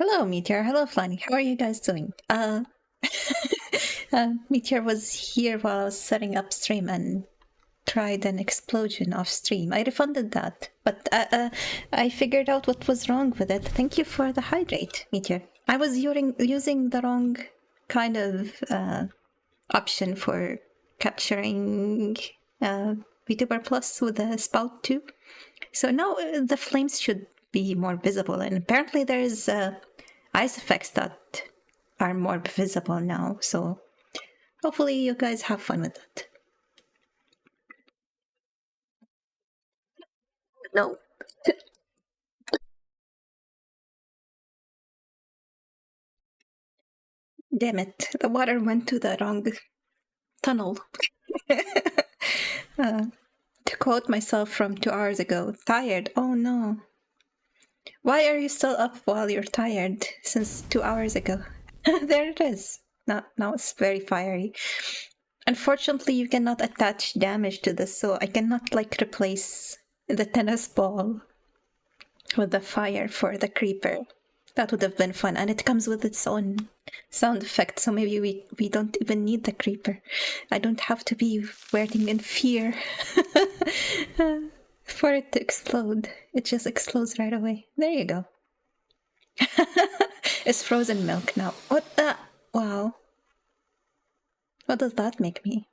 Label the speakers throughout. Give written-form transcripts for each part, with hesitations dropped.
Speaker 1: Hello, Meteor. Hello, Flanny. How are you guys doing? Meteor was here while I was setting up stream and tried an explosion off stream. I refunded that, but I figured out what was wrong with it. Thank you for the hydrate, Meteor. I was using the wrong kind of option for capturing VTuber Plus with the spout too. So now the flames should be more visible, and apparently there's ice effects that are more visible now, so hopefully you guys have fun with it. No. Damn it, the water went to the wrong tunnel. To quote myself from 2 hours ago, tired, oh no. Why are you still up while you're tired since 2 hours ago? There it is. Now it's very fiery. Unfortunately, you cannot attach damage to this, so I cannot like replace the tennis ball with the fire for the creeper. That would have been fun, and it comes with its own sound effect, so maybe we don't even need the creeper. I don't have to be waiting in fear for it to explode. It just explodes right away. There you go. It's frozen milk now. What the? Wow. What does that make me?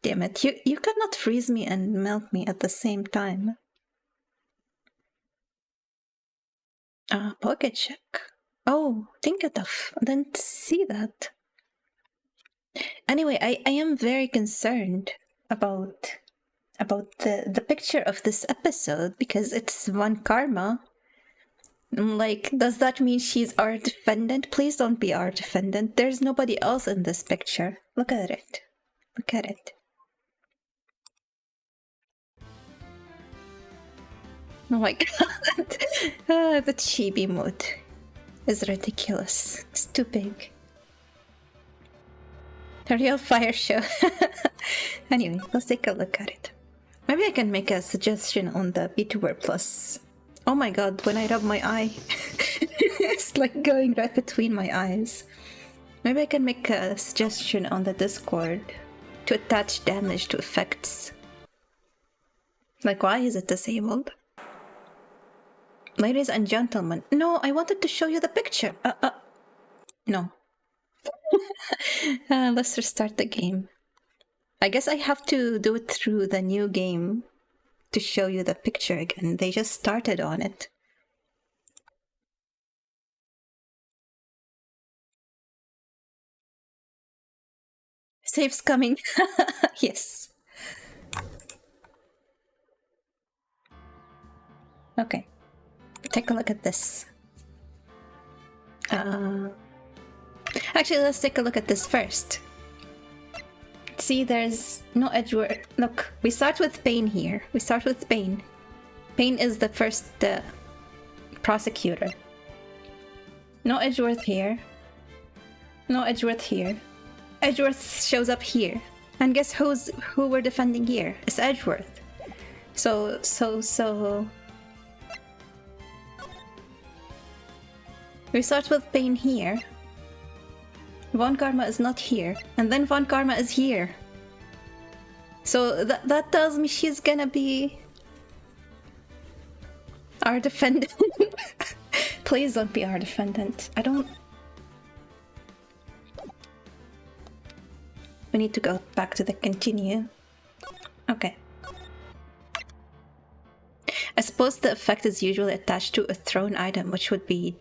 Speaker 1: Damn it, you cannot freeze me and melt me at the same time. Pocket check. Oh, Tinkertuff. I didn't see that. Anyway, I am very concerned about the picture of this episode because it's Von Karma. I'm like, does that mean she's our defendant? Please don't be our defendant. There's nobody else in this picture. Look at it. Look at it. Oh my god. The chibi mode is ridiculous. It's too big. A real fire show. Anyway, let's take a look at it. Maybe I can make a suggestion on the VTuber Plus. Oh my god, when I rub my eye, it's like going right between my eyes. Maybe I can make a suggestion on the Discord to attach damage to effects. Like, why is it disabled? Ladies and gentlemen, no, I wanted to show you the picture. No. Let's restart the game. I guess I have to do it through the new game to show you the picture again. They just started on it. Save's coming. Yes. Okay. Take a look at this. Actually, let's take a look at this first. See, there's no Edgeworth. Look, we start with Pain here. We start with Pain. Pain is the first prosecutor. No Edgeworth here. No Edgeworth here. Edgeworth shows up here. And guess who we're defending here? It's Edgeworth. So... We start with Pain here. Von Karma is not here. And then Von Karma is here. So that tells me she's gonna be our defendant. Please don't be our defendant. I don't... We need to go back to the continue. Okay. I suppose the effect is usually attached to a thrown item, which would do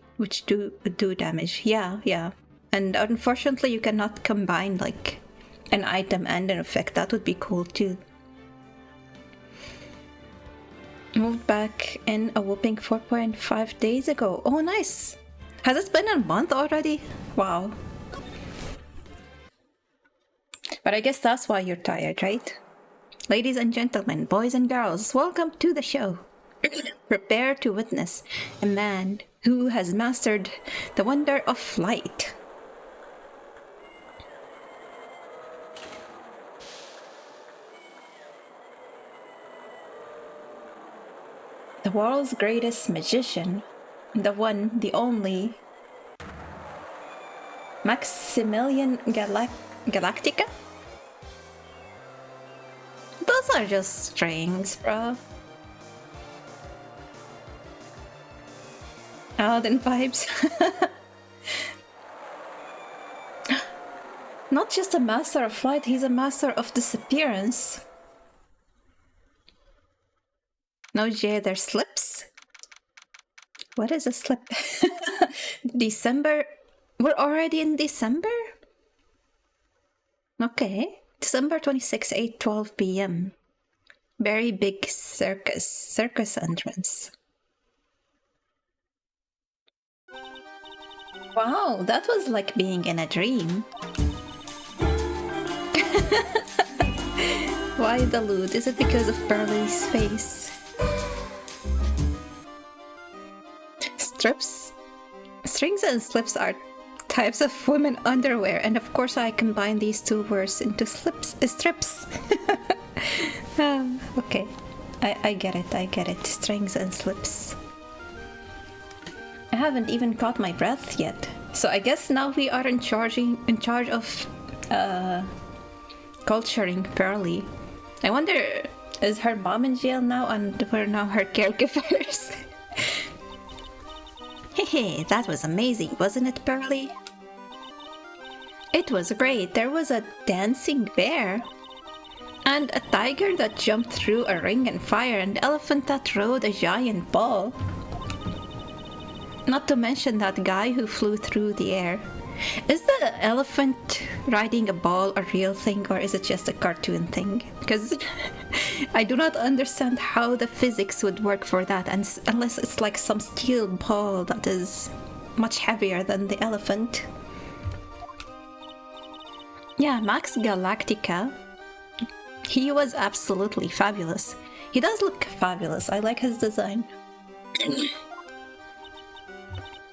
Speaker 1: damage. Yeah. And unfortunately, you cannot combine like an item and an effect. That would be cool too. Moved back in a whooping 4.5 days ago. Oh, nice. Has it been a month already? Wow. But I guess that's why you're tired, right? Ladies and gentlemen, boys and girls, welcome to the show. Prepare to witness a man who has mastered the wonder of flight. The world's greatest magician. The one, the only. Maximilian Galactica? Those are just strings, bro. Aladdin vibes. Not just a master of flight, he's a master of disappearance. No jailer slips? What is a slip? December? We're already in December? Okay. December 26, 8:12 p.m. Very big circus entrance. Wow, that was like being in a dream. Why the loot? Is it because of Burley's face? Strips? Strings and slips are types of women underwear, and of course I combine these two words into strips. Okay, I get it, strings and slips. I haven't even caught my breath yet, so I guess now we are in charge of culturing Pearly. I wonder, is her mom in jail now and we're now her caregivers? Hey, that was amazing, wasn't it, Pearly? It was great. There was a dancing bear, and a tiger that jumped through a ring and fire, and an elephant that rode a giant ball. Not to mention that guy who flew through the air. Is the elephant riding a ball a real thing, or is it just a cartoon thing? Because I do not understand how the physics would work for that, and unless it's like some steel ball that is much heavier than the elephant. Yeah, Max Galactica. He was absolutely fabulous. He does look fabulous. I like his design.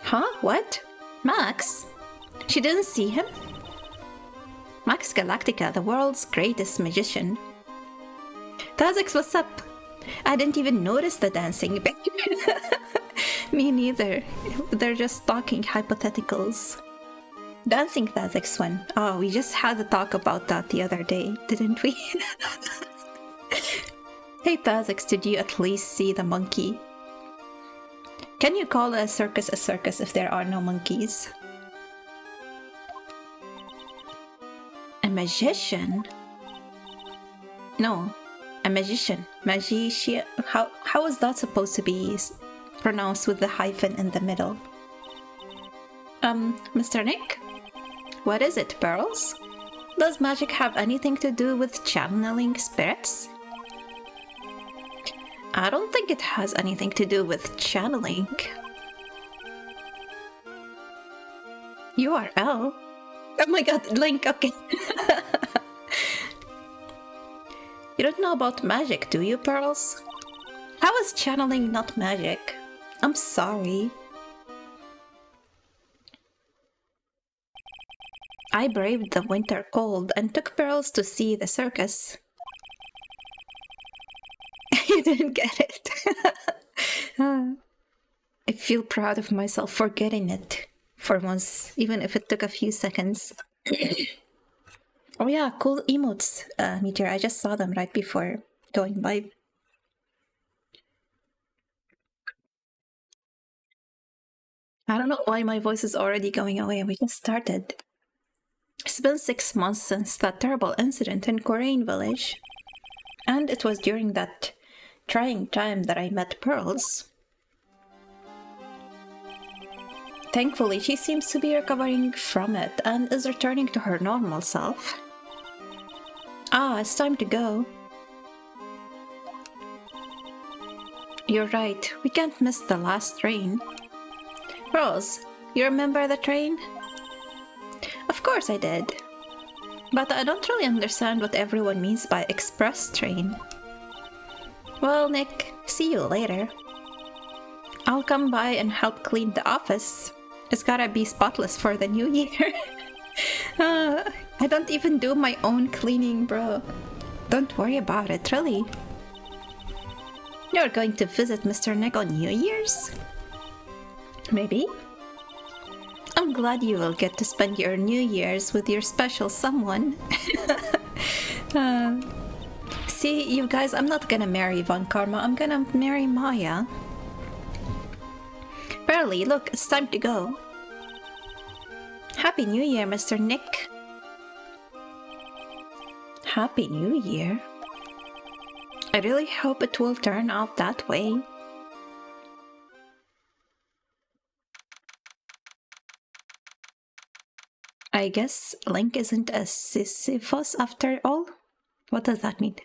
Speaker 1: Huh? What? Max? She didn't see him? Max Galactica, the world's greatest magician. Tazix, what's up? I didn't even notice the dancing bear. Me neither. They're just talking hypotheticals. Dancing Tazix one. Oh, we just had a talk about that the other day, didn't we? Hey Tazix, did you at least see the monkey? Can you call a circus if there are no monkeys? A magician? No, a magician. Magician. How is that supposed to be pronounced with the hyphen in the middle? Mr. Nick? What is it, Pearls? Does magic have anything to do with channeling spirits? I don't think it has anything to do with channeling. URL? Oh my god, Link, okay. You don't know about magic, do you, Pearls? How is channeling not magic? I'm sorry. I braved the winter cold and took Pearls to see the circus. You didn't get it. I feel proud of myself for getting it for once, even if it took a few seconds. Oh yeah, cool emotes, Meteor. I just saw them right before going live. I don't know why my voice is already going away. We just started. It's been 6 months since that terrible incident in Korean village. And it was during that trying time that I met Pearls. Thankfully, she seems to be recovering from it and is returning to her normal self. Ah, it's time to go. You're right, we can't miss the last train. Pearls, you remember the train? Of course I did. But I don't really understand what everyone means by express train. Well, Nick, see you later. I'll come by and help clean the office. It's gotta be spotless for the new year. I don't even do my own cleaning, bro. Don't worry about it, really. You're going to visit Mr. Nick on New Year's? Maybe? I'm glad you will get to spend your New Year's with your special someone. See, you guys, I'm not gonna marry Von Karma, I'm gonna marry Maya. Barely, look, it's time to go. Happy New Year, Mr. Nick. Happy New Year? I really hope it will turn out that way. I guess Link isn't a Sisyphus after all? What does that mean?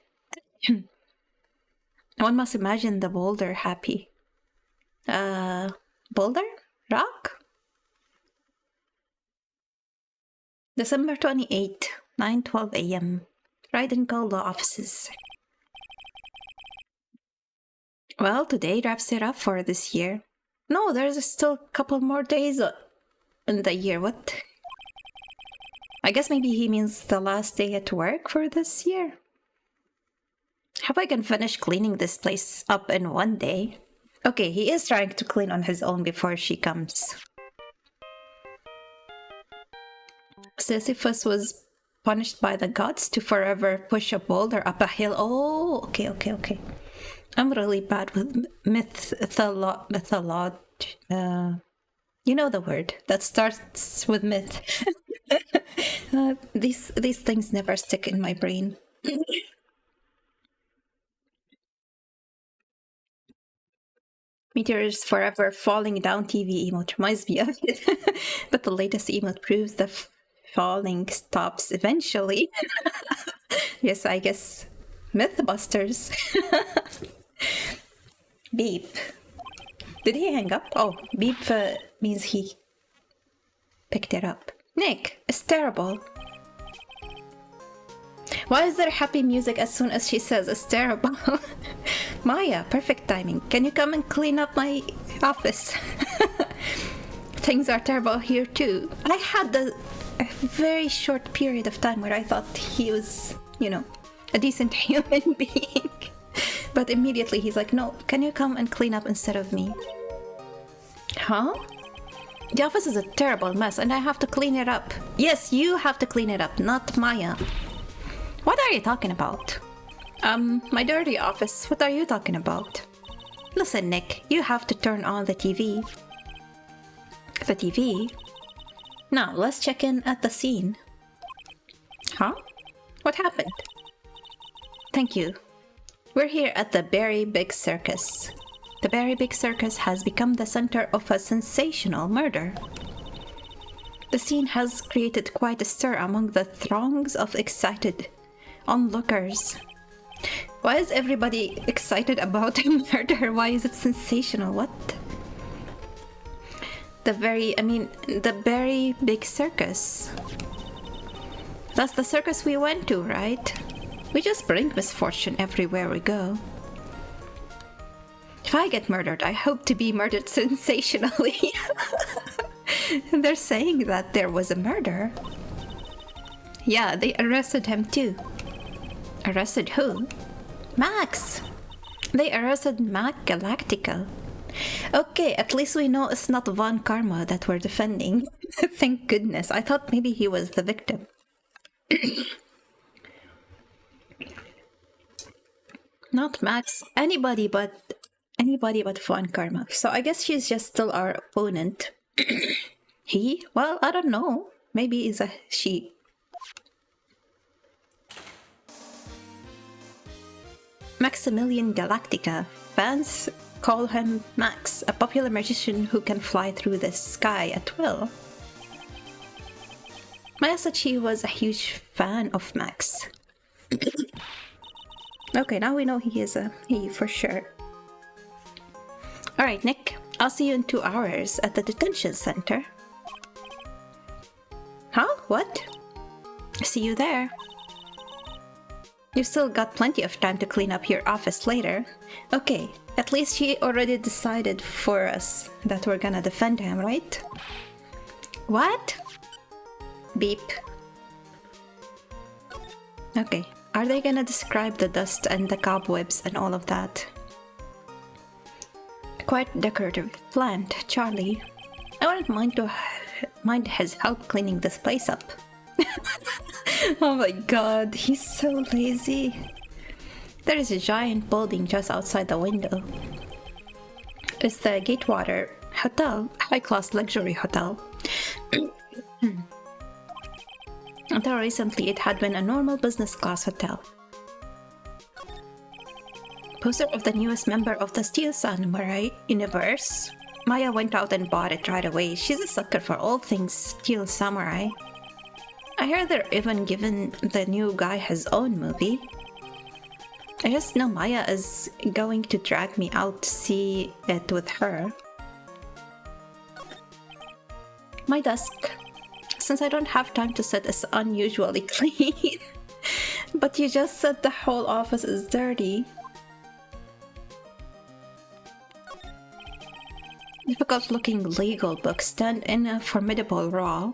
Speaker 1: One must imagine the boulder happy. Boulder? Rock? December 28, 9:12 a.m. Raiden Call Law Offices. Well, today wraps it up for this year. No, there's still a couple more days in the year. What? I guess maybe he means the last day at work for this year. Hope I can finish cleaning this place up in one day. Okay, he is trying to clean on his own before she comes. Sisyphus was punished by the gods to forever push a boulder up a hill. Oh, okay. I'm really bad with mythology. You know the word that starts with myth. These things never stick in my brain. Meteors forever falling down TV emote reminds me of it. But the latest emote proves the falling stops eventually. Yes, I guess Mythbusters. Beep. Did he hang up? Oh, beep means he picked it up. Nick, it's terrible. Why is there happy music as soon as she says it's terrible? Maya, perfect timing. Can you come and clean up my office? Things are terrible here too. I had a very short period of time where I thought he was, you know, a decent human being. But immediately he's like, no, can you come and clean up instead of me? Huh? The office is a terrible mess and I have to clean it up. Yes, you have to clean it up, not Maya. What are you talking about? My dirty office. What are you talking about? Listen, Nick, you have to turn on the TV. The TV? Now, let's check in at the scene. Huh? What happened? Thank you. We're here at the Berry Big Circus. The Berry Big Circus has become the center of a sensational murder. The scene has created quite a stir among the throngs of excited onlookers. Why is everybody excited about a murder? Why is it sensational? What? The Berry Big Circus. That's the circus we went to, right? We just bring misfortune everywhere we go. If I get murdered, I hope to be murdered sensationally. They're saying that there was a murder. Yeah, they arrested him too. Arrested who? Max! They arrested Mac Galactica. Okay, at least we know it's not Von Karma that we're defending. Thank goodness. I thought maybe he was the victim. Not Max. Anybody but Von Karma. So I guess she's just still our opponent. He? Well, I don't know. Maybe it's a she. Maximilian Galactica. Fans call him Max, a popular magician who can fly through the sky at will. Maya said she was a huge fan of Max. Okay, now we know he is a he for sure. Alright, Nick, I'll see you in 2 hours at the detention center. Huh? What? See you there. You've still got plenty of time to clean up your office later. Okay, at least he already decided for us that we're gonna defend him, right? What? Beep. Okay, are they gonna describe the dust and the cobwebs and all of that? Quite decorative plant, Charlie. I wouldn't mind his help cleaning this place up. Oh my god, he's so lazy. There is a giant building just outside the window. It's the Gatewater Hotel, high-class luxury hotel. Until recently, it had been a normal business-class hotel. Poster of the newest member of the Steel Samurai universe. Maya went out and bought it right away. She's a sucker for all things Steel Samurai. I heard they're even giving the new guy his own movie. I just know Maya is going to drag me out to see it with her. My desk. Since I don't have time to sit, is unusually clean. But you just said the whole office is dirty. Difficult looking legal books stand in a formidable row.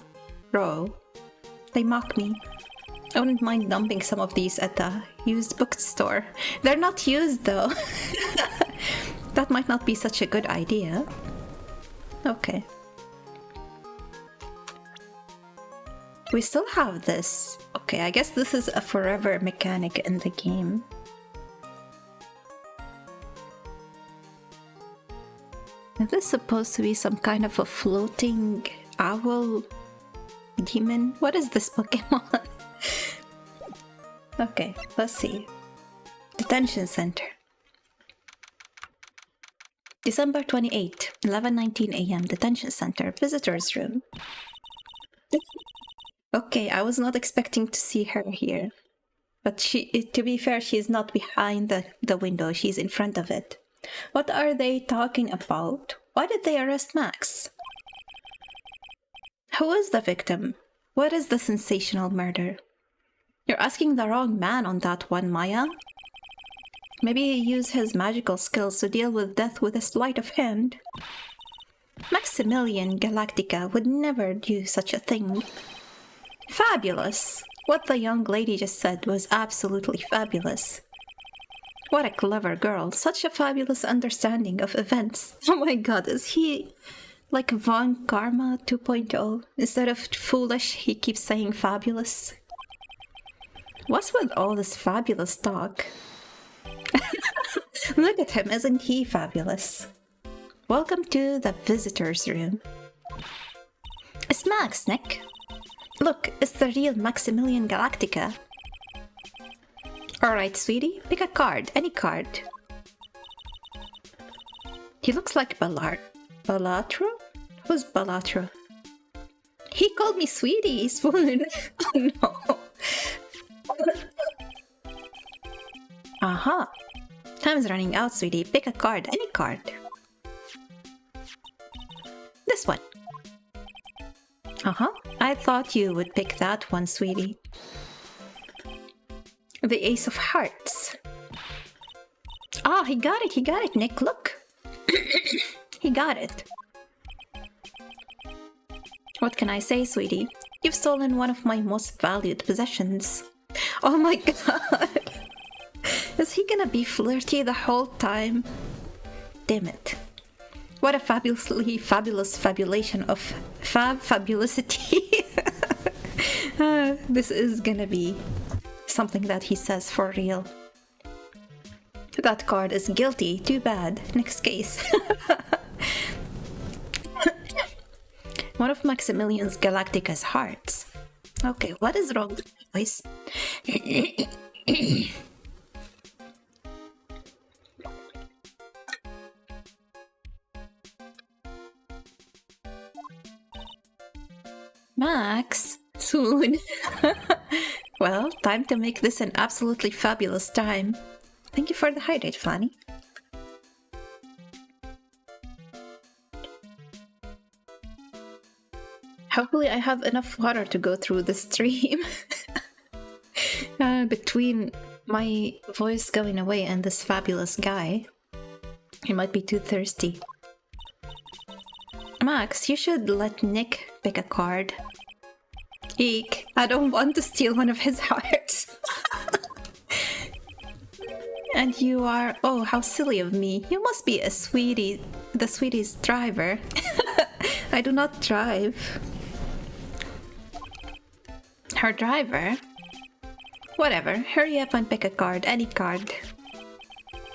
Speaker 1: They mock me. I wouldn't mind dumping some of these at the used bookstore. They're not used though. That might not be such a good idea. Okay. We still have this. Okay, I guess this is a forever mechanic in the game. Is this supposed to be some kind of a floating owl demon? What is this Pokemon? Okay, let's see. Detention Center. December 28, 11:19 a.m. Detention Center. Visitors room. Okay, I was not expecting to see her here. But to be fair, she's not behind the window, she's in front of it. What are they talking about? Why did they arrest Max? Who is the victim? What is the sensational murder? You're asking the wrong man on that one, Maya. Maybe he used his magical skills to deal with death with a sleight of hand. Maximilian Galactica would never do such a thing. Fabulous! What the young lady just said was absolutely fabulous. What a clever girl. Such a fabulous understanding of events. Oh my god, is he like Von Karma 2.0? Instead of foolish, he keeps saying fabulous. What's with all this fabulous talk? Look at him, isn't he fabulous? Welcome to the visitors room. It's Max, Nick. Look, it's the real Maximilian Galactica. Alright, sweetie, pick a card, any card. He looks like Balatro? Who's Balatro? He called me sweetie, Swoon. Oh no. Aha. Time's running out, sweetie. Pick a card, any card. This one. I thought you would pick that one, sweetie. The Ace of Hearts. Ah, he got it, Nick, look. He got it. What can I say, sweetie? You've stolen one of my most valued possessions. Oh my god. Is he gonna be flirty the whole time? Damn it. What a fabulously fabulous fabulation of fabulousity. This is gonna be something that he says for real. That card is guilty. Too bad. Next case. One of Maximilian's Galactica's hearts. Okay, what is wrong with my voice? Max, soon. Well, time to make this an absolutely fabulous time. Thank you for the hydrate, Fanny. Hopefully I have enough water to go through the stream. Between my voice going away and this fabulous guy, he might be too thirsty. Max, you should let Nick pick a card. Eek, I don't want to steal one of his hearts. And you are... Oh, how silly of me. You must be a sweetie... the sweetie's driver. I do not drive. Her driver? Whatever, hurry up and pick a card, any card.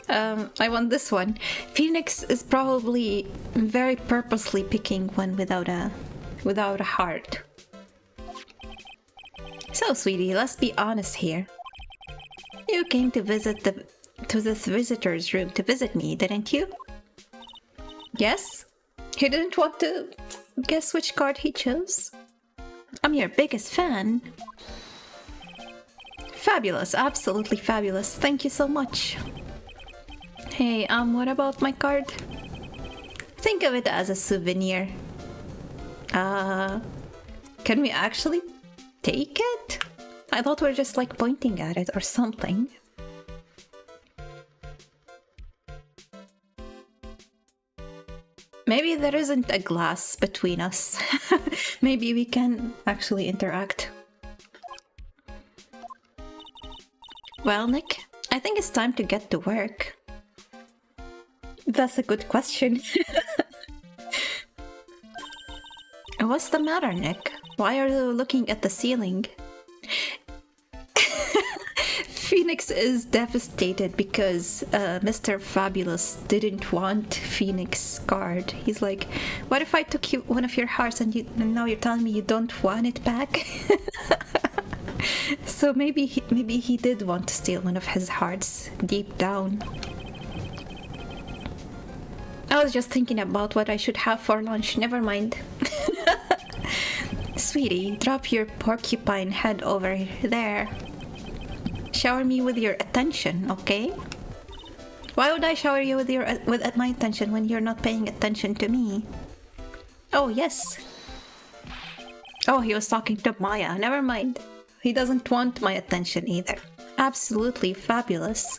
Speaker 1: I want this one. Phoenix is probably very purposely picking one without a heart. So, sweetie, let's be honest here. You came to visit to this visitor's room to visit me, didn't you? Yes? He didn't want to guess which card he chose? I'm your biggest fan. Fabulous, absolutely fabulous. Thank you so much. Hey, what about my card? Think of it as a souvenir. Can we actually take it? I thought we were just like pointing at it or something. Maybe there isn't a glass between us. Maybe we can actually interact. Well, Nick, I think it's time to get to work. That's a good question. What's the matter, Nick? Why are you looking at the ceiling? Phoenix is devastated because Mr. Fabulous didn't want Phoenix's card. He's like, what if I took you one of your hearts and now you're telling me you don't want it back? So maybe he did want to steal one of his hearts deep down. I was just thinking about what I should have for lunch. Never mind. Sweetie, drop your porcupine head over there. Shower me with your attention, okay? Why would I shower you with my attention when you're not paying attention to me? Oh, yes. Oh, he was talking to Maya. Never mind. He doesn't want my attention either. Absolutely fabulous.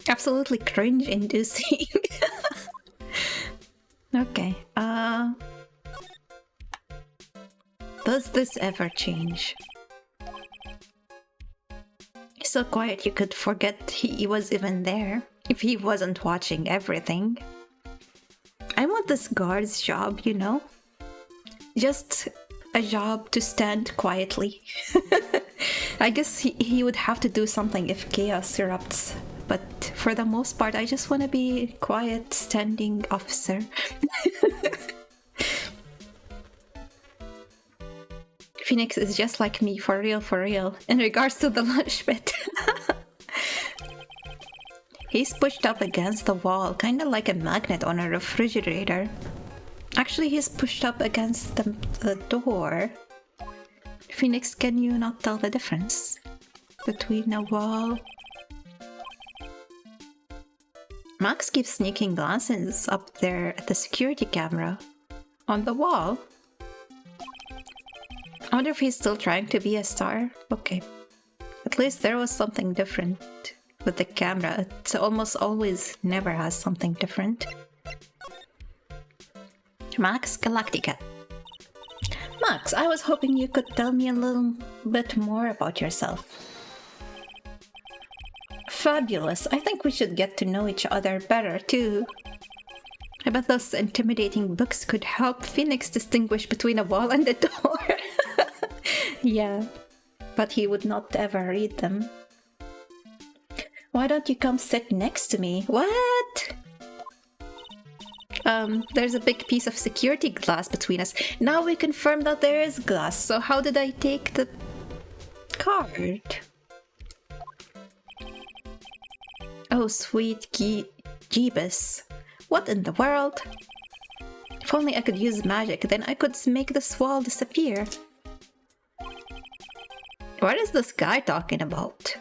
Speaker 1: Absolutely cringe-inducing. Okay, does this ever change? He's so quiet you could forget he was even there if he wasn't watching everything. I want this guard's job, you know? Just a job to stand quietly. I guess he would have to do something if chaos erupts. But for the most part, I just want to be a quiet, standing officer. Phoenix is just like me, for real, in regards to the lunch bit. He's pushed up against the wall, kinda like a magnet on a refrigerator. Actually, he's pushed up against the door. Phoenix, can you not tell the difference between a wall? Max keeps sneaking glances up there at the security camera. On the wall? I wonder if he's still trying to be a star? Okay. At least there was something different with the camera. It almost always never has something different. Max Galactica. Max, I was hoping you could tell me a little bit more about yourself. Fabulous. I think we should get to know each other better, too. I bet those intimidating books could help Phoenix distinguish between a wall and a door. Yeah, but he would not ever read them. Why don't you come sit next to me? What? There's a big piece of security glass between us. Now we confirm that there is glass, so how did I take the card? Oh, sweet Jeebus. What in the world? If only I could use magic, then I could make this wall disappear. What is this guy talking about?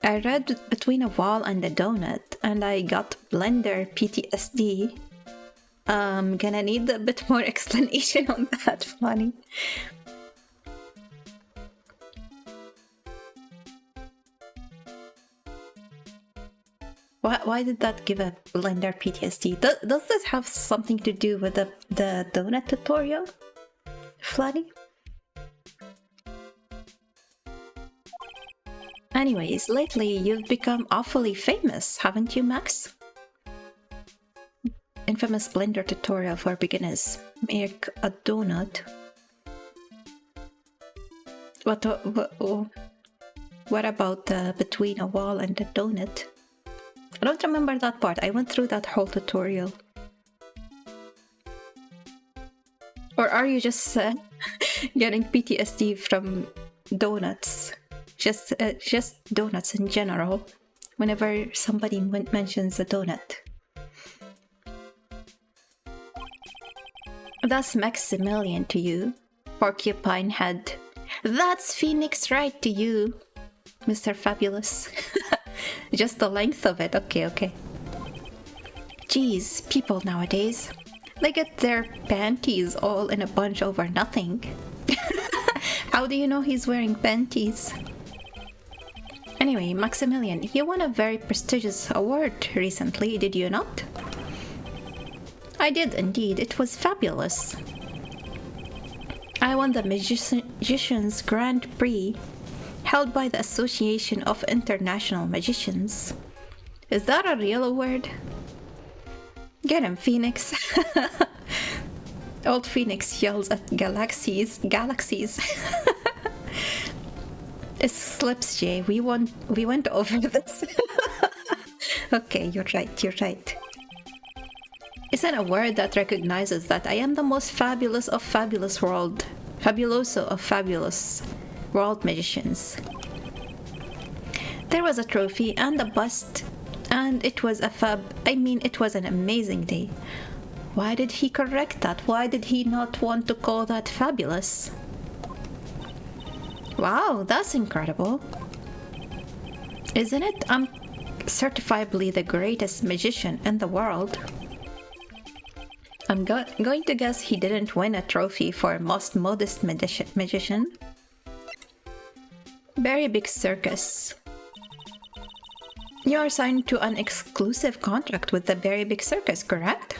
Speaker 1: I read between a wall and a donut, and I got Blender PTSD. Gonna need a bit more explanation on that, Flonnie. Why did that give a Blender PTSD? Does this have something to do with the donut tutorial, Flonnie? Anyways, lately you've become awfully famous, haven't you, Max? Infamous Blender tutorial for beginners. Make a donut. What about between a wall and a donut? I don't remember that part. I went through that whole tutorial. Or are you just getting PTSD from donuts? Just donuts in general. Whenever somebody mentions a donut. That's Maximilian to you, Porcupine Head. That's Phoenix Wright to you, Mr. Fabulous. Just the length of it. Okay. Geez, people nowadays. They get their panties all in a bunch over nothing. How do you know he's wearing panties? Anyway, Maximilian, you won a very prestigious award recently, did you not? I did indeed. It was fabulous. I won the Magician's Grand Prix, held by the Association of International Magicians. Is that a real award? Get him, Phoenix. Old Phoenix yells at galaxies. It slips, Jay. We went over this. Okay, you're right. It's an award that recognizes that I am the most fabulous of fabulous world. Fabuloso of fabulous world magicians. There was a trophy and a bust, and it was it was an amazing day. Why did he correct that? Why did he not want to call that fabulous? Wow, that's incredible. Isn't it? I'm certifiably the greatest magician in the world. I'm going to guess he didn't win a trophy for most modest magician. Very Big Circus. You are signed to an exclusive contract with the Very Big Circus, correct?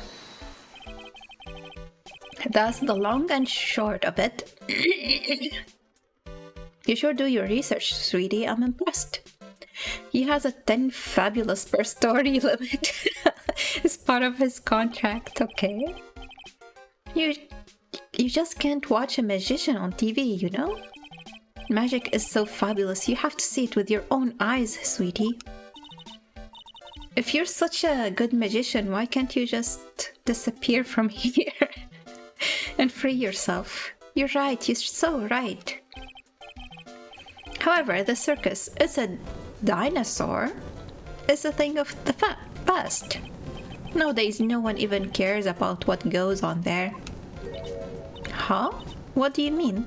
Speaker 1: That's the long and short of it. You sure do your research, sweetie. I'm impressed. He has a 10 fabulous per story limit. It's part of his contract, okay? You just can't watch a magician on TV, you know? Magic is so fabulous, you have to see it with your own eyes, sweetie. If you're such a good magician, why can't you just disappear from here and free yourself? You're right, you're so right. However, the circus is a dinosaur. It's a thing of the past. Nowadays, no one even cares about what goes on there. Huh? What do you mean?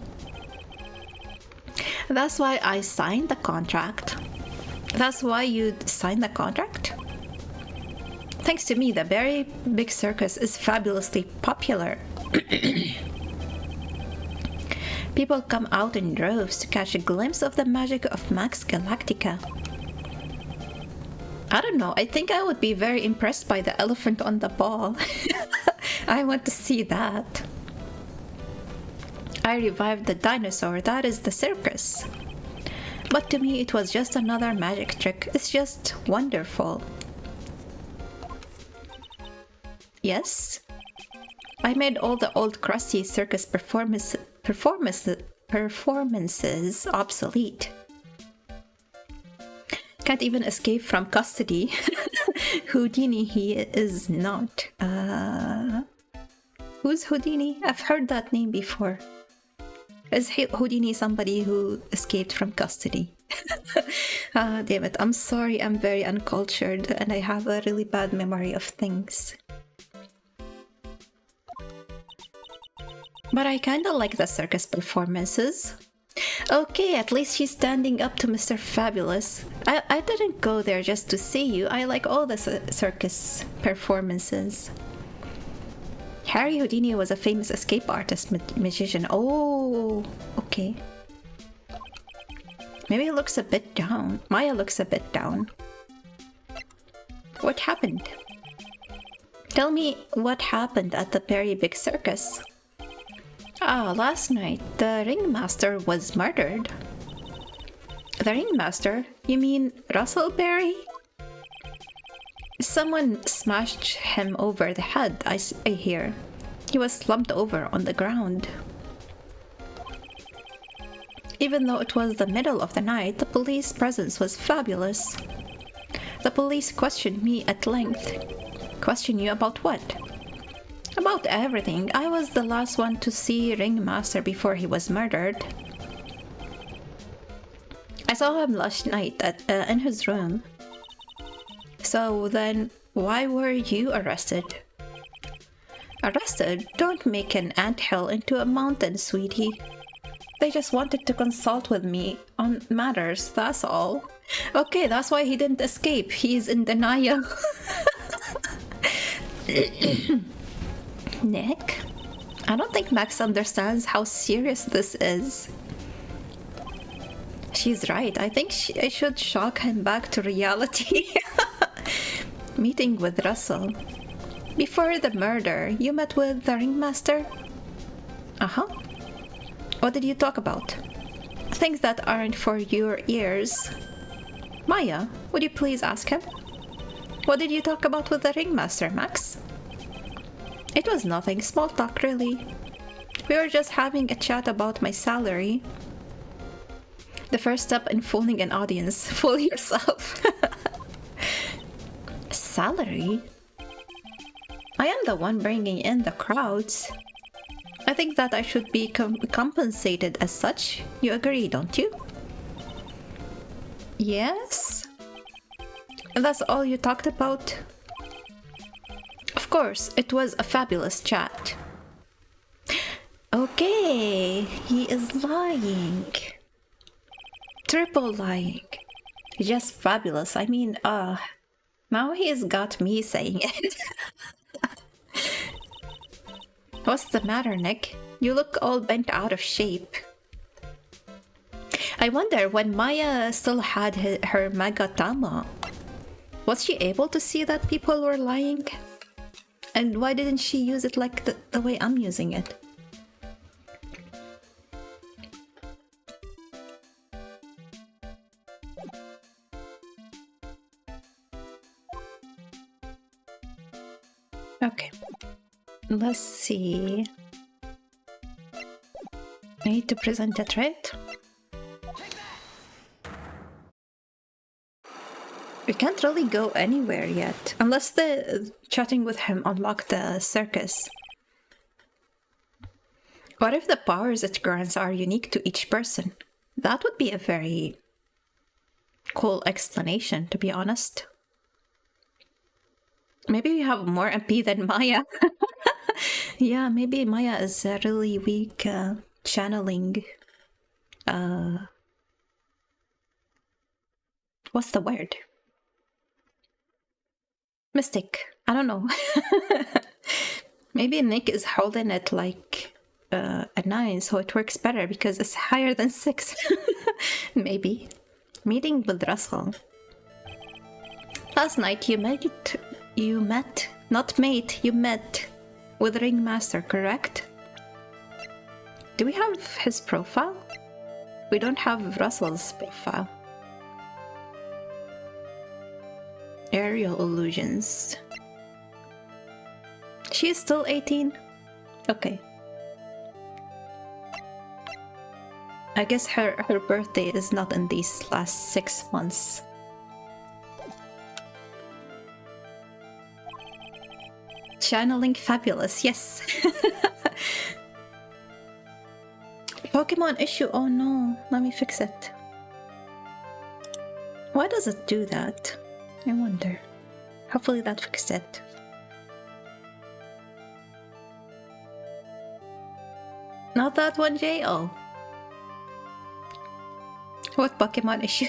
Speaker 1: That's why I signed the contract. That's why you signed the contract? Thanks to me, the Very Big Circus is fabulously popular. People come out in droves to catch a glimpse of the magic of Max Galactica. I don't know, I think I would be very impressed by the elephant on the ball. I want to see that. I revived the dinosaur, that is the circus. But to me it was just another magic trick, it's just wonderful. Yes? I made all the old crusty circus performances obsolete. Can't even escape from custody. Houdini he is not. Who's Houdini? I've heard that name before. Is Houdini somebody who escaped from custody? Damn it, I'm sorry, I'm very uncultured and I have a really bad memory of things. But I kinda like the circus performances. Okay, at least she's standing up to Mr. Fabulous. I didn't go there just to see you. I like all the circus performances. Harry Houdini was a famous escape artist magician. Oh, okay. Maybe he looks a bit down. Maya looks a bit down. What happened? Tell me what happened at the Very Big Circus. Last night, the ringmaster was murdered. The ringmaster? You mean Russellberry? Someone smashed him over the head, I hear. He was slumped over on the ground. Even though it was the middle of the night, the police presence was fabulous. The police questioned me at length. Question you about what? About everything. I was the last one to see Ringmaster before he was murdered. I saw him last night in his room. So then, why were you arrested? Arrested? Don't make an anthill into a mountain, sweetie. They just wanted to consult with me on matters, that's all. Okay, that's why he didn't escape. He's in denial. Nick? I don't think Max understands how serious this is. She's right. I think I should shock him back to reality. Meeting with Russell. Before the murder, you met with the ringmaster? Uh-huh. What did you talk about? Things that aren't for your ears. Maya, would you please ask him? What did you talk about with the ringmaster, Max? It was nothing, small talk really. We were just having a chat about my salary. The first step in fooling an audience. Fool yourself. Salary? I am the one bringing in the crowds. I think that I should be compensated as such. You agree, don't you? Yes? That's all you talked about? Of course, it was a fabulous chat. Okay, he is lying. Triple lying. Just fabulous. I mean, now he's got me saying it. What's the matter, Nick? You look all bent out of shape. I wonder when Maya still had her Magatama. Was she able to see that people were lying? And why didn't she use it like the way I'm using it? Okay. Let's see. I need to present it, right? We can't really go anywhere yet, unless the chatting with him unlocked the circus. What if the powers it grants are unique to each person? That would be a very cool explanation, to be honest. Maybe we have more MP than Maya. Yeah, maybe Maya is really weak channeling. What's the word? Mystic. I don't know. Maybe Nick is holding it like a 9, so it works better because it's higher than 6. Maybe. Meeting with Russell. Last night you met with Ringmaster, correct? Do we have his profile? We don't have Russell's profile. Aerial illusions. She is still 18? Okay. I guess her birthday is not in these last 6 months. Channeling fabulous, yes. Pokemon issue, oh no, let me fix it. Why does it do that? I wonder. Hopefully that fixed it. Not that one, Jay? Oh. What Pokemon issue?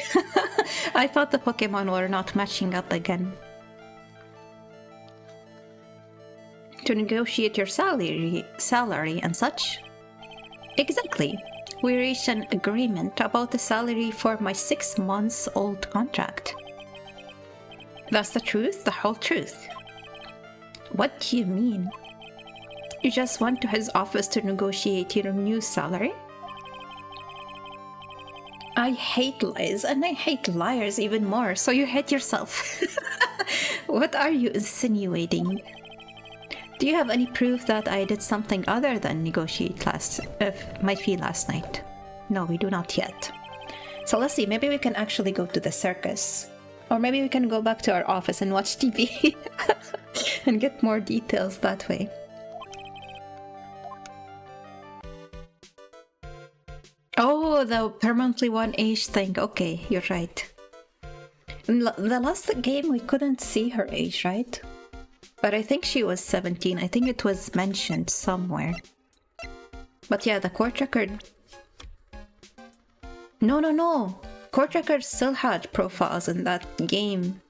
Speaker 1: I thought the Pokemon were not matching up again. To negotiate your salary and such? Exactly. We reached an agreement about the salary for my 6 months old contract. That's the truth, the whole truth. What do you mean? You just went to his office to negotiate your new salary? I hate lies, and I hate liars even more, so you hate yourself. What are you insinuating? Do you have any proof that I did something other than negotiate my fee last night? No, we do not yet. So let's see, maybe we can actually go to the circus. Or maybe we can go back to our office and watch TV and get more details that way. Oh, the permanently one age thing. Okay, you're right. In the last game, we couldn't see her age, right? But I think she was 17. I think it was mentioned somewhere. But yeah, the court record... No. Court record still had profiles in that game.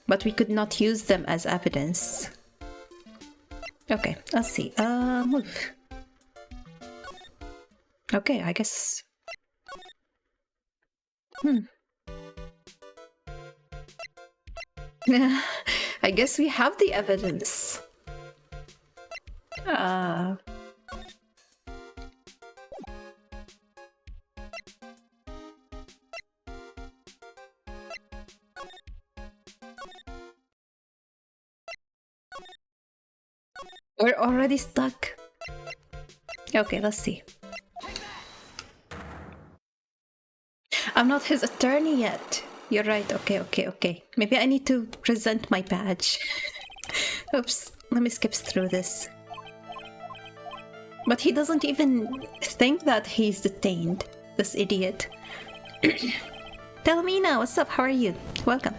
Speaker 1: But we could not use them as evidence. Okay, let's see. Move. Okay, I guess... I guess we have the evidence. We're already stuck. Okay, let's see. I'm not his attorney yet. You're right. Okay. Maybe I need to present my badge. Oops. Let me skip through this. But he doesn't even think that he's detained. This idiot. Telmina, what's up? How are you? Welcome.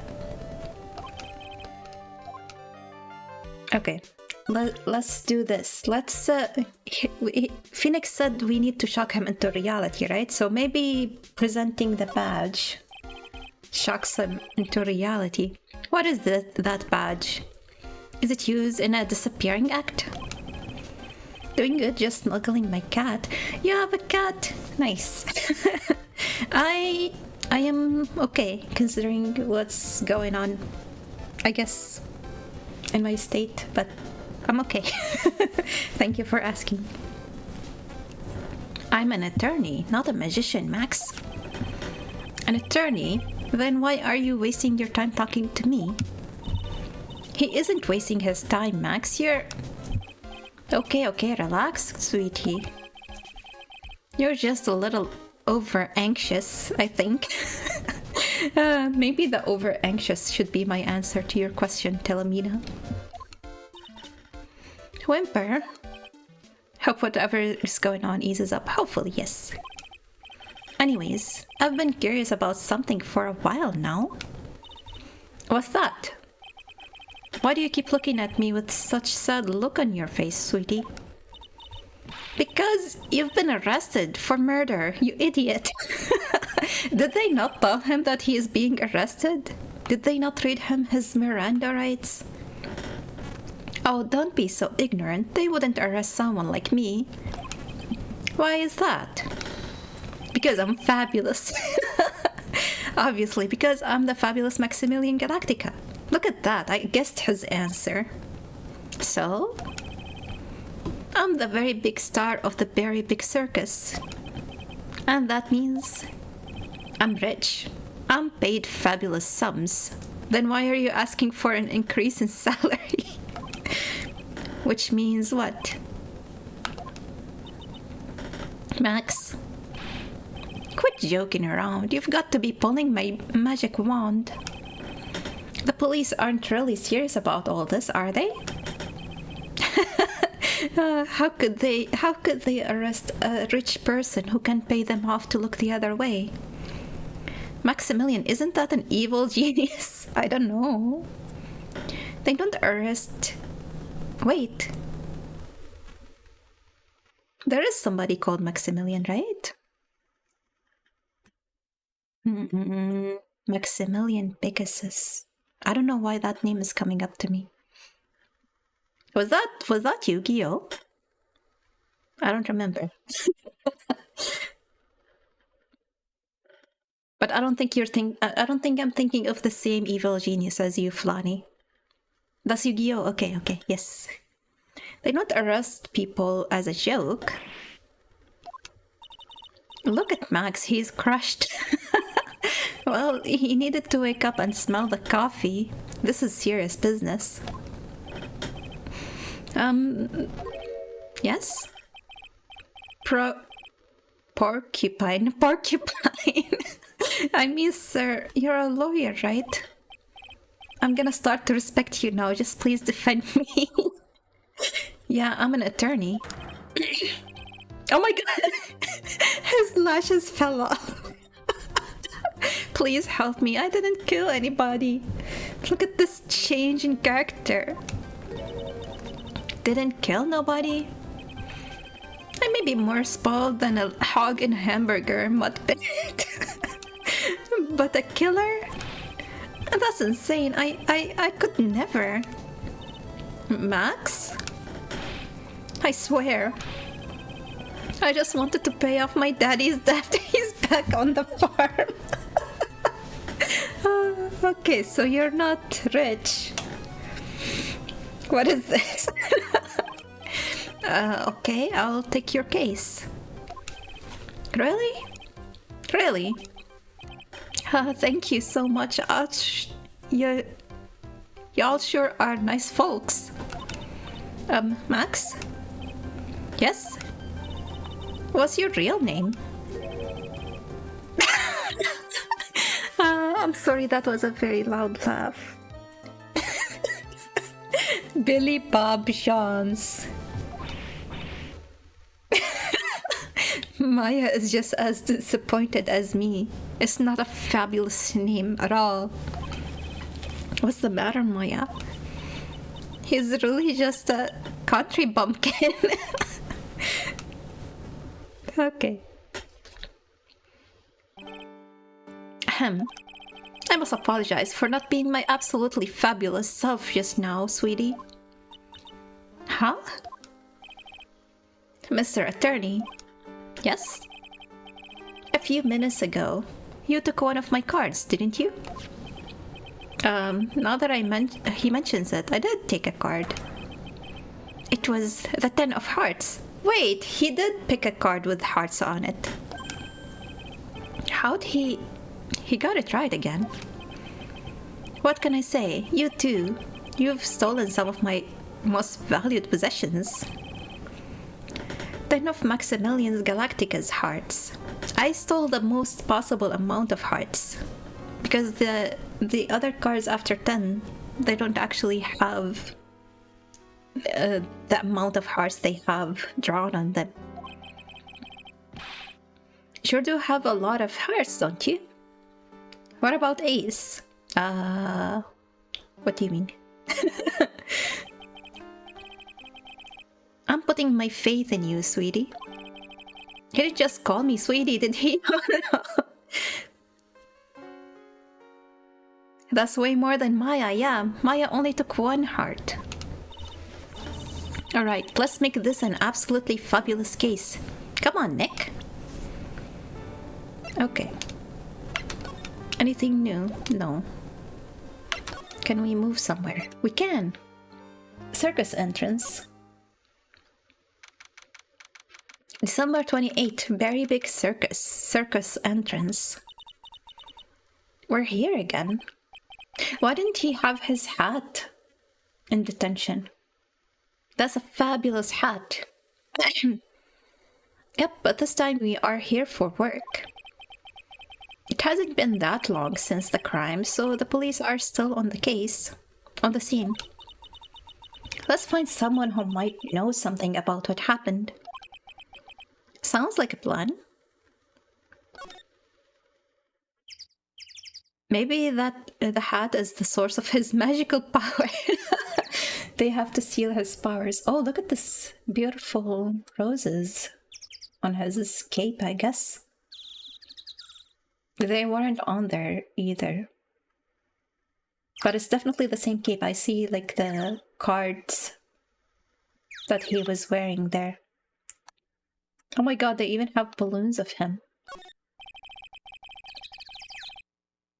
Speaker 1: Okay. Let's do this. Let's... Phoenix said we need to shock him into reality, right? So maybe presenting the badge shocks him into reality. What is that badge? Is it used in a disappearing act? Doing good, just snuggling my cat. You have a cat? Nice. I am okay, considering what's going on, I guess, in my state, but I'm okay. Thank you for asking. I'm an attorney, not a magician, Max. An attorney? Then why are you wasting your time talking to me? He isn't wasting his time, Max. You're... Okay, relax, sweetie. You're just a little over-anxious, I think. Maybe the over-anxious should be my answer to your question, Telomina. Whimper. Hope whatever is going on eases up. Hopefully, yes. Anyways, I've been curious about something for a while now. What's that? Why do you keep looking at me with such sad look on your face, sweetie? Because you've been arrested for murder, you idiot. Did they not tell him that he is being arrested? Did they not read him his Miranda rights? Oh, don't be so ignorant. They wouldn't arrest someone like me. Why is that? Because I'm fabulous. Obviously, because I'm the fabulous Maximilian Galactica. Look at that, I guessed his answer. So? I'm the very big star of the very big circus. And that means I'm rich. I'm paid fabulous sums. Then why are you asking for an increase in salary? Which means what? Max? Quit joking around. You've got to be pulling my magic wand. The police aren't really serious about all this, are they? How could they arrest a rich person who can pay them off to look the other way? Maximilian, isn't that an evil genius? I don't know. They don't arrest... Wait. There is somebody called Maximilian, right? Maximilian Pegasus. I don't know why that name is coming up to me. Was that Yu-Gi-Oh? I don't remember. But I don't think I'm thinking of the same evil genius as you, Flani. That's Yu-Gi-Oh! Okay, yes. They don't arrest people as a joke. Look at Max, he's crushed. Well, he needed to wake up and smell the coffee. This is serious business. Yes? Porcupine? Porcupine? I mean, sir, you're a lawyer, right? I'm gonna start to respect you now, just please defend me. Yeah, I'm an attorney. Oh my god! His lashes fell off. Please help me, I didn't kill anybody. Look at this change in character. Didn't kill nobody? I may be more spoiled than a hog in a hamburger, Mudpit. But a killer? That's insane. I could never. Max? I swear. I just wanted to pay off my daddy's debt. He's back on the farm. Okay, so you're not rich. What is this? Okay, I'll take your case. Really? Really? Thank you so much. Y'all sure are nice folks. Max? Yes? What's your real name? I'm sorry, that was a very loud laugh. Billy Bob Jones. Maya is just as disappointed as me. It's not a fabulous name at all. What's the matter, Maya? He's really just a country bumpkin. Okay. Ahem. I must apologize for not being my absolutely fabulous self just now, sweetie. Huh? Mr. Attorney? Yes? A few minutes ago, you took one of my cards, didn't you? Now that he mentions it, I did take a card. It was the 10 of hearts. Wait, he did pick a card with hearts on it. How'd he got it right again. What can I say? You too. You've stolen some of my most valued possessions. 10 of Maximilian Galactica's hearts. I stole the most possible amount of hearts. Because the other cards after 10, they don't actually have the amount of hearts they have drawn on them. Sure do have a lot of hearts, don't you? What about Ace? What do you mean? I'm putting my faith in you, sweetie. He didn't just call me sweetie, did he? That's way more than Maya, yeah. Maya only took one heart. Alright, let's make this an absolutely fabulous case. Come on, Nick. Okay. Anything new? No. Can we move somewhere? We can! Circus entrance. December 28, very big circus entrance. We're here again. Why didn't he have his hat in detention? That's a fabulous hat. Yep, but this time we are here for work. It hasn't been that long since the crime, so the police are still on the case, on the scene. Let's find someone who might know something about what happened. Sounds like a plan. Maybe that the hat is the source of his magical power. They have to seal his powers. Oh, look at this beautiful roses on his cape, I guess. They weren't on there either. But it's definitely the same cape. I see like the cards that he was wearing there. Oh my god, they even have balloons of him.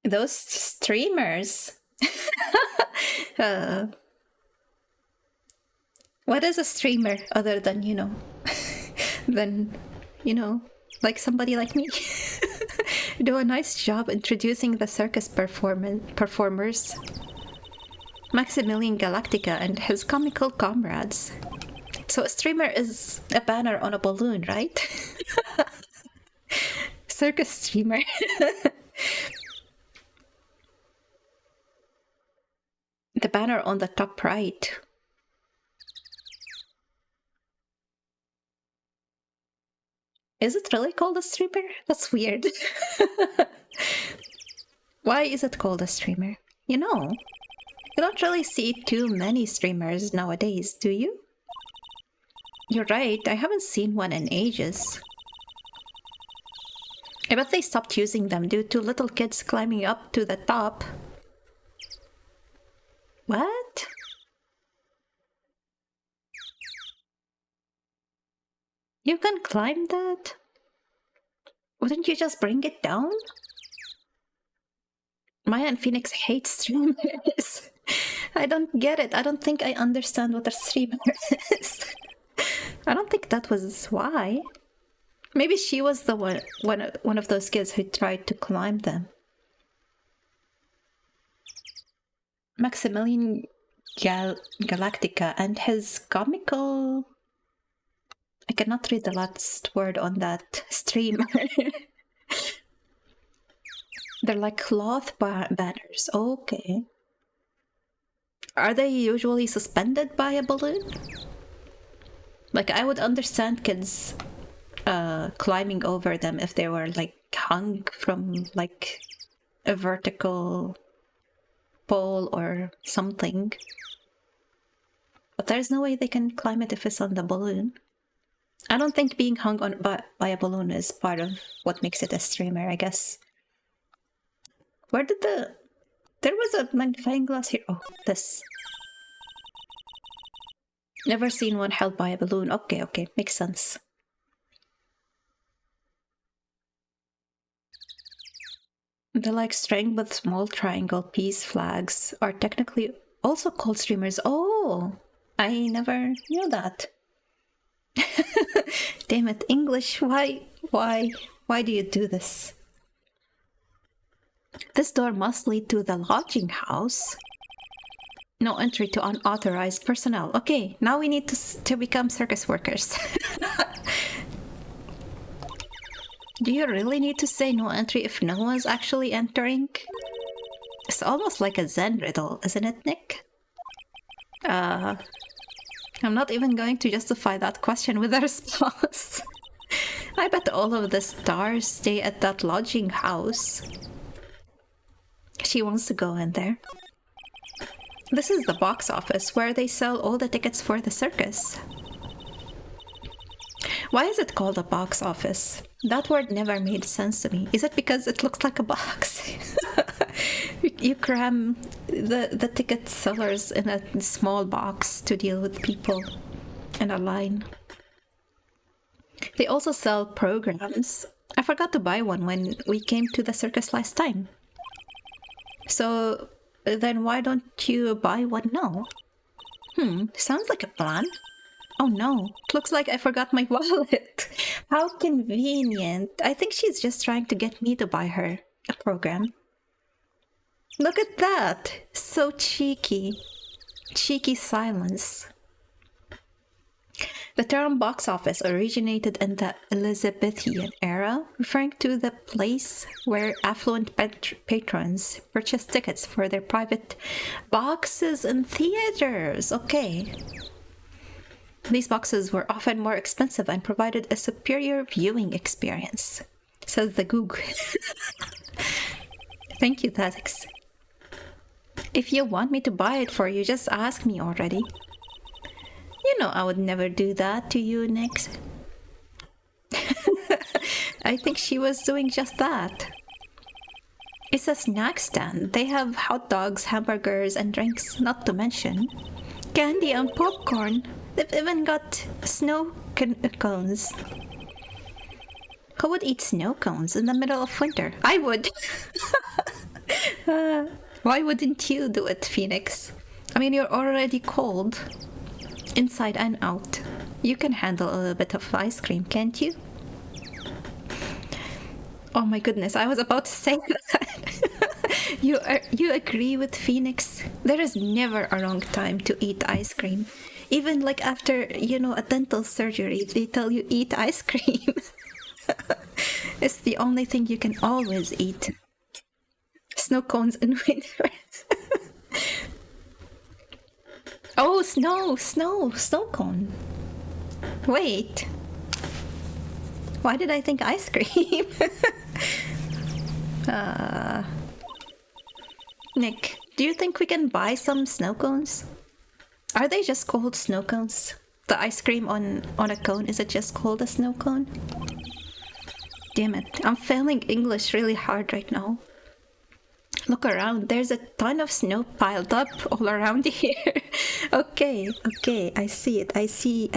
Speaker 1: Those streamers! What is a streamer other than, like somebody like me, do a nice job introducing the circus performers, Maximilian Galactica and his comical comrades. So a streamer is a banner on a balloon, right? Circus streamer. The banner on the top right. Is it really called a streamer? That's weird. Why is it called a streamer? You know, you don't really see too many streamers nowadays, do you? You're right, I haven't seen one in ages. I bet they stopped using them due to little kids climbing up to the top. What? You can climb that? Wouldn't you just bring it down? Maya and Phoenix hate streamers. I don't get it. I don't think I understand what a streamer is. I don't think that was why. Maybe she was the one of those kids who tried to climb them. Maximilian Galactica and his comical... I cannot read the last word on that streamer. They're like cloth banners. Okay. Are they usually suspended by a balloon? Like, I would understand kids climbing over them if they were like hung from like a vertical pole or something. But there's no way they can climb it if it's on the balloon. I don't think being hung on by a balloon is part of what makes it a streamer, I guess. Where did the... There was a magnifying glass here. Oh, this. Never seen one held by a balloon. Okay, okay, makes sense. The like string with small triangle peace flags are technically also called streamers. Oh, I never knew that. Damn it, English, why do you do this? This door must lead to the lodging house. No entry to unauthorized personnel. Okay, now we need to become circus workers. Do you really need to say no entry if no one's actually entering? It's almost like a Zen riddle, isn't it, Nick? I'm not even going to justify that question with a response. I bet all of the stars stay at that lodging house. She wants to go in there. This is the box office where they sell all the tickets for the circus. Why is it called a box office? That word never made sense to me. Is it because it looks like a box? You cram the ticket sellers in a small box to deal with people in a line. They also sell programs. I forgot to buy one when we came to the circus last time. So then why don't you buy one now? Sounds like a plan. Oh no, looks like I forgot my wallet. How convenient. I think she's just trying to get me to buy her a program. Look at that! So cheeky. Cheeky silence. The term box office originated in the Elizabethan era, referring to the place where affluent patrons purchased tickets for their private boxes in theaters. Okay. These boxes were often more expensive and provided a superior viewing experience, says the Goog. Thank you, Tazix. If you want me to buy it for you, just ask me already. You know I would never do that to you, Nix. I think she was doing just that. It's a snack stand. They have hot dogs, hamburgers, and drinks, not to mention candy and popcorn. They've even got snow cones. Who would eat snow cones in the middle of winter? I would. Why wouldn't you do it, Phoenix? I mean, you're already cold. Inside and out. You can handle a little bit of ice cream, can't you? Oh my goodness, I was about to say that. You agree with Phoenix? There is never a wrong time to eat ice cream. Even like after, a dental surgery, they tell you eat ice cream. It's the only thing you can always eat. Snow cones in winter. Oh, snow cone. Wait. Why did I think ice cream? Nick, do you think we can buy some snow cones? Are they just called snow cones? The ice cream on a cone, is it just called a snow cone? Damn it, I'm failing English really hard right now. Look around, there's a ton of snow piled up all around here. Okay, I see it, I see.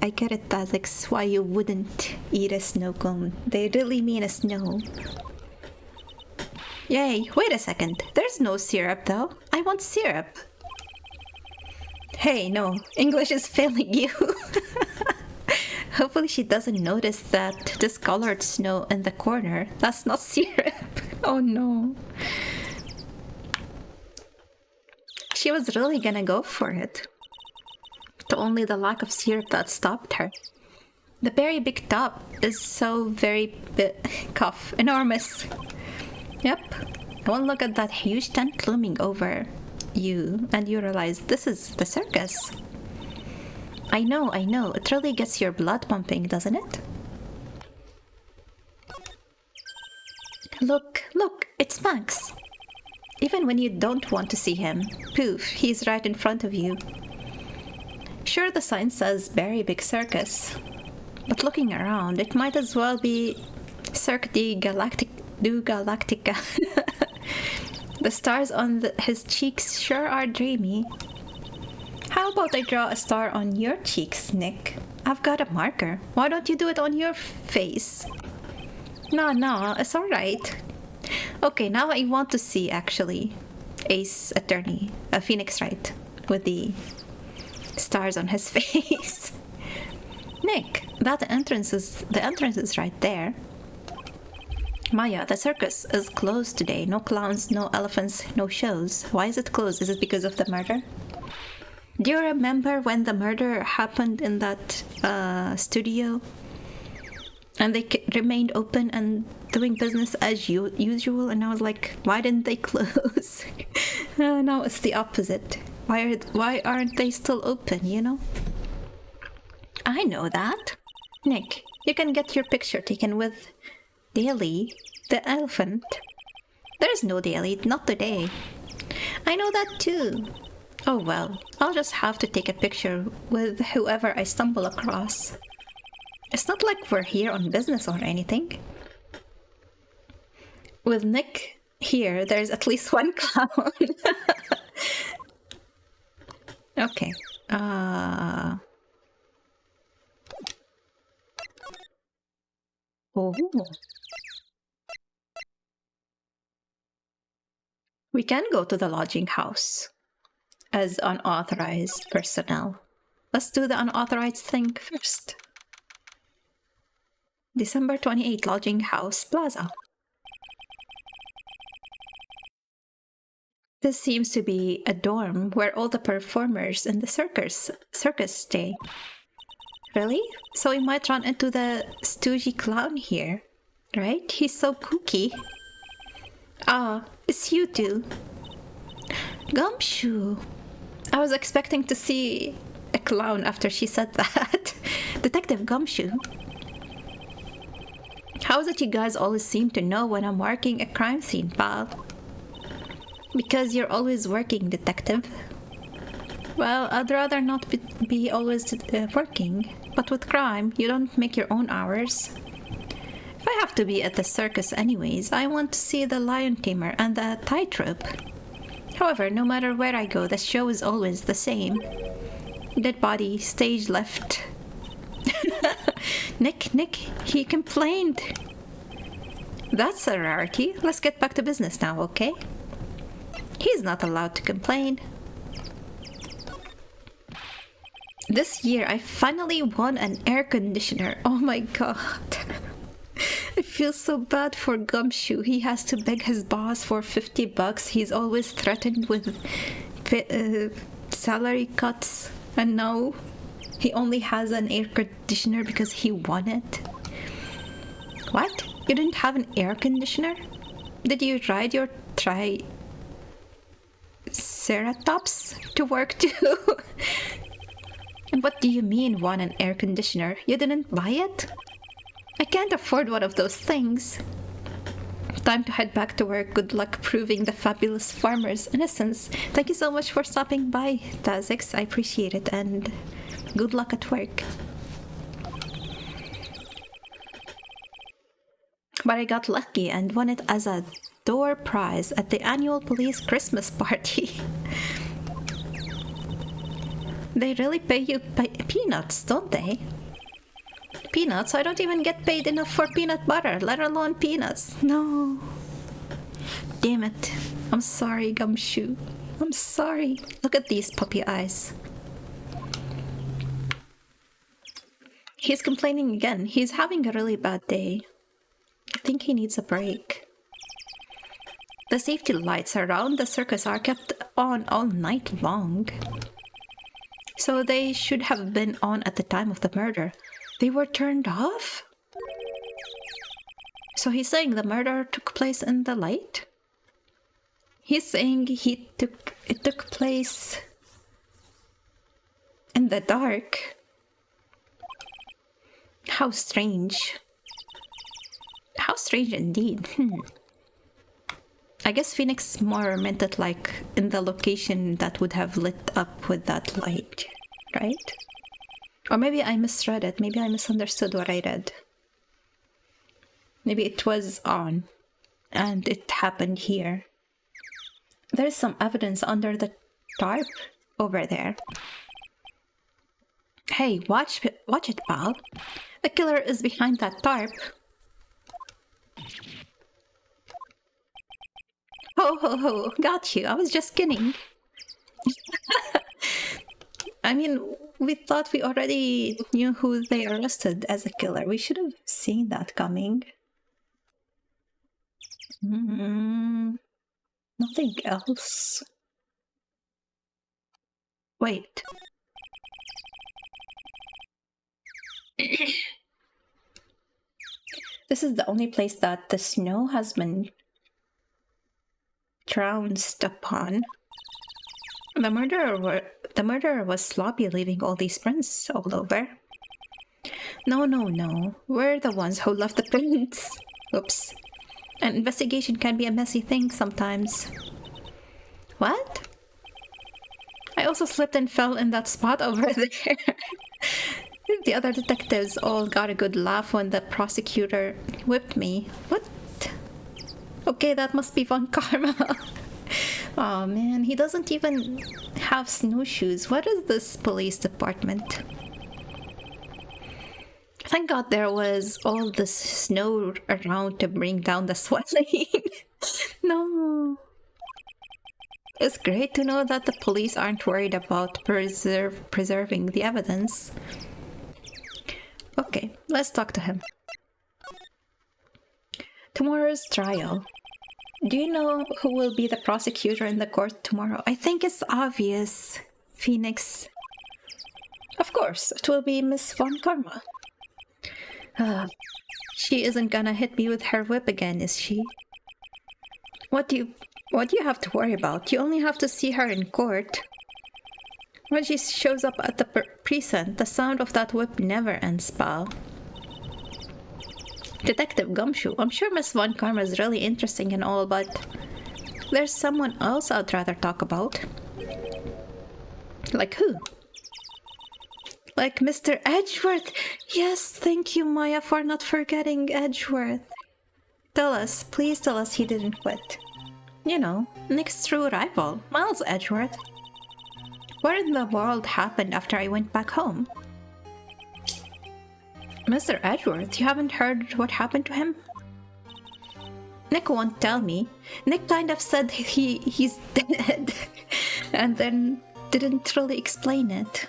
Speaker 1: I get it, Tazix, why you wouldn't eat a snow cone. They really mean a snow. Yay, wait a second, there's no syrup though. I want syrup. Hey, no, English is failing you. Hopefully she doesn't notice that discolored snow in the corner. That's not syrup. Oh no. She was really gonna go for it. But only the lack of syrup that stopped her. The very big top is so very enormous. Yep. One look at that huge tent looming over you and you realize this is the circus. I know. It really gets your blood pumping, doesn't it? Look, it's Max. Even when you don't want to see him, poof, he's right in front of you. Sure, the sign says Very Big Circus, but looking around, it might as well be Cirque du Galactica. The stars on his cheeks sure are dreamy. How about I draw a star on your cheeks, Nick? I've got a marker. Why don't you do it on your face? No, it's alright. Okay, now I want to see, actually. Ace Attorney, Phoenix Wright, with the stars on his face. Nick, the entrance is right there. Maya, the circus is closed today. No clowns, no elephants, no shows. Why is it closed? Is it because of the murder? Do you remember when the murder happened in that studio? And they remained open and doing business as usual, and I was like, why didn't they close? Now it's the opposite. Why aren't they still open, I know that. Nick, you can get your picture taken with Daly, the elephant. There's no Daly, not today. I know that too. Oh well, I'll just have to take a picture with whoever I stumble across. It's not like we're here on business or anything. With Nick here, there's at least one clown. Okay. Oh. We can go to the lodging house as unauthorized personnel. Let's do the unauthorized thing first. December 28th, Lodging House Plaza. This seems to be a dorm where all the performers in the circus stay. Really? So we might run into the stoogey clown here, right? He's so kooky. Ah, it's you two. Gumshoe. I was expecting to see a clown after she said that. Detective Gumshoe. How is it you guys always seem to know when I'm working a crime scene, pal? Because you're always working, detective. Well, I'd rather not be always working. But with crime, you don't make your own hours. If I have to be at the circus anyways, I want to see the lion tamer and the tightrope. However, no matter where I go, the show is always the same. Dead body, stage left. Nick, he complained. That's a rarity. Let's get back to business now, okay? He's not allowed to complain. This year, I finally won an air conditioner. Oh my god. feel so bad for Gumshoe. He has to beg his boss for $50. He's always threatened with salary cuts, and now he only has an air conditioner because he won it. What? You didn't have an air conditioner? Did you ride your Triceratops to work too? And what do you mean won an air conditioner? You didn't buy it? I can't afford one of those things. Time to head back to work. Good luck proving the fabulous farmer's innocence. Thank you so much for stopping by, Tazix. I appreciate it, and good luck at work. But I got lucky and won it as a door prize at the annual police Christmas party. They really pay you peanuts, don't they? Peanuts? I don't even get paid enough for peanut butter, let alone peanuts. No. Damn it. I'm sorry, Gumshoe. I'm sorry. Look at these puppy eyes. He's complaining again. He's having a really bad day. I think he needs a break. The safety lights around the circus are kept on all night long. So they should have been on at the time of the murder. They were turned off? So he's saying the murder took place in the light? He's saying it took place in the dark. How strange. How strange indeed. I guess Phoenix more meant it like in the location that would have lit up with that light, right? Or maybe I misread it. Maybe I misunderstood what I read. Maybe it was on and it happened here. There's some evidence under the tarp over there. Hey, watch it, pal. The killer is behind that tarp. Ho ho ho, got you. I was just kidding. I mean, we thought we already knew who they arrested as a killer. We should have seen that coming. Nothing else. Wait. This is the only place that the snow has been trounced upon. The murderer was sloppy, leaving all these prints all over. No. We're the ones who left the prints. Oops. An investigation can be a messy thing sometimes. What? I also slipped and fell in that spot over there. The other detectives all got a good laugh when the prosecutor whipped me. What? Okay, that must be Von Karma. Oh man, he doesn't even have snowshoes. What is this police department? Thank God there was all this snow around to bring down the swelling. No. It's great to know that the police aren't worried about preserving the evidence. Okay, let's talk to him. Tomorrow's trial. Do you know who will be the prosecutor in the court tomorrow? I think it's obvious, Phoenix. Of course, it will be Miss Von Karma. She isn't gonna hit me with her whip again, is she? What do you have to worry about? You only have to see her in court. When she shows up at the precinct, the sound of that whip never ends, pal. Detective Gumshoe, I'm sure Miss Von Karma is really interesting and all, but there's someone else I'd rather talk about. Like who? Like Mr. Edgeworth! Yes, thank you, Maya, for not forgetting Edgeworth. Please tell us he didn't quit. You know, Nick's true rival, Miles Edgeworth. What in the world happened after I went back home? Mr. Edgeworth, you haven't heard what happened to him? Nick won't tell me. Nick kind of said he's dead, and then didn't really explain it.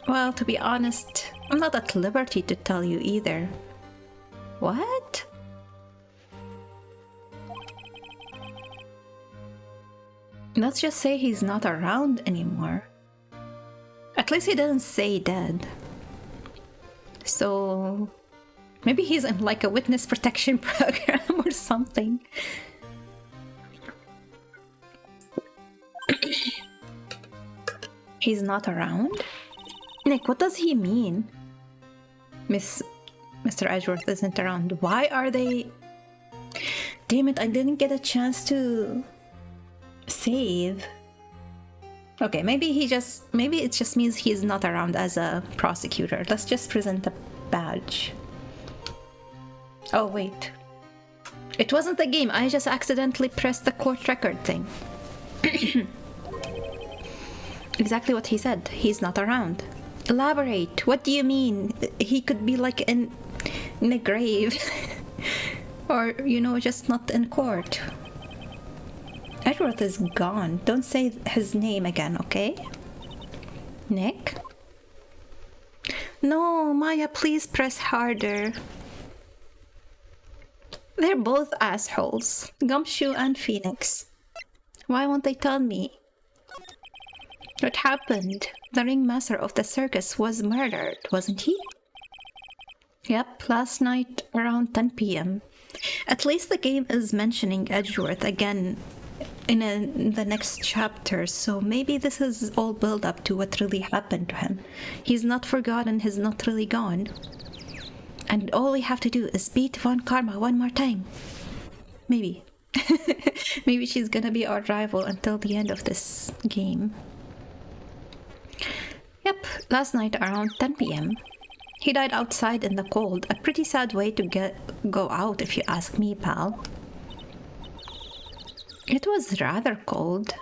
Speaker 1: Well, to be honest, I'm not at liberty to tell you either. What? Let's just say he's not around anymore. At least he doesn't say dead. So maybe he's in like a witness protection program or something. He's not around? Nick, what does he mean? Mr. Edgeworth isn't around. Why are they... Damn it, I didn't get a chance to save. Okay, maybe it just means he's not around as a prosecutor. Let's just present the badge. Oh, wait. It wasn't the game. I just accidentally pressed the court record thing. Exactly what he said. He's not around. Elaborate. What do you mean? He could be like in a grave. Or, you know, just not in court. Edgeworth is gone. Don't say his name again, okay? Nick? No, Maya, please press harder. They're both assholes. Gumshoe and Phoenix. Why won't they tell me? What happened? The ringmaster of the circus was murdered, wasn't he? Yep, last night around 10 p.m. At least the game is mentioning Edgeworth again in the next chapter, so maybe this is all build up to what really happened to him. He's not forgotten, he's not really gone. And all we have to do is beat Von Karma one more time. Maybe. Maybe she's gonna be our rival until the end of this game. Yep, last night around 10 p.m. He died outside in the cold. A pretty sad way to go out if you ask me, pal. It was rather cold.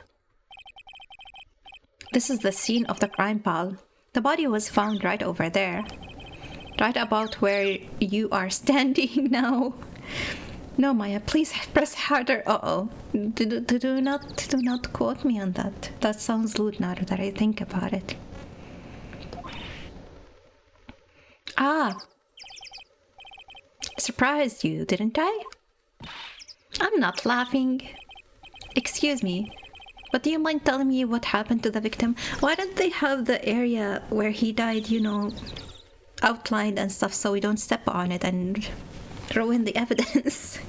Speaker 1: This is the scene of the crime, pal. The body was found right over there. Right about where you are standing now. No, Maya, please press harder. Uh-oh. Do not quote me on that. That sounds lewd now that I think about it. Ah. Surprised you, didn't I? I'm not laughing. Excuse me, but do you mind telling me what happened to the victim? Why don't they have the area where he died, you know, outlined and stuff so we don't step on it and ruin the evidence?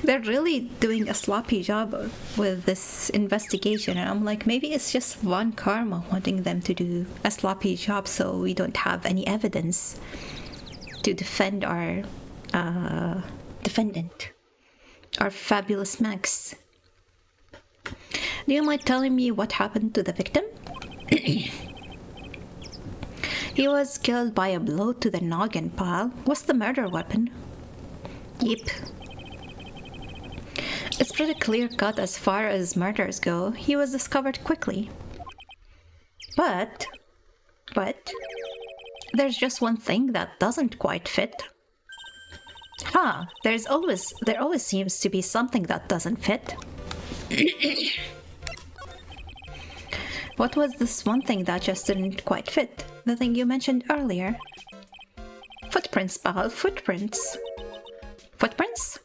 Speaker 1: They're really doing a sloppy job with this investigation, and I'm like, maybe it's just Von Karma wanting them to do a sloppy job so we don't have any evidence to defend our defendant, our fabulous Max. Do you mind telling me what happened to the victim? He was killed by a blow to the noggin, pal. What's the murder weapon? Yep. It's pretty clear-cut as far as murders go. He was discovered quickly. But... there's just one thing that doesn't quite fit. Huh, there always seems to be something that doesn't fit. What was this one thing that just didn't quite fit? The thing you mentioned earlier. Footprints, pal, footprints. Footprints?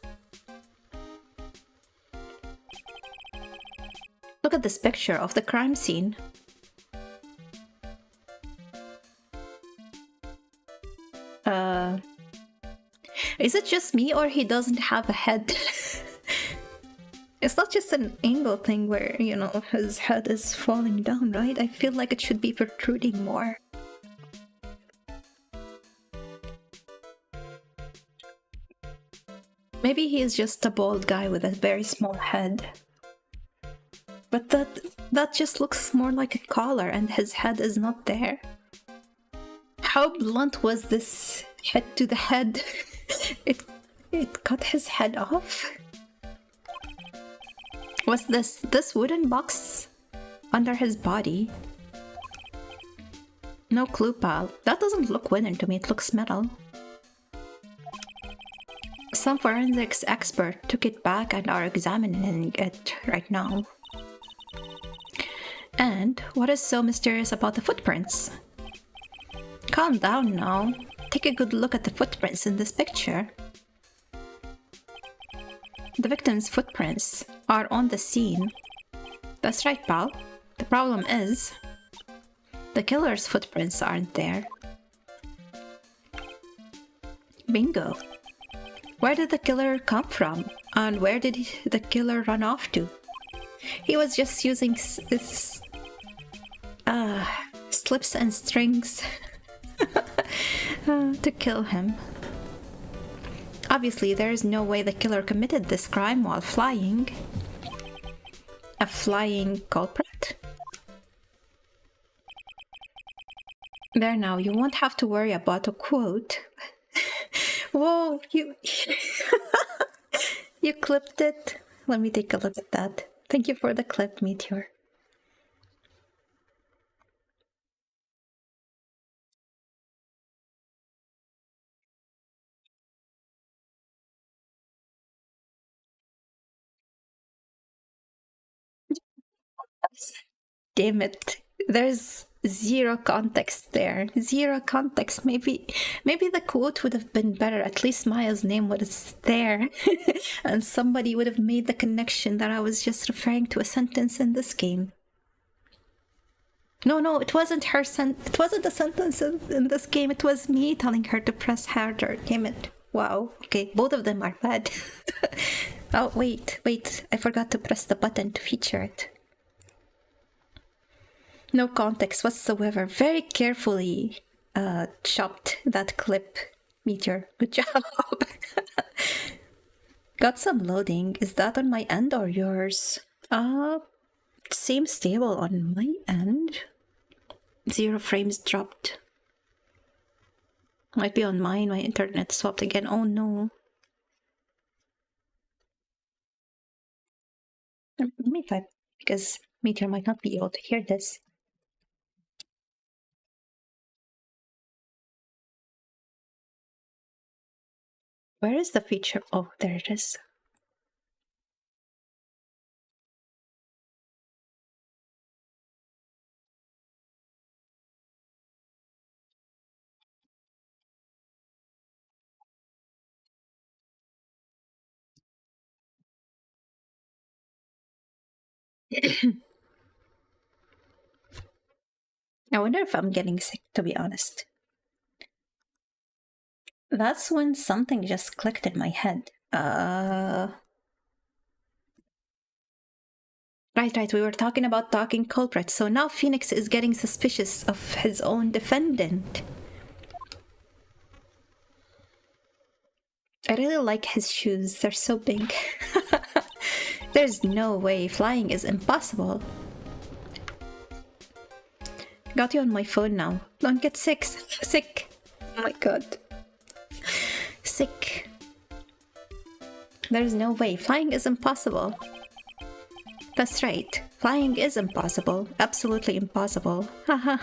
Speaker 1: Look at this picture of the crime scene. Is it just me or he doesn't have a head? It's not just an angle thing where, you know, his head is falling down, right? I feel like it should be protruding more. Maybe he is just a bald guy with a very small head. But that just looks more like a collar and his head is not there. How blunt was this head to the head? It cut his head off? Was this wooden box under his body? No clue, pal. That doesn't look wooden to me, it looks metal. Some forensics expert took it back and are examining it right now. And what is so mysterious about the footprints? Calm down now. Take a good look at the footprints in this picture. The victim's footprints are on the scene. That's right, pal. The problem is, the killer's footprints aren't there. Bingo. Where did the killer come from? And where did the killer run off to? He was just using slips and strings to kill him. Obviously, there is no way the killer committed this crime while flying. A flying culprit? There now, you won't have to worry about a quote. Whoa, you you clipped it. Let me take a look at that. Thank you for the clip, Meteor. Damn it. There's zero context there. Zero context. Maybe the quote would have been better. At least Maya's name was there. And somebody would have made the connection that I was just referring to a sentence in this game. No, it wasn't her it wasn't a sentence in this game. It was me telling her to press harder. Damn it. Wow. Okay, both of them are bad. Oh, wait. I forgot to press the button to feature it. No context whatsoever. Very carefully chopped that clip, Meteor. Good job. Got some loading. Is that on my end or yours? Seems stable on my end. 0 frames dropped. Might be on mine. My internet swapped again. Oh no. Let me type, because Meteor might not be able to hear this. Where is the feature? Oh, there it is. I wonder if I'm getting sick, to be honest. That's when something just clicked in my head. Right, we were talking about talking culprits, so now Phoenix is getting suspicious of his own defendant. I really like his shoes, they're so big. There's no way, flying is impossible. Got you on my phone now. Don't get sick. Oh my god. Sick. There's no way, flying is impossible. That's right, flying is impossible. Absolutely impossible. Haha.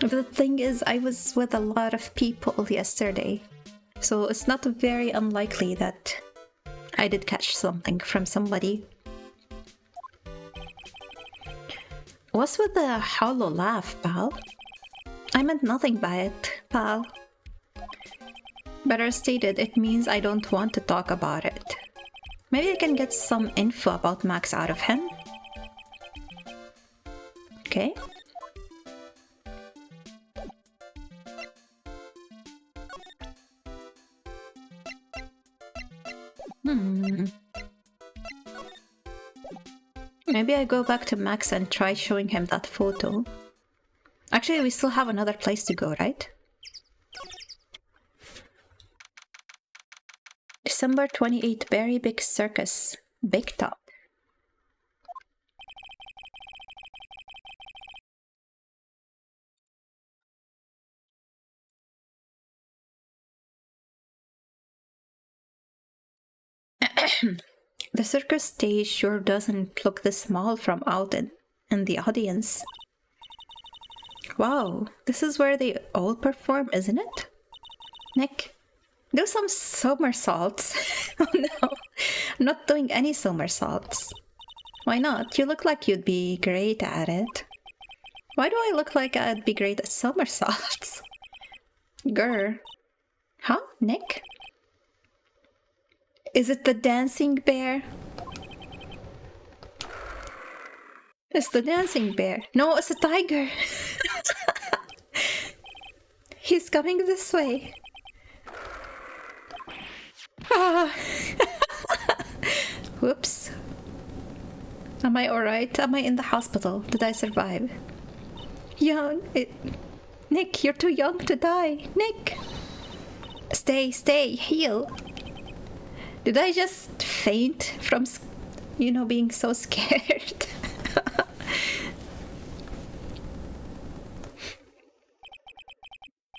Speaker 1: The thing is, I was with a lot of people yesterday, so it's not very unlikely that I did catch something from somebody. What's with the hollow laugh, pal? I meant nothing by it, pal. Better stated, it means I don't want to talk about it. Maybe I can get some info about Max out of him. Okay. Maybe I go back to Max and try showing him that photo. Actually, we still have another place to go, right? December 28th, Berry Big Circus, Big Top. The circus stage sure doesn't look this small from out in the audience. Wow, this is where they all perform, isn't it? Nick, do some somersaults. Oh no, I'm not doing any somersaults. Why not? You look like you'd be great at it. Why do I look like I'd be great at somersaults? Grr. Huh, Nick? Is it the dancing bear? It's the dancing bear. No, it's a tiger. He's coming this way. Ah. Whoops. Am I alright? Am I in the hospital? Did I survive? Nick, you're too young to die. Nick! Stay, heal. Did I just faint from, being so scared?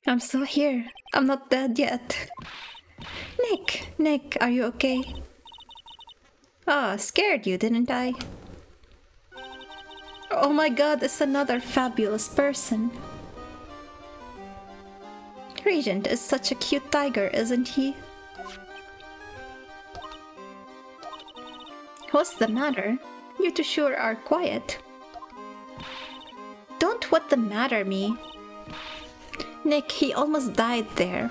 Speaker 1: I'm still here. I'm not dead yet. Nick, are you okay? Ah, scared you, didn't I? Oh my god, it's another fabulous person. Regent is such a cute tiger, isn't he? What's the matter? You two sure are quiet. Don't what the matter me. Nick, he almost died there.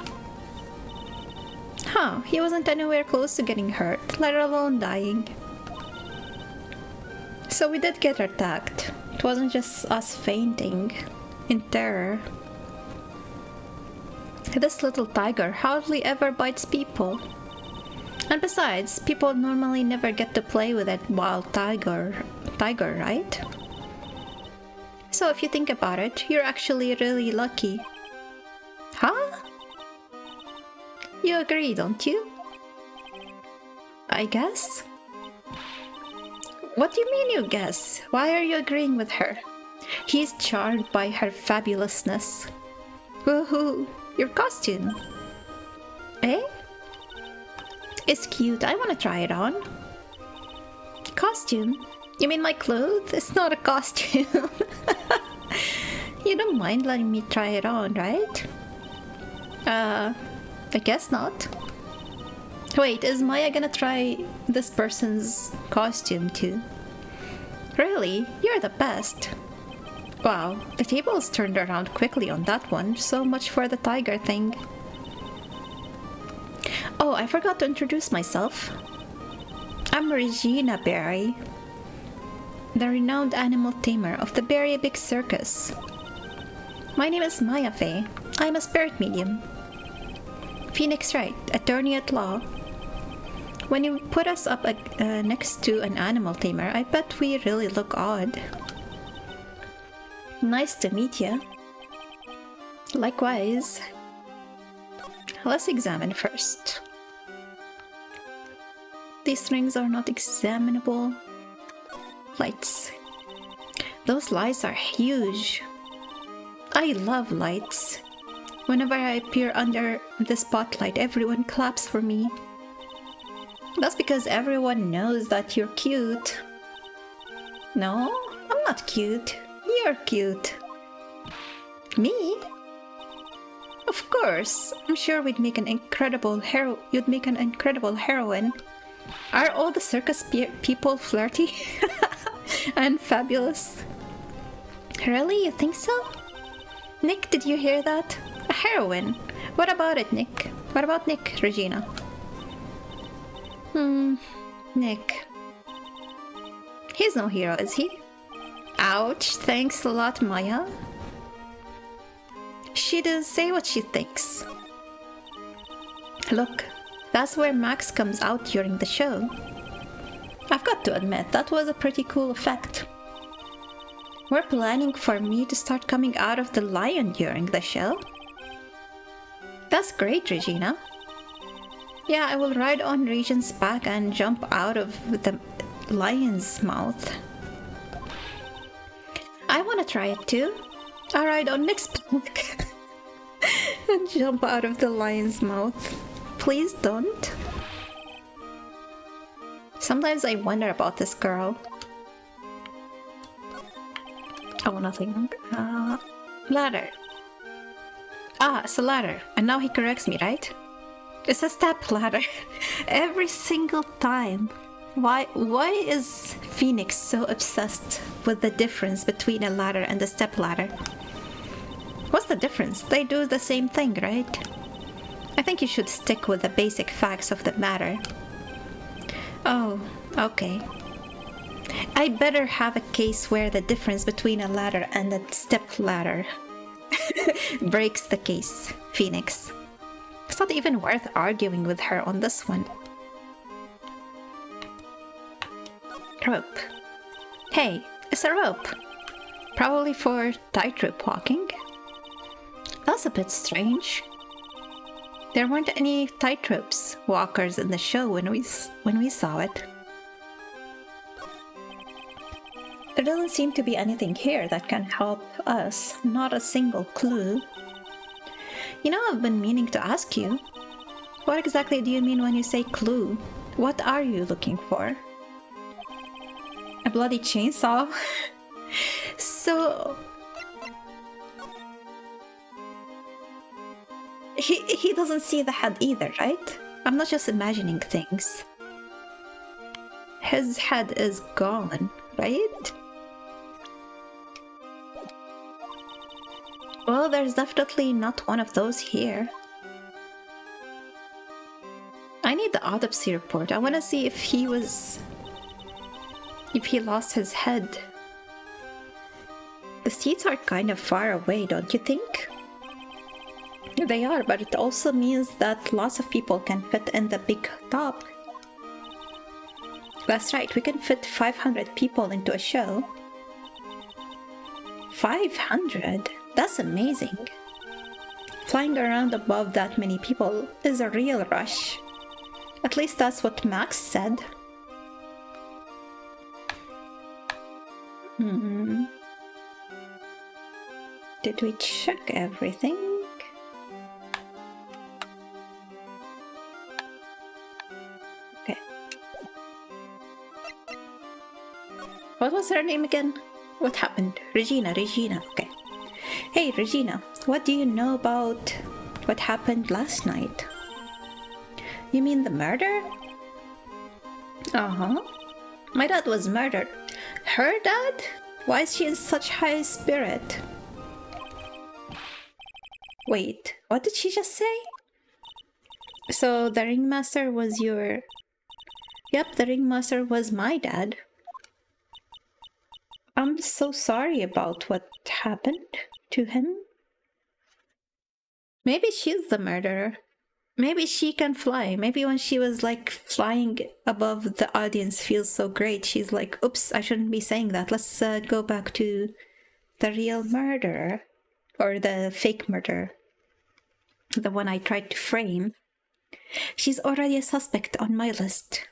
Speaker 1: Huh, he wasn't anywhere close to getting hurt, let alone dying. So we did get attacked. It wasn't just us fainting in terror. This little tiger hardly ever bites people. And besides, people normally never get to play with that wild tiger, right? So if you think about it, you're actually really lucky. Huh? You agree, don't you? I guess? What do you mean you guess? Why are you agreeing with her? He's charmed by her fabulousness. Woohoo! Your costume. Eh? It's cute. I want to try it on. Costume? You mean my clothes? It's not a costume. You don't mind letting me try it on, right? I guess not. Wait, is Maya gonna try this person's costume too? Really? You're the best. Wow, the tables turned around quickly on that one. So much for the tiger thing. Oh, I forgot to introduce myself. I'm Regina Berry, the renowned animal tamer of the Berry Big Circus. My name is Maya Fey. I'm a spirit medium. Phoenix Wright, attorney at law. When you put us up next to an animal tamer, I bet we really look odd. Nice to meet you. Likewise. Let's examine first. These rings are not examinable. Lights. Those lights are huge. I love lights. Whenever I appear under the spotlight, everyone claps for me. That's because everyone knows that you're cute. No, I'm not cute. You're cute. Me? Of course. I'm sure you'd make an incredible heroine. Are all the circus people flirty and fabulous? Really? You think so? Nick, did you hear that? A heroine. What about it, Nick? What about Nick, Regina? Nick. He's no hero, is he? Ouch, thanks a lot, Maya. She didn't say what she thinks. Look, that's where Max comes out during the show. I've got to admit, that was a pretty cool effect. We're planning for me to start coming out of the lion during the show. That's great, Regina. Yeah, I will ride on Regent's back and jump out of the lion's mouth. I want to try it too. I'll ride on Nick's back and jump out of the lion's mouth. Please don't. Sometimes I wonder about this girl. Oh, nothing. Ladder. Ah, it's a ladder. And now he corrects me, right? It's a step ladder. Every single time. Why is Phoenix so obsessed with the difference between a ladder and a step ladder? What's the difference? They do the same thing, right? I think you should stick with the basic facts of the matter. Oh, okay. I better have a case where the difference between a ladder and a step ladder breaks the case, Phoenix. It's not even worth arguing with her on this one. Rope. Hey, it's a rope. Probably for tightrope walking. That's a bit strange. There weren't any tightropes walkers in the show when we saw it. There doesn't seem to be anything here that can help us. Not a single clue. You know, I've been meaning to ask you. What exactly do you mean when you say clue? What are you looking for? A bloody chainsaw? So... He doesn't see the head either, right? I'm not just imagining things. His head is gone, right? Well, there's definitely not one of those here. I need the autopsy report. I want to see if he lost his head. The seats are kind of far away, don't you think? They are, but it also means that lots of people can fit in the big top. That's right, we can fit 500 people into a show. 500? That's amazing. Flying around above that many people is a real rush. At least that's what Max said. Did we check everything? Okay. What was her name again? What happened? Regina, okay. Hey Regina, what do you know about what happened last night? You mean the murder? Uh-huh. My dad was murdered. Her dad? Why is she in such high spirit? Wait, what did she just say? So the ringmaster was your... Yep, the ringmaster was my dad. I'm so sorry about what happened to him. Maybe she's the murderer. Maybe she can fly. Maybe when she was like flying above the audience feels so great, she's like, oops, I shouldn't be saying that. Let's go back to the real murderer. Or the fake murderer. The one I tried to frame. She's already a suspect on my list.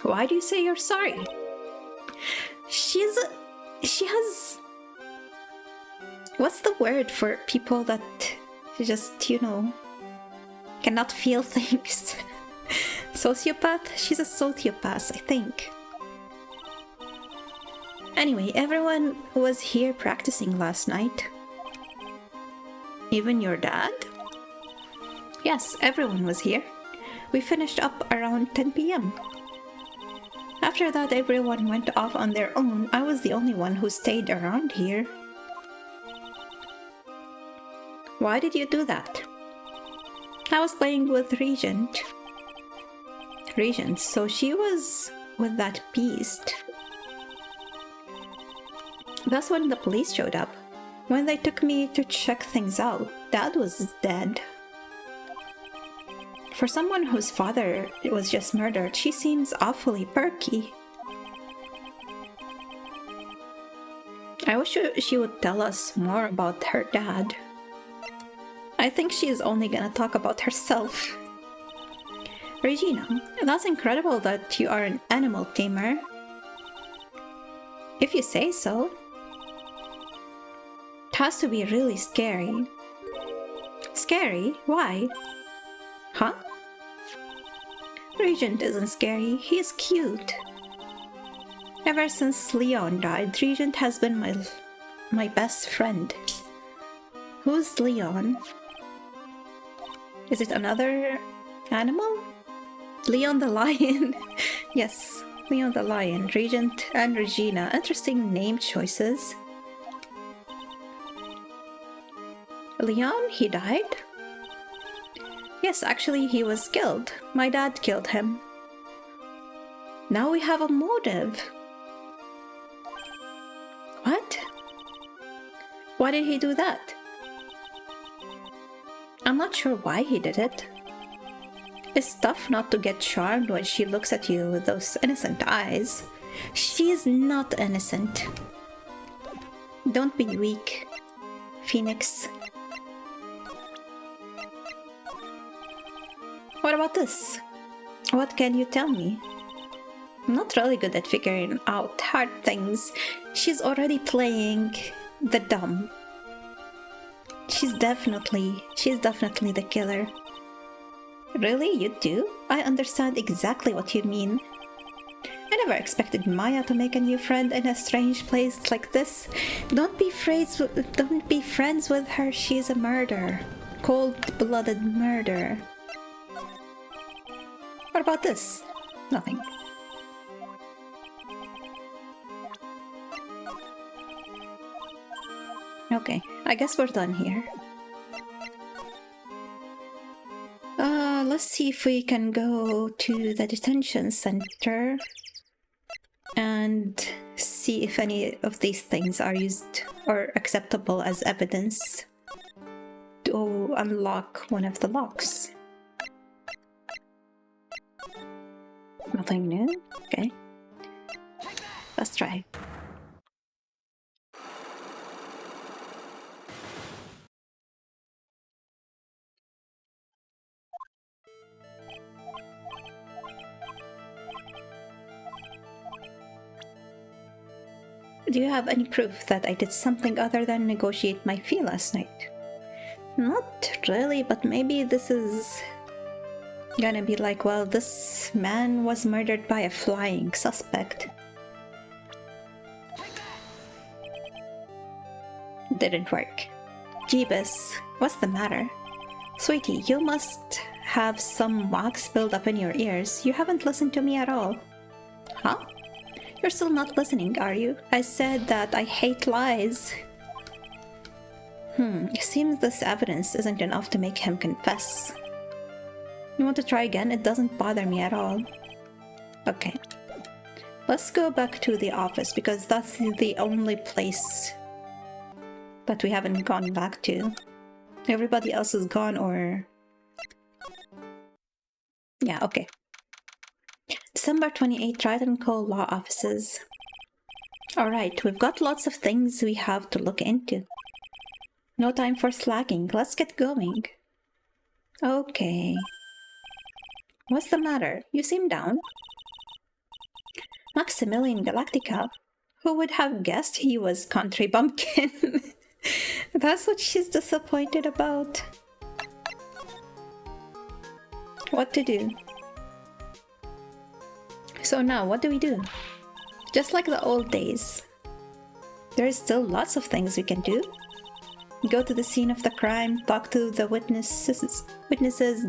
Speaker 1: Why do you say you're sorry? She has... What's the word for people that just, you know, cannot feel things? Sociopath? She's a sociopath, I think. Anyway, everyone was here practicing last night. Even your dad? Yes, everyone was here. We finished up around 10 p.m. After that, everyone went off on their own. I was the only one who stayed around here. Why did you do that? I was playing with Regent. Regent, so she was with that beast. That's when the police showed up. When they took me to check things out, Dad was dead. For someone whose father was just murdered, she seems awfully perky. I wish she would tell us more about her dad. I think she is only gonna talk about herself. Regina, that's incredible that you are an animal tamer. If you say so. It has to be really scary. Scary? Why? Huh? Regent isn't scary, he's cute. Ever since Leon died, Regent has been my best friend. Who's Leon? Is it another animal? Leon the lion. Yes, Leon the lion, Regent and Regina. Interesting name choices. Leon, he died? Yes, actually, he was killed. My dad killed him. Now we have a motive. What? Why did he do that? I'm not sure why he did it. It's tough not to get charmed when she looks at you with those innocent eyes. She's not innocent. Don't be weak, Phoenix. What about this? What can you tell me? I'm not really good at figuring out hard things. She's already playing the dumb. She's definitely the killer. Really? You do? I understand exactly what you mean. I never expected Maya to make a new friend in a strange place like this. Don't be friends with her. She's a murderer. Cold-blooded murderer. What about this? Nothing. Okay, I guess we're done here. Let's see if we can go to the detention center and see if any of these things are used or acceptable as evidence to unlock one of the locks. Nothing new? Okay. Let's try. Do you have any proof that I did something other than negotiate my fee last night? Not really, but maybe this is gonna be like, well, this man was murdered by a flying suspect. Didn't work. Jeebus, what's the matter? Sweetie, you must have some wax build up in your ears. You haven't listened to me at all. Huh? You're still not listening, are you? I said that I hate lies. Seems this evidence isn't enough to make him confess. You want to try again? It doesn't bother me at all. Okay. Let's go back to the office because that's the only place that we haven't gone back to. Everybody else is gone or... Yeah, okay. December 28th, Triton Co. Law Offices. Alright, we've got lots of things we have to look into. No time for slacking. Let's get going. Okay. What's the matter? You seem down. Maximilian Galactica? Who would have guessed he was Country Bumpkin? That's what she's disappointed about. What to do? So now, what do we do? Just like the old days. There's still lots of things we can do. Go to the scene of the crime, talk to the witnesses,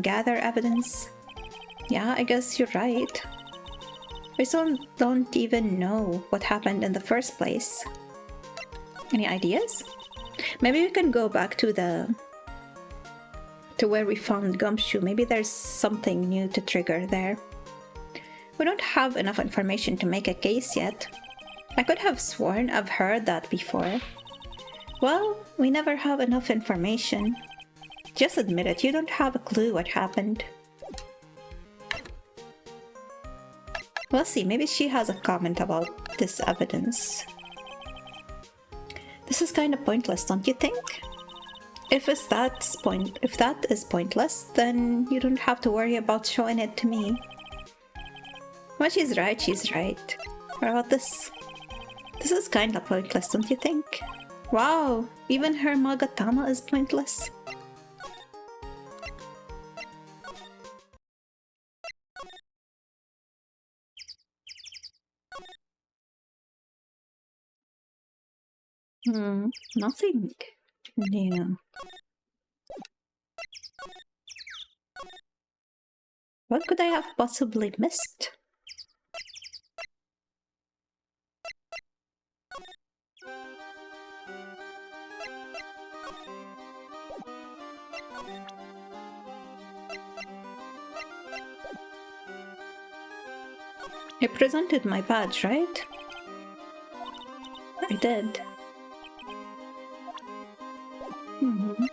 Speaker 1: gather evidence. Yeah, I guess you're right. We still don't even know what happened in the first place. Any ideas? Maybe we can go back to where we found Gumshoe. Maybe there's something new to trigger there. We don't have enough information to make a case yet. I could have sworn I've heard that before. Well, we never have enough information. Just admit it, you don't have a clue what happened. We'll see, maybe she has a comment about this evidence. This is kind of pointless, don't you think? If that is pointless, then you don't have to worry about showing it to me. Well, she's right, she's right. What about this? This is kind of pointless, don't you think? Wow, even her Magatama is pointless. Nothing new. What could I have possibly missed? I presented my badge, right? I did. Mhm.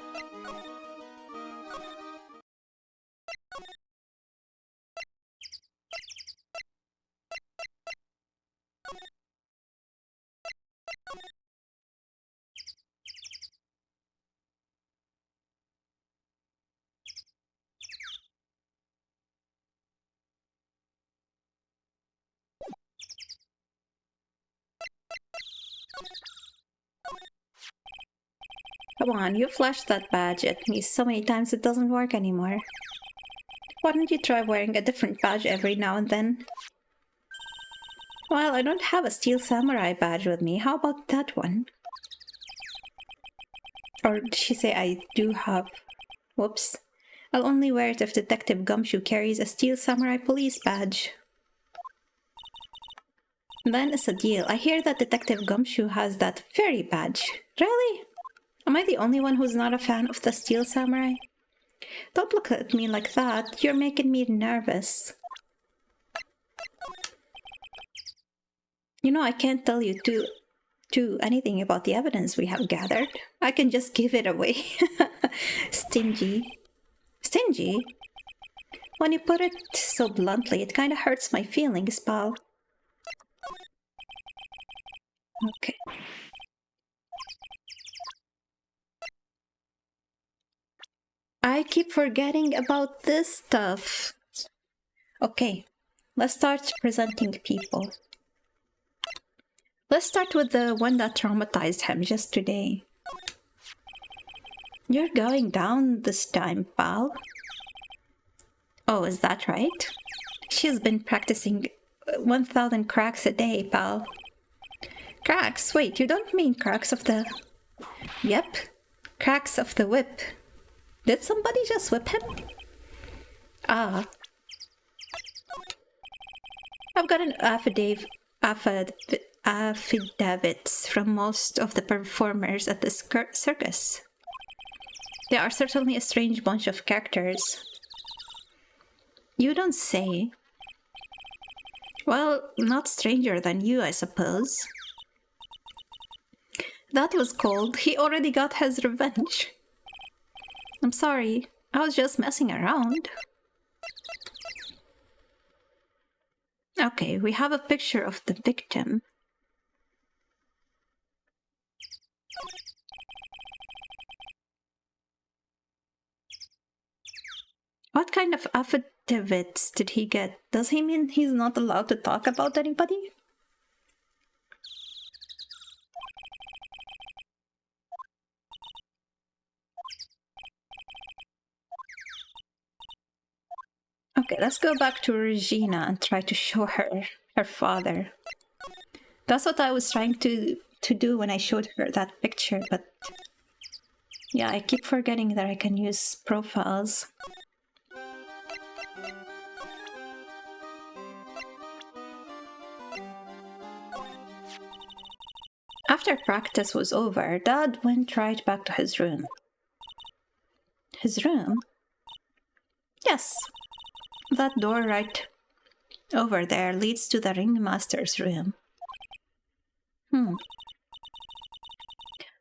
Speaker 1: Come on, you flashed that badge at me so many times it doesn't work anymore. Why don't you try wearing a different badge every now and then? Well, I don't have a Steel Samurai badge with me. How about that one? Or did she say I do have? Whoops. I'll only wear it if Detective Gumshoe carries a Steel Samurai police badge. Then it's a deal. I hear that Detective Gumshoe has that fairy badge. Really? Am I the only one who's not a fan of the Steel Samurai? Don't look at me like that. You're making me nervous. You know, I can't tell you to anything about the evidence we have gathered. I can just give it away. Stingy. Stingy? When you put it so bluntly, it kind of hurts my feelings, pal. Okay. I keep forgetting about this stuff. Okay, let's start presenting people. Let's start with the one that traumatized him just today. You're going down this time, pal. Oh, is that right? She's been practicing 1,000 cracks a day, pal. Cracks? Wait, you don't mean cracks of the... Yep, cracks of the whip. Did somebody just whip him? Ah. I've got an affidavits from most of the performers at the circus. They are certainly a strange bunch of characters. You don't say. Well, not stranger than you, I suppose. That was cold. He already got his revenge. I'm sorry. I was just messing around. Okay, we have a picture of the victim. What kind of affidavits did he get? Does he mean he's not allowed to talk about anybody? Okay, let's go back to Regina and try to show her her father. That's what I was trying to do when I showed her that picture, but yeah, I keep forgetting that I can use profiles. After practice was over, Dad went right back to his room. His room? Yes. That door right over there leads to the ringmaster's room.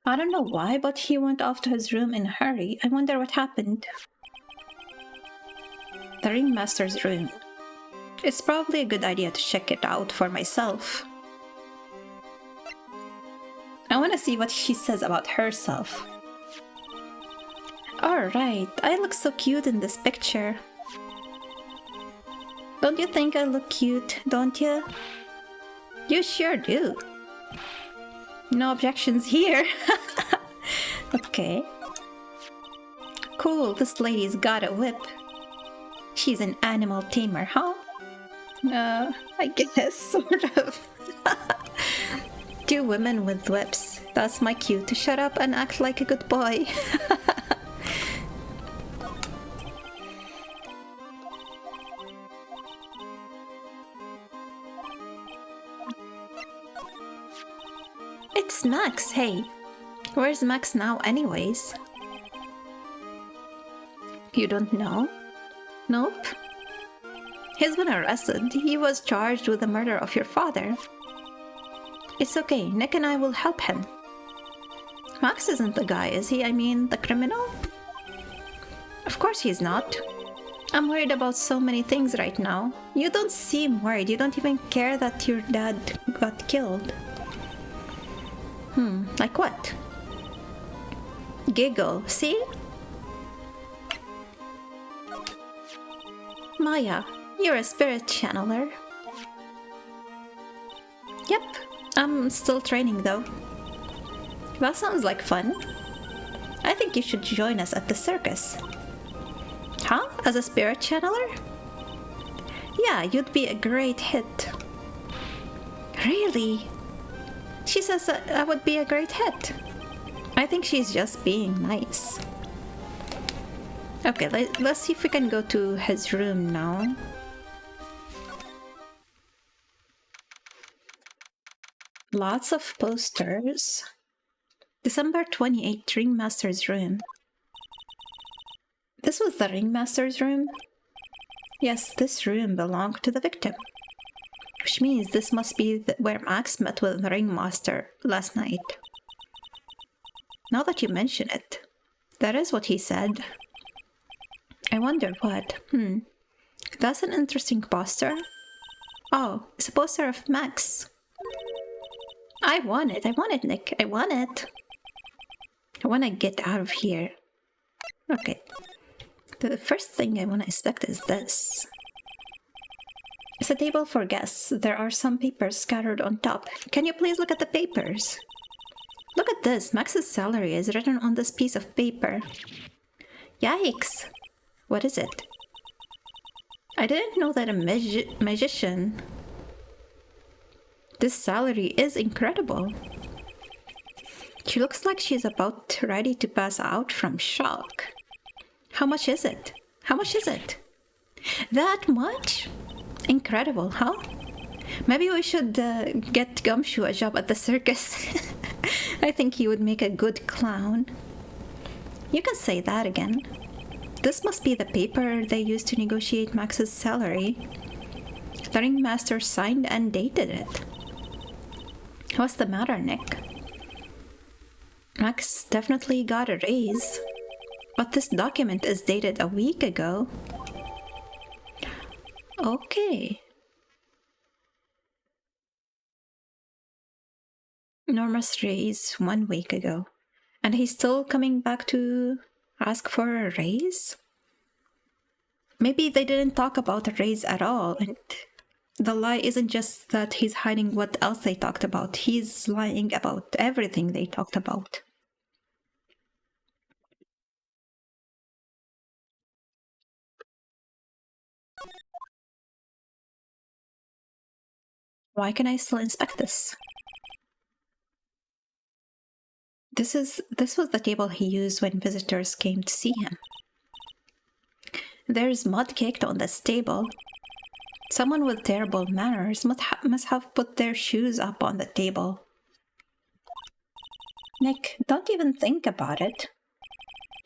Speaker 1: I don't know why, but he went off to his room in a hurry. I wonder what happened. The ringmaster's room. It's probably a good idea to check it out for myself. I want to see what she says about herself. Alright, I look so cute in this picture. Don't you think I look cute, don't you? You sure do. No objections here. Okay. Cool, this lady's got a whip. She's an animal tamer, huh? I guess, sort of. Two women with whips. That's my cue to shut up and act like a good boy. It's Max, hey. Where's Max now anyways? You don't know? Nope. He's been arrested. He was charged with the murder of your father. It's okay. Nick and I will help him. Max isn't the guy, is he? I mean, the criminal? Of course he's not. I'm worried about so many things right now. You don't seem worried. You don't even care that your dad got killed. Like what? Giggle, see? Maya, you're a spirit channeler. Yep, I'm still training though. That sounds like fun. I think you should join us at the circus. Huh? As a spirit channeler? Yeah, you'd be a great hit. Really? She says that I would be a great hit. I think she's just being nice. Okay, let's see if we can go to his room now. Lots of posters. December 28th, Ringmaster's room. This was the Ringmaster's room? Yes, this room belonged to the victim. Which means this must be where Max met with the Ringmaster last night. Now that you mention it, that is what he said. I wonder what. That's an interesting poster. Oh, it's a poster of Max. I want it, Nick. I want it. I want to get out of here. Okay. The first thing I want to inspect is this. It's a table for guests. There are some papers scattered on top. Can you please look at the papers? Look at this. Max's salary is written on this piece of paper. Yikes. What is it? I didn't know that a magician... This salary is incredible. She looks like she's about ready to pass out from shock. How much is it? How much is it? That much? Incredible, huh? Maybe we should get Gumshoe a job at the circus. I think he would make a good clown. You can say that again. This must be the paper they used to negotiate Max's salary. The Ringmaster signed and dated it. What's the matter, Nick? Max definitely got a raise. But this document is dated a week ago. Okay. Norma's raise 1 week ago. And he's still coming back to ask for a raise? Maybe they didn't talk about a raise at all, and the lie isn't just that he's hiding what else they talked about. He's lying about everything they talked about. Why can I still inspect this? This was the table he used when visitors came to see him. There's mud caked on this table. Someone with terrible manners must have put their shoes up on the table. Nick, don't even think about it.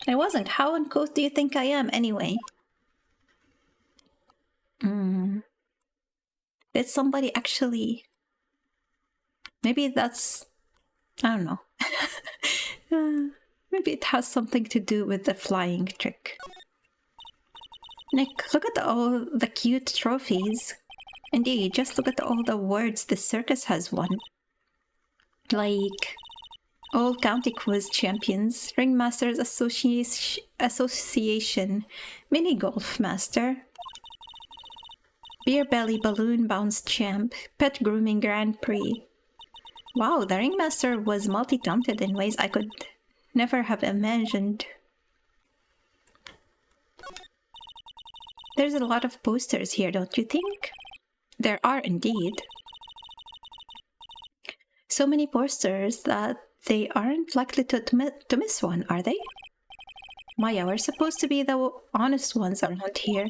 Speaker 1: I wasn't. How uncouth do you think I am, anyway? Did somebody actually... Maybe that's... I don't know. Maybe it has something to do with the flying trick. Nick, look at all the cute trophies. Indeed, just look at all the awards the circus has won. Like... All County Quiz Champions, Ringmasters Association, Mini Golf Master, Beer Belly Balloon Bounce Champ, Pet Grooming Grand Prix. Wow, the Ringmaster was multi-talented in ways I could never have imagined. There's a lot of posters here, don't you think? There are indeed. So many posters that they aren't likely to miss one, are they? Maya, we're supposed to be the honest ones around here.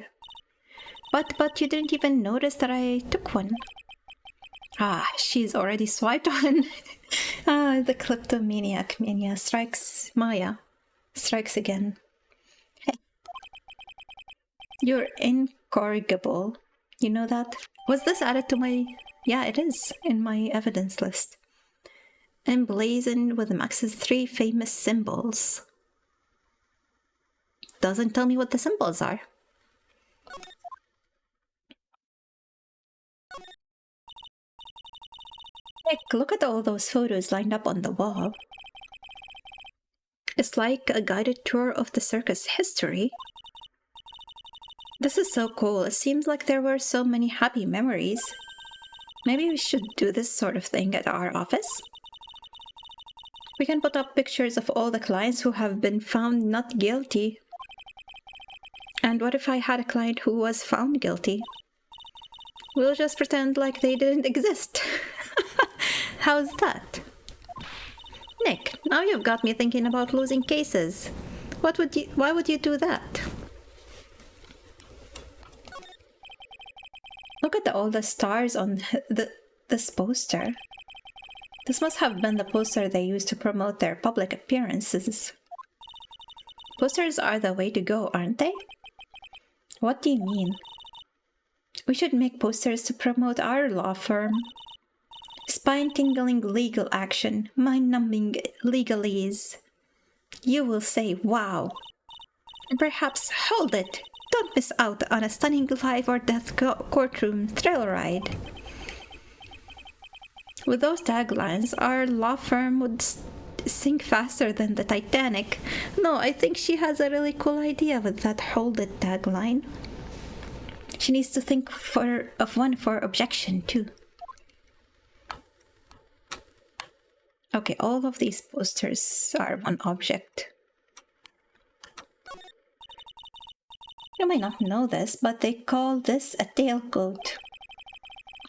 Speaker 1: But you didn't even notice that I took one. Ah, she's already swiped on. The kleptomaniac mania strikes Maya. Strikes again. Hey. You're incorrigible. You know that? Was this added to my... Yeah, it is in my evidence list. Emblazoned with Max's 3 famous symbols. Doesn't tell me what the symbols are. Nick, look at all those photos lined up on the wall. It's like a guided tour of the circus history. This is so cool. It seems like there were so many happy memories. Maybe we should do this sort of thing at our office. We can put up pictures of all the clients who have been found not guilty. And what if I had a client who was found guilty? We'll just pretend like they didn't exist. How's that? Nick, now you've got me thinking about losing cases. Why would you do that? Look at all the stars on this poster. This must have been the poster they used to promote their public appearances. Posters are the way to go, aren't they? What do you mean? We should make posters to promote our law firm. Spine-tingling legal action, mind-numbing legalese. You will say, wow. And perhaps, hold it! Don't miss out on a stunning life or death courtroom thrill ride. With those taglines, our law firm would sink faster than the Titanic. No, I think she has a really cool idea with that hold it tagline. She needs to think of one for objection, too. Okay, all of these posters are one object. You might not know this, but they call this a tailcoat.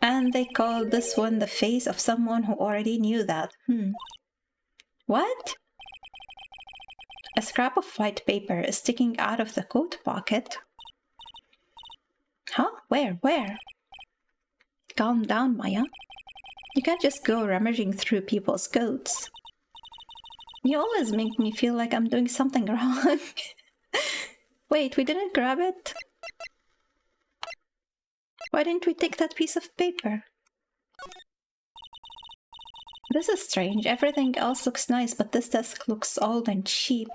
Speaker 1: And they call this one the face of someone who already knew that. What? A scrap of white paper is sticking out of the coat pocket. Huh? Where? Calm down, Maya. You can't just go rummaging through people's coats. You always make me feel like I'm doing something wrong. Wait, we didn't grab it? Why didn't we take that piece of paper? This is strange. Everything else looks nice, but this desk looks old and cheap.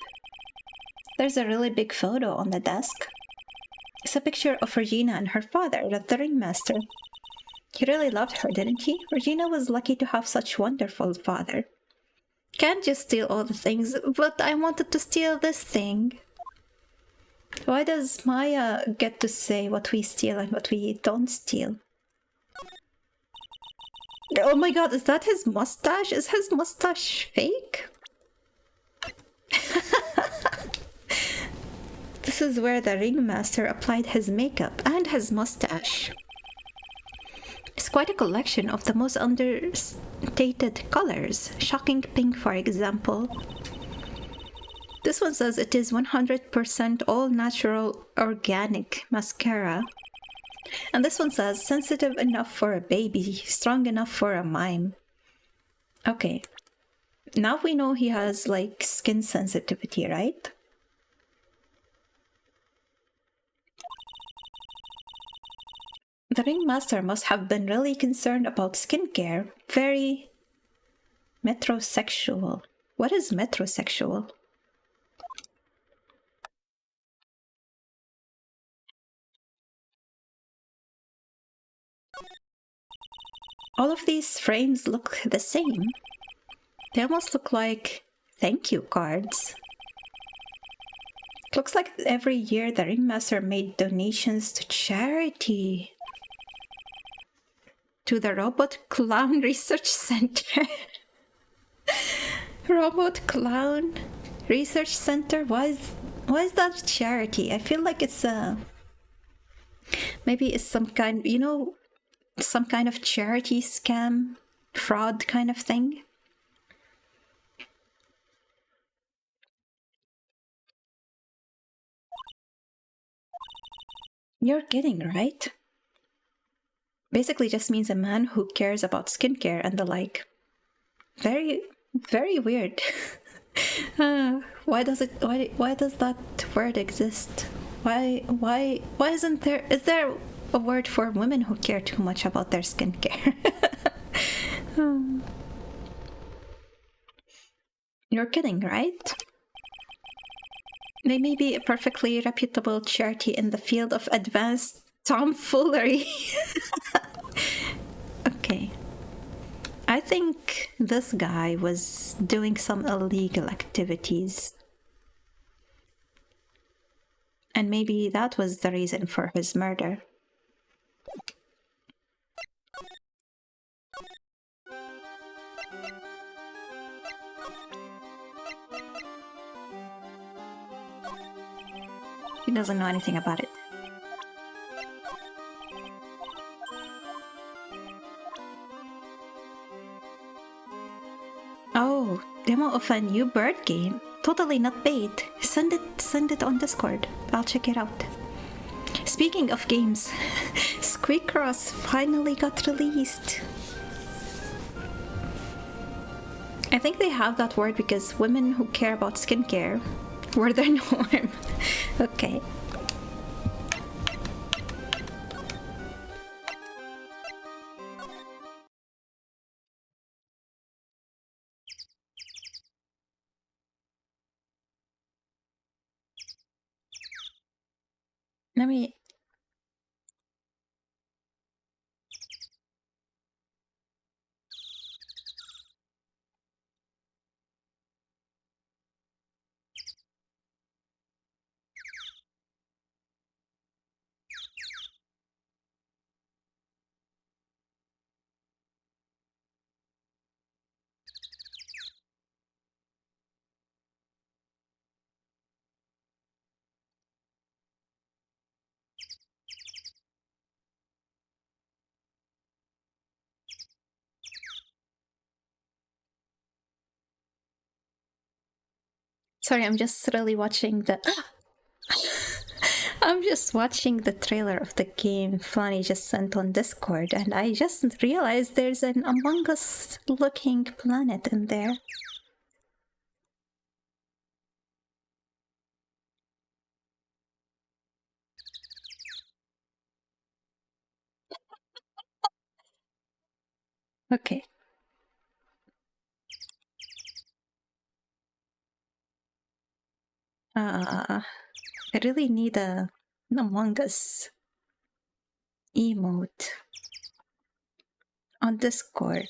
Speaker 1: There's a really big photo on the desk. It's a picture of Regina and her father, the ringmaster. He really loved her, didn't he? Regina was lucky to have such a wonderful father. Can't just steal all the things, but I wanted to steal this thing. Why does Maya get to say what we steal and what we don't steal? Oh my god, is that his mustache? Is his mustache fake? This is where the ringmaster applied his makeup and his mustache. It's quite a collection of the most understated colors. Shocking pink, for example. This one says it is 100% all natural organic mascara. And this one says sensitive enough for a baby, strong enough for a mime. Okay. Now we know he has like skin sensitivity, right? The ringmaster must have been really concerned about skincare. Very metrosexual. What is metrosexual? All of these frames look the same. They almost look like thank you cards. It looks like every year the ringmaster made donations to charity. To the Robot Clown Research Center. Robot Clown Research Center? Why is that charity? I feel like it's maybe it's some kind, you know, some kind of charity scam, fraud kind of thing. You're kidding, right? Basically just means a man who cares about skincare and the like. Very, very weird. Why does that word exist? Why isn't there, a word for women who care too much about their skincare. You're kidding, right? They may be a perfectly reputable charity in the field of advanced tomfoolery. Okay. I think this guy was doing some illegal activities. And maybe that was the reason for his murder. He doesn't know anything about it. Oh, demo of a new bird game. Totally not paid. Send it on Discord. I'll check it out. Speaking of games, Squeakross finally got released. I think they have that word because women who care about skincare were their norm. Okay. Let me... Sorry, I'm just really watching the... I'm just watching the trailer of the game Flanny just sent on Discord, and I just realized there's an Among Us looking planet in there. Okay. I really need an Among Us emote on Discord.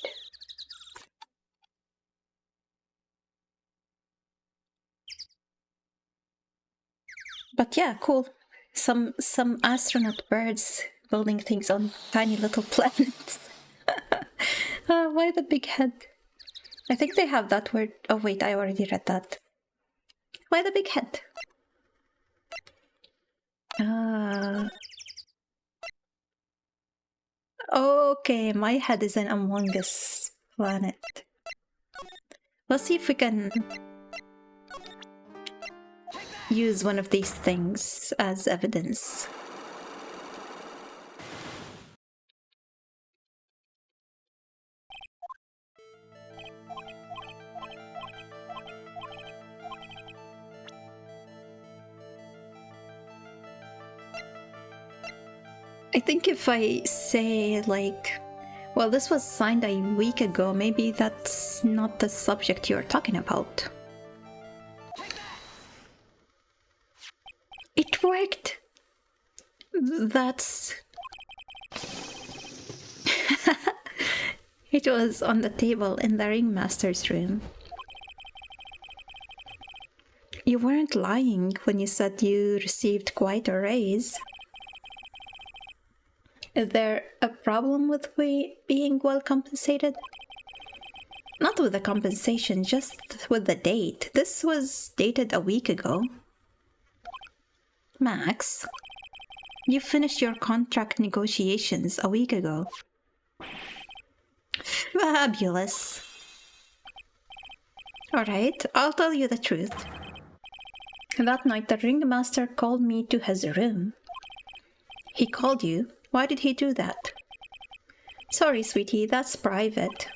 Speaker 1: But yeah, cool. Some astronaut birds building things on tiny little planets. Why the big head? I think they have that word. Oh wait, I already read that. Why the big head? Okay, my head is an Among Us planet. Let's see if we can use one of these things as evidence. I think if I say, like, well, this was signed a week ago, maybe that's not the subject you're talking about. It worked! That's... It was on the table in the Ringmaster's room. You weren't lying when you said you received quite a raise. Is there a problem with being well compensated? Not with the compensation, just with the date. This was dated a week ago. Max, you finished your contract negotiations a week ago. Fabulous. Alright, I'll tell you the truth. That night the Ringmaster called me to his room. He called you? Why did he do that? Sorry, sweetie, that's private.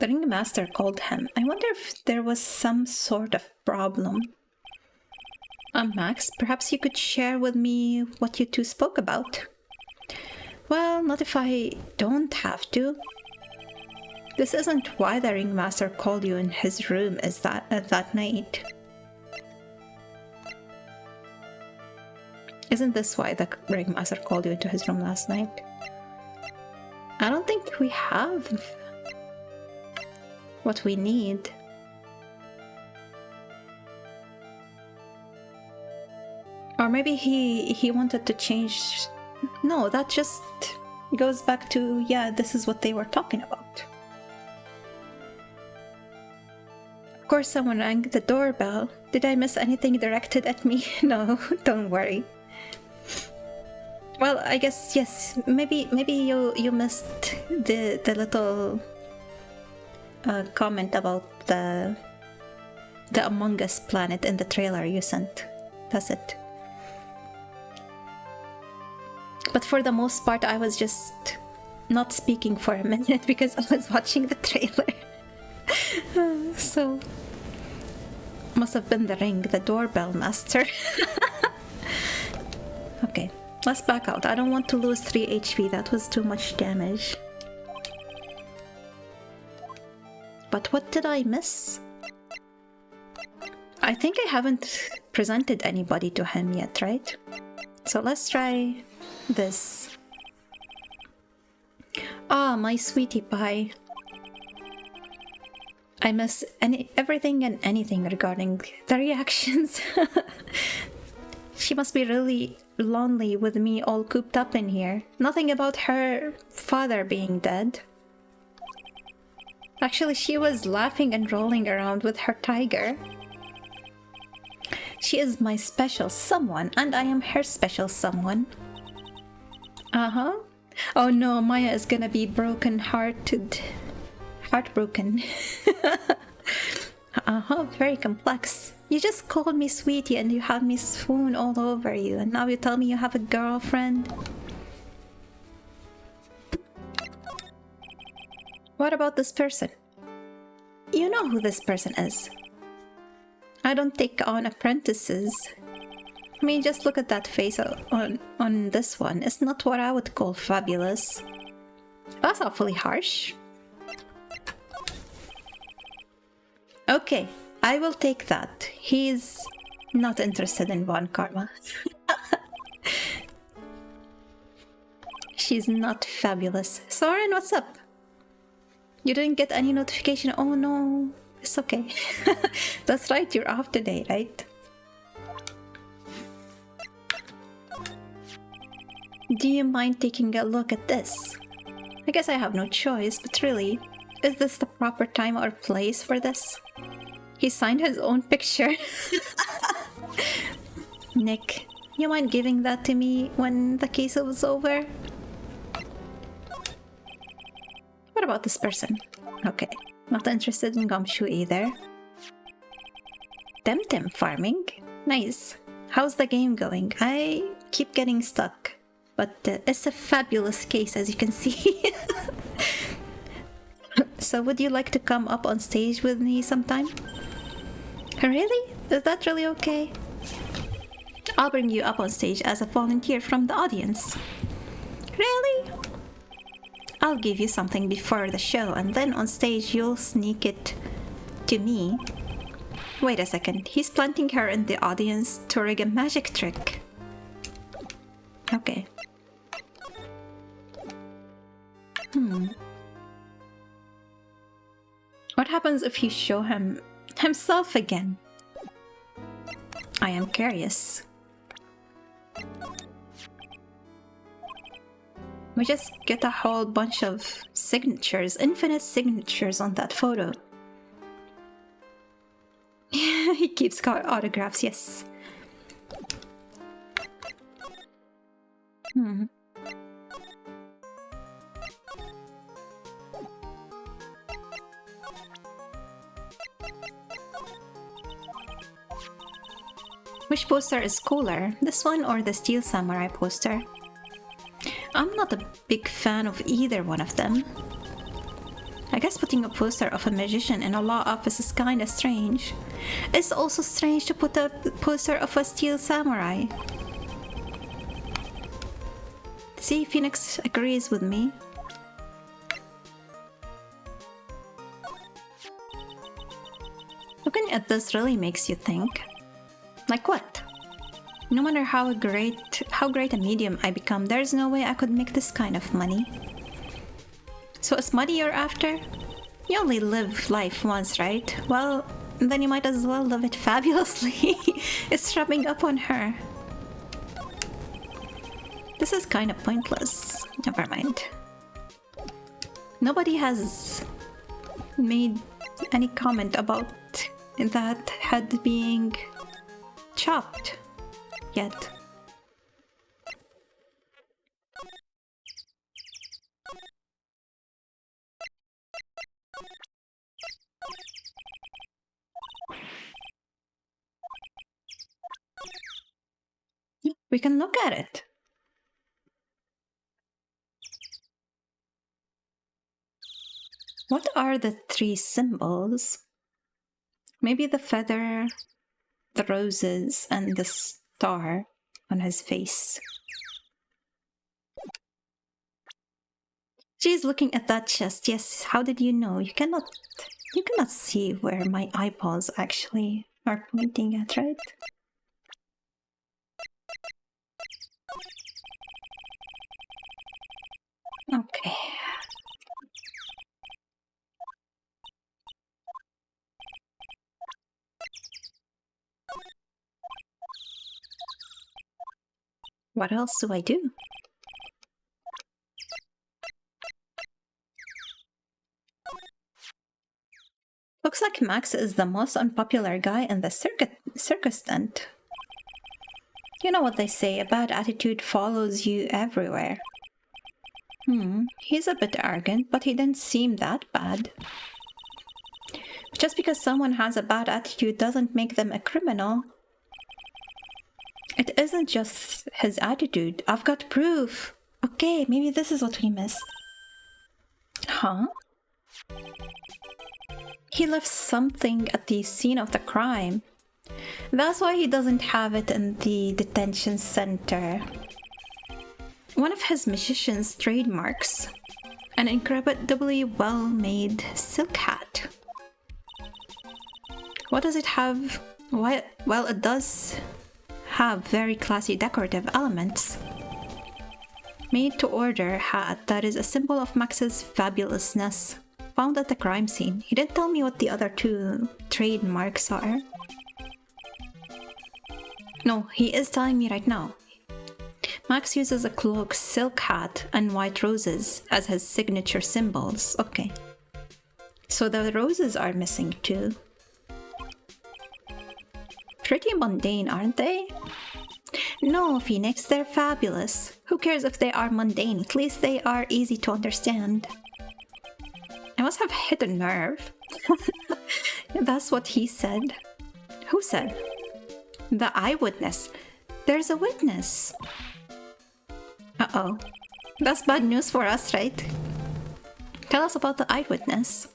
Speaker 1: The Ringmaster called him. I wonder if there was some sort of problem. Max, perhaps you could share with me what you two spoke about. Well, not if I don't have to. This isn't why the ringmaster called you in his room that night. Isn't this why the ringmaster called you into his room last night? I don't think we have what we need. Or maybe he wanted to change. No, that just goes back to, yeah, this is what they were talking about. Of course, someone rang the doorbell. Did I miss anything directed at me? No, don't worry. Well, I guess yes. Maybe you missed the little comment about the Among Us planet in the trailer you sent. That's it. But for the most part, I was just not speaking for a minute because I was watching the trailer. So must have been the ring, the doorbell master. Okay. Let's back out. I don't want to lose 3 HP. That was too much damage. But what did I miss? I think I haven't presented anybody to him yet, right? So let's try this. Ah, my sweetie pie. I miss everything and anything regarding the reactions. She must be really lonely with me all cooped up in here. Nothing about her father being dead. Actually, she was laughing and rolling around with her tiger. She is my special someone, and I am her special someone. Uh-huh. Oh no, Maya is gonna be broken-hearted. Heartbroken. Uh-huh, very complex. You just called me sweetie and you had me swoon all over you, and now you tell me you have a girlfriend? What about this person? You know who this person is. I don't take on apprentices. I mean, just look at that face on this one. It's not what I would call fabulous. That's awfully harsh. Okay, I will take that. He's not interested in Von Karma. She's not fabulous. Soren, what's up? You didn't get any notification? Oh no, it's okay. That's right, you're off today, right? Do you mind taking a look at this? I guess I have no choice, but really, is this the proper time or place for this? He signed his own picture. Nick, you mind giving that to me when the case was over? What about this person? Okay, not interested in gumshoe either. Temtem farming? Nice. How's the game going? I keep getting stuck. But it's a fabulous case, as you can see. So would you like to come up on stage with me sometime? Really? Is that really okay? I'll bring you up on stage as a volunteer from the audience. Really? I'll give you something before the show, and then on stage you'll sneak it to me. Wait a second, he's planting her in the audience to rig a magic trick. Okay. What happens if you show him himself again? I am curious. We just get a whole bunch of signatures, infinite signatures on that photo. He keeps autographs, yes. Which poster is cooler, this one or the Steel Samurai poster? I'm not a big fan of either one of them. I guess putting a poster of a magician in a law office is kinda strange. It's also strange to put a poster of a Steel Samurai. See, Phoenix agrees with me. Looking at this really makes you think. Like what? No matter how great a medium I become, there's no way I could make this kind of money. So is money you're after? You only live life once, right? Well, then you might as well live it fabulously. It's rubbing up on her. This is kind of pointless. Never mind. Nobody has made any comment about that head being chopped yet. We can look at it. What are the three symbols? Maybe the feather, the roses, and the star on his face. She's looking at that chest. Yes, how did you know? You cannot see where my eyeballs actually are pointing at, right? Okay. What else do I do? Looks like Max is the most unpopular guy in the circus tent. You know what they say, a bad attitude follows you everywhere. He's a bit arrogant, but he didn't seem that bad. Just because someone has a bad attitude doesn't make them a criminal. It isn't just his attitude. I've got proof. Okay, maybe this is what we missed. Huh? He left something at the scene of the crime. That's why he doesn't have it in the detention center. One of his magician's trademarks. An incredibly well-made silk hat. What does it have? Well, it does have very classy decorative elements. Made to order hat that is a symbol of Max's fabulousness. Found at the crime scene. He didn't tell me what the other two trademarks are. No, he is telling me right now. Max uses a cloak, silk hat, and white roses as his signature symbols. Okay. So the roses are missing too. Pretty mundane, aren't they? No, Phoenix, they're fabulous. Who cares if they are mundane? At least they are easy to understand. I must have hit a nerve. That's what he said. Who said? The eyewitness. There's a witness. Uh-oh. That's bad news for us, right? Tell us about the eyewitness.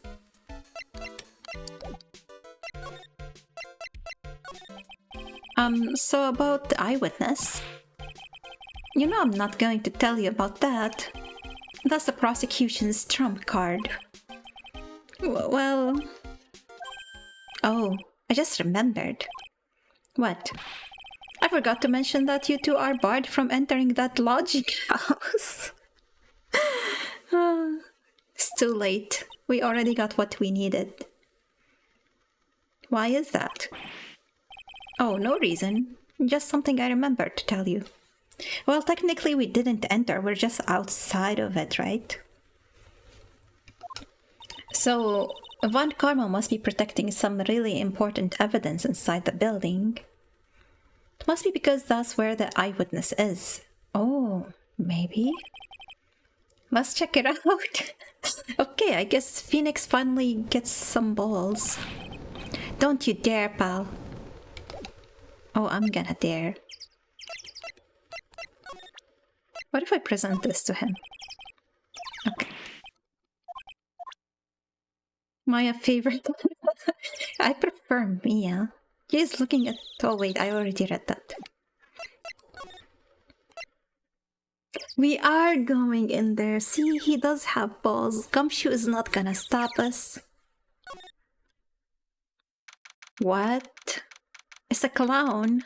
Speaker 1: So about the eyewitness. You know I'm not going to tell you about that. That's the prosecution's trump card. Well... Oh, I just remembered. What? I forgot to mention that you two are barred from entering that lodging house. It's too late. We already got what we needed. Why is that? Oh, no reason. Just something I remembered to tell you. Well, technically we didn't enter, we're just outside of it, right? So, Von Karma must be protecting some really important evidence inside the building. It must be because that's where the eyewitness is. Oh, maybe? Let's check it out. Okay, I guess Phoenix finally gets some balls. Don't you dare, pal. Oh, I'm gonna dare. What if I present this to him? Okay. Maya favorite. I prefer Mia. He's looking at... Oh wait, I already read that. We are going in there. See, he does have balls. Gumshoe is not gonna stop us. What? It's a clown.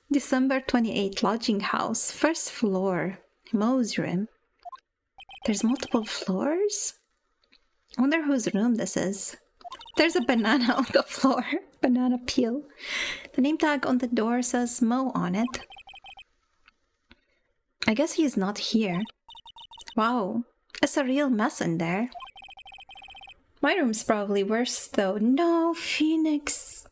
Speaker 1: December 28th, lodging house, first floor, Mo's room. There's multiple floors? I wonder whose room this is. There's a banana on the floor. Banana peel. The name tag on the door says Mo on it. I guess he's not here. Wow, it's a real mess in there. My room's probably worse though. No, Phoenix.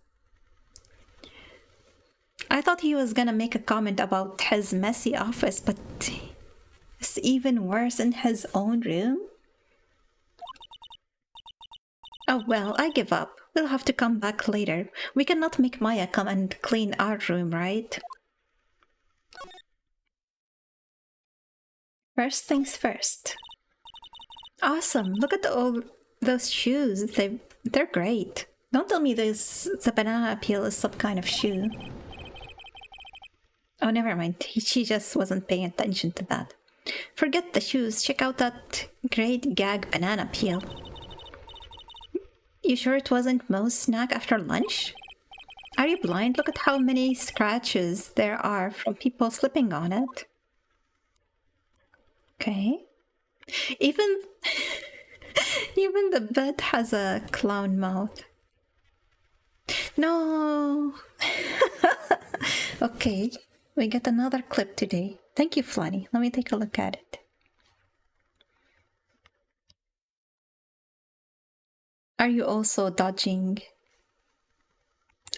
Speaker 1: I thought he was gonna make a comment about his messy office, but it's even worse in his own room. Oh well, I give up. We'll have to come back later. We cannot make Maya come and clean our room, right? First things first. Awesome, look at all those shoes. They're great. Don't tell me the banana peel is some kind of shoe. Oh, never mind. She just wasn't paying attention to that. Forget the shoes. Check out that great gag banana peel. You sure it wasn't Mo's snack after lunch? Are you blind? Look at how many scratches there are from people slipping on it. Okay. Even the bed has a clown mouth. No. Okay. We get another clip today. Thank you, Flanny. Let me take a look at it. Are you also dodging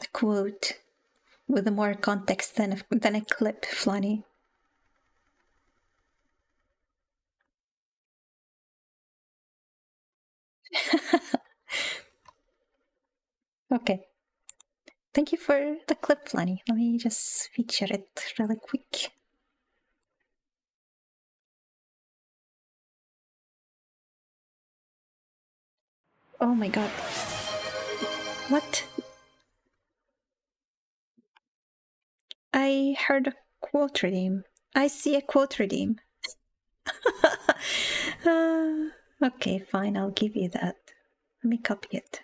Speaker 1: a quote with more context than a clip, Flanny? Okay. Thank you for the clip, Flanny. Let me just feature it really quick. Oh my god. What? I heard a quote redeem. I see a quote redeem. Okay, fine, I'll give you that. Let me copy it.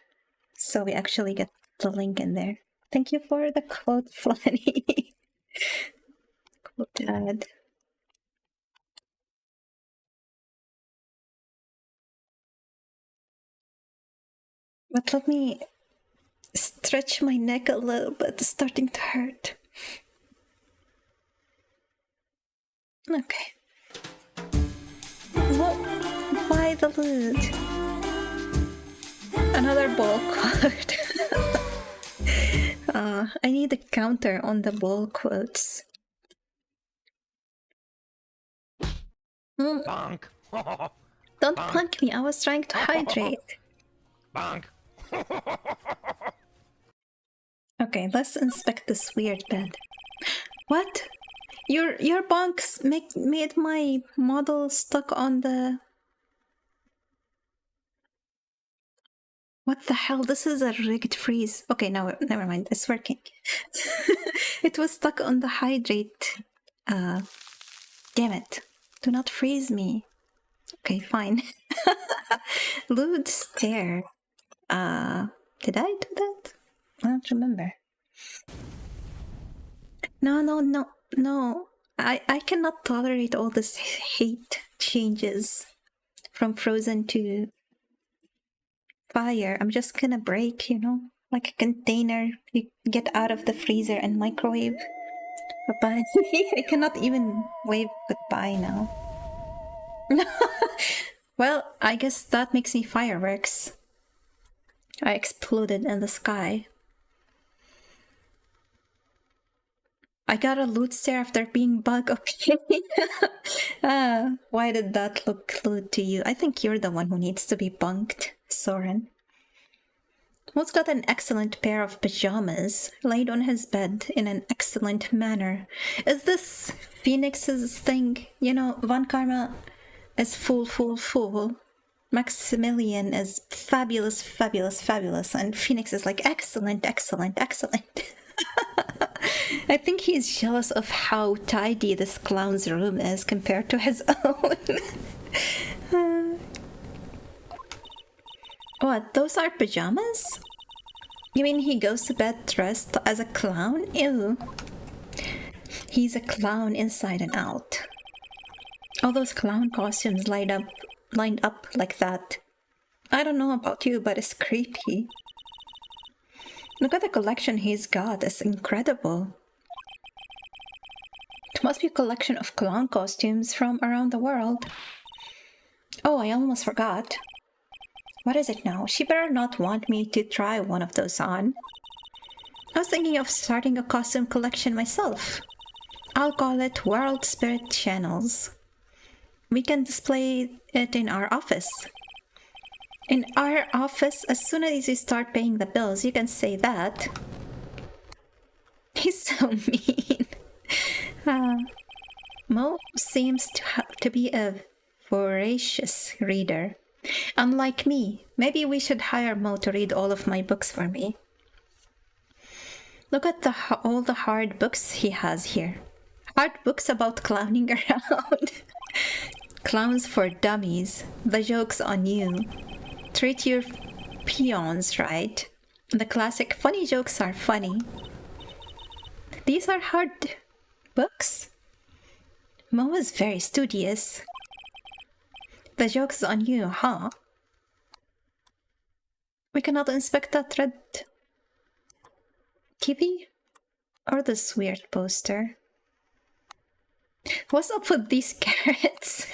Speaker 1: So we actually get the link in there. Thank you for the quote, Flanny. Quote ad. But let me stretch my neck a little bit. It's starting to hurt. Okay. What? Why the lid? Another ball quote. I need a counter on the ball quotes.
Speaker 2: Bonk.
Speaker 1: Don't punk me, I was trying to hydrate.
Speaker 2: Bonk.
Speaker 1: Okay, let's inspect this weird bed. What? Your bonks made my model stuck on the... What the hell? This is a rigged freeze. Okay, no, never mind. It's working. It was stuck on the hydrate. Damn it. Do not freeze me. Okay, fine. Lewd stare. Did I do that? I don't remember. No. I cannot tolerate all this hate changes from frozen to fire. I'm just gonna break, like a container you get out of the freezer and microwave. Bye-bye. I cannot even wave goodbye now. Well, I guess that makes me fireworks. I exploded in the sky. I got a loot stare after being bug. Okay. Why did that look lewd to you? I think you're the one who needs to be bunked, Soren. Mo's got an excellent pair of pajamas, laid on his bed in an excellent manner. Is this Phoenix's thing? Von Karma is full. Maximilian is fabulous, and Phoenix is like excellent. I think he's jealous of how tidy this clown's room is compared to his own. What, those are pajamas? You mean he goes to bed dressed as a clown? Ew. He's a clown inside and out. All those clown costumes lined up like that. I don't know about you, but it's creepy. Look at the collection he's got, it's incredible. It must be a collection of clown costumes from around the world. Oh, I almost forgot. What is it now? She better not want me to try one of those on. I was thinking of starting a costume collection myself. I'll call it World Spirit Channels. We can display it in our office. In our office, as soon as you start paying the bills, you can say that. He's so mean. Mo seems to be a voracious reader. Unlike me, maybe we should hire Mo to read all of my books for me. Look at all the hard books he has here. Hard books about clowning around. Clowns for Dummies. The Joke's on You. Treat your peons right. The classic funny jokes are funny. These are hard books. Mo is very studious. The Joke's on You, huh? We cannot inspect that red TV or this weird poster. What's up with these carrots?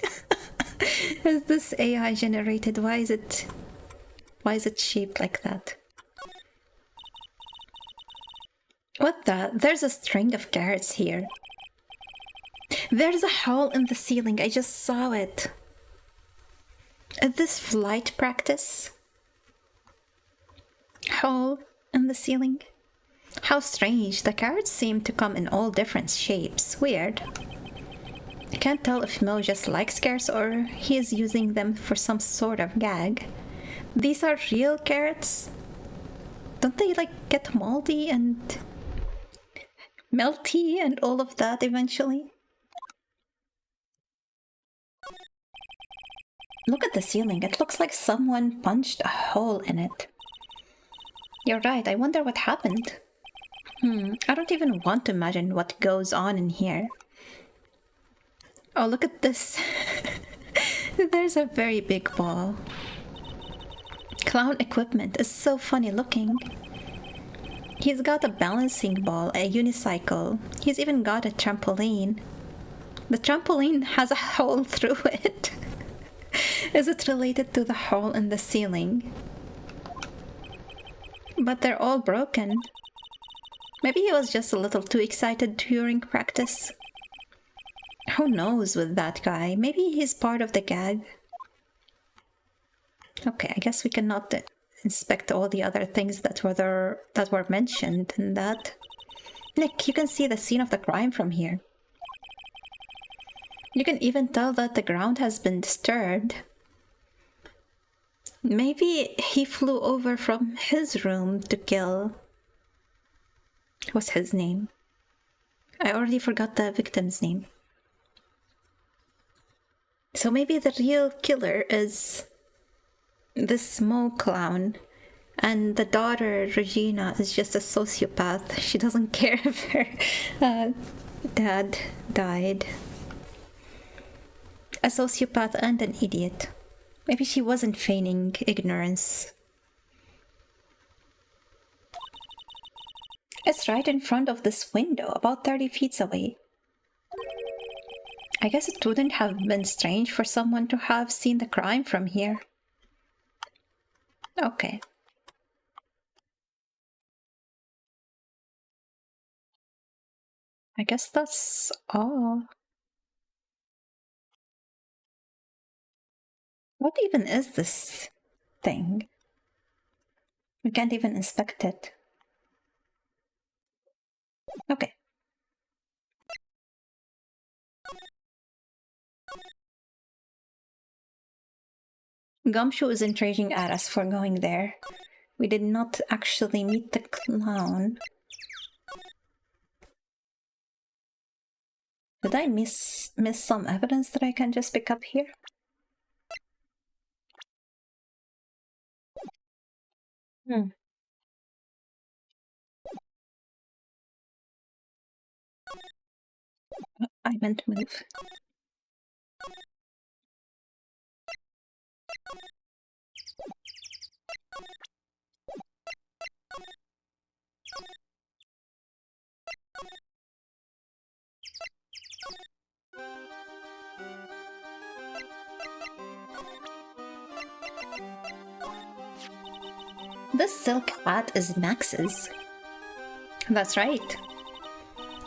Speaker 1: Is this AI generated? Why is it shaped like that? What the? There's a string of carrots here. There's a hole in the ceiling. I just saw it. Is this flight practice? Hole in the ceiling? How strange. The carrots seem to come in all different shapes. Weird. I can't tell if Mo just likes carrots or he is using them for some sort of gag. These are real carrots? Don't they get moldy and melty and all of that eventually? Look at the ceiling. It looks like someone punched a hole in it. You're right. I wonder what happened. I don't even want to imagine what goes on in here. Oh, look at this. There's a very big ball. Clown equipment is so funny looking. He's got a balancing ball, a unicycle. He's even got a trampoline. The trampoline has a hole through it. Is it related to the hole in the ceiling? But they're all broken. Maybe he was just a little too excited during practice. Who knows with that guy? Maybe he's part of the gag. Okay, I guess we cannot inspect all the other things that were mentioned in that. Nick, you can see the scene of the crime from here. You can even tell that the ground has been disturbed. Maybe he flew over from his room to kill... What's his name? I already forgot the victim's name. So maybe the real killer is this Mo clown, and the daughter, Regina, is just a sociopath. She doesn't care if her dad died. A sociopath and an idiot. Maybe she wasn't feigning ignorance. It's right in front of this window, about 30 feet away. I guess it wouldn't have been strange for someone to have seen the crime from here. Okay. I guess that's all. What even is this thing? We can't even inspect it. Okay. Gumshoe isn't raging at us for going there. We did not actually meet the clown. Did I miss some evidence that I can just pick up here? I meant move. This silk hat is Max's. That's right.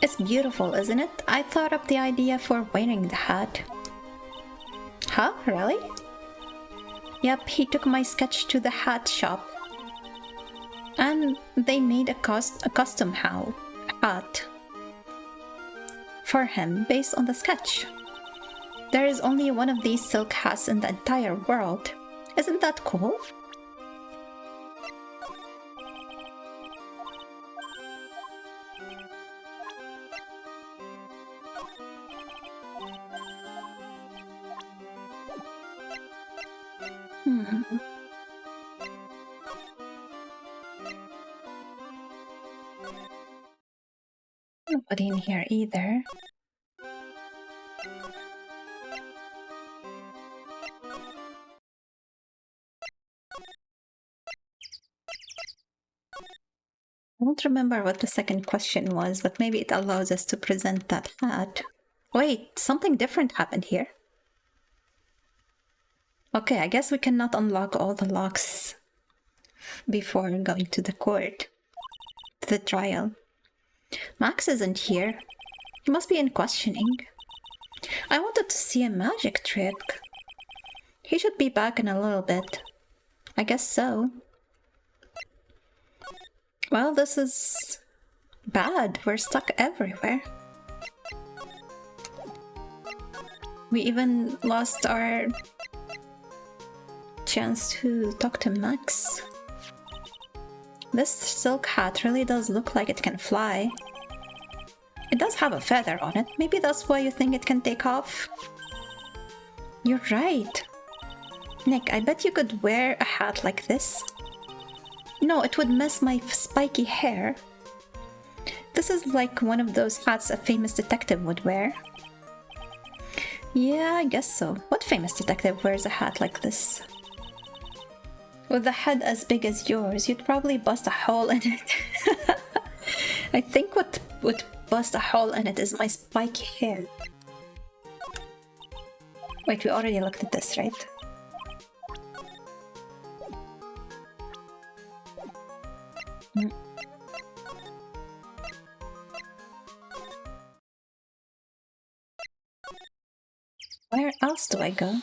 Speaker 1: It's beautiful, isn't it? I thought up the idea for wearing the hat. Huh? Really? Yep, he took my sketch to the hat shop. And they made a custom hat for him based on the sketch. There is only one of these silk hats in the entire world. Isn't that cool? Nobody in here either. I don't remember what the second question was, but maybe it allows us to present that hat. Wait, something different happened here. Okay, I guess we cannot unlock all the locks before going to the court, to the trial. Max isn't here. He must be in questioning. I wanted to see a magic trick. He should be back in a little bit. I guess so. Well, this is bad. We're stuck everywhere. We even lost our chance to talk to Max. This silk hat really does look like it can fly. It does have a feather on it. Maybe that's why you think it can take off. You're right. Nick, I bet you could wear a hat like this. No, it would mess my spiky hair. This is like one of those hats a famous detective would wear. Yeah, I guess so. What famous detective wears a hat like this? With a head as big as yours, you'd probably bust a hole in it. I think what would bust a hole in it is my spiky hair. Wait, we already looked at this, right? Where else do I go?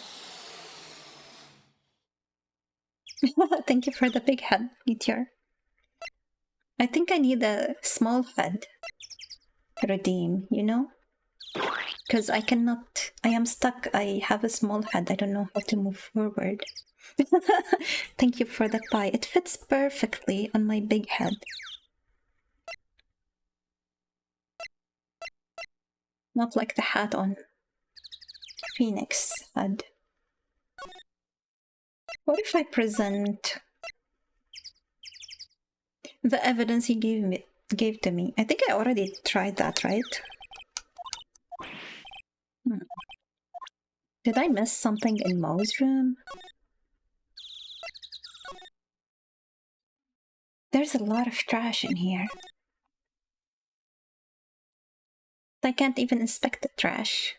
Speaker 1: Thank you for the big head, Meteor. I think I need a small head to redeem, you know? Because I cannot... I am stuck. I have a small head. I don't know how to move forward. Thank you for the pie. It fits perfectly on my big head. Not like the hat on Phoenix head. What if I present the evidence he gave to me? I think I already tried that, right? Did I miss something in Mo's room? There's a lot of trash in here. I can't even inspect the trash.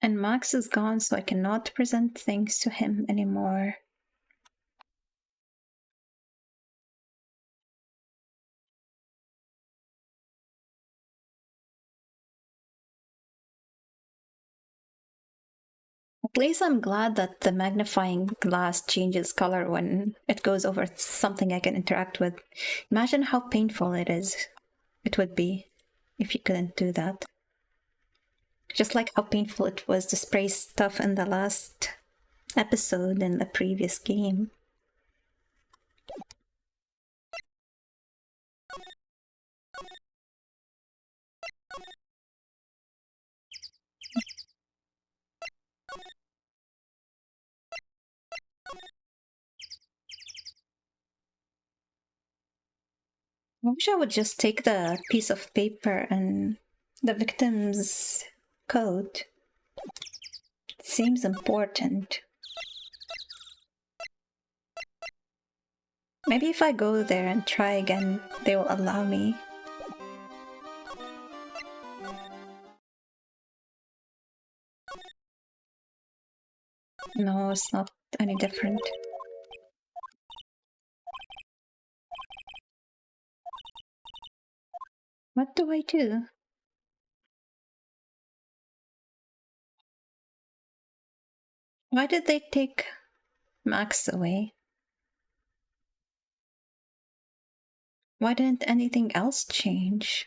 Speaker 1: And Max is gone, so I cannot present things to him anymore. At least I'm glad that the magnifying glass changes color when it goes over something I can interact with. Imagine how painful it would be if you couldn't do that. Just like how painful it was to spray stuff in the last episode in the previous game. I wish I would just take the piece of paper and the victim's code. It seems important. Maybe if I go there and try again, they will allow me. No, it's not any different. What do I do? Why did they take Max away? Why didn't anything else change?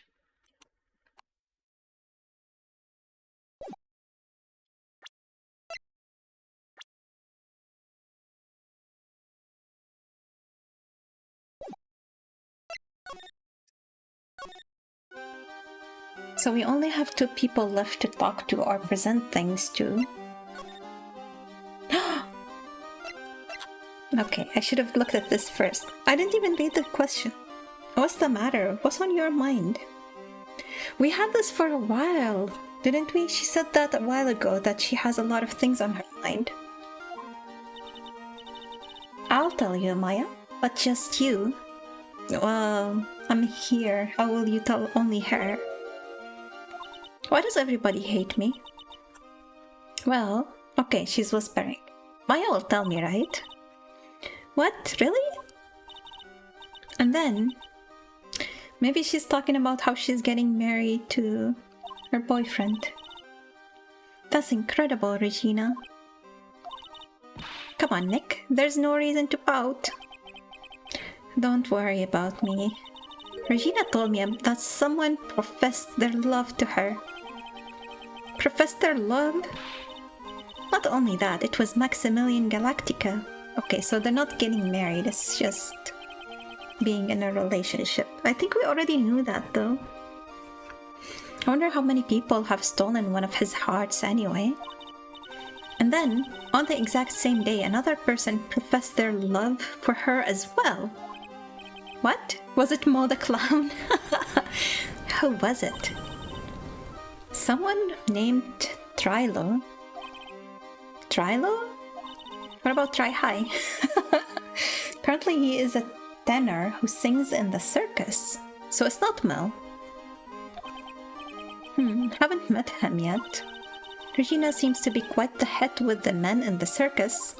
Speaker 1: So we only have 2 people left to talk to or present things to. Okay, I should have looked at this first. I didn't even read the question. What's the matter? What's on your mind? We had this for a while, didn't we? She said that a while ago, that she has a lot of things on her mind. I'll tell you, Maya, but just you. Well, I'm here. How will you tell only her? Why does everybody hate me? Well, okay, she's whispering. Maya will tell me, right? What? Really? And then, maybe she's talking about how she's getting married to her boyfriend. That's incredible, Regina. Come on, Nick. There's no reason to pout. Don't worry about me. Regina told me that someone professed their love to her. Professed their love? Not only that, it was Maximilian Galactica. Okay, so they're not getting married, it's just being in a relationship. I think we already knew that, though. I wonder how many people have stolen one of his hearts anyway. And then, on the exact same day, another person professed their love for her as well. What? Was it Mo the Clown? Who was it? Someone named Trilo. Trilo? What about Tri-High? Apparently he is a tenor who sings in the circus. So it's not Mo. Haven't met him yet. Regina seems to be quite the hit with the men in the circus.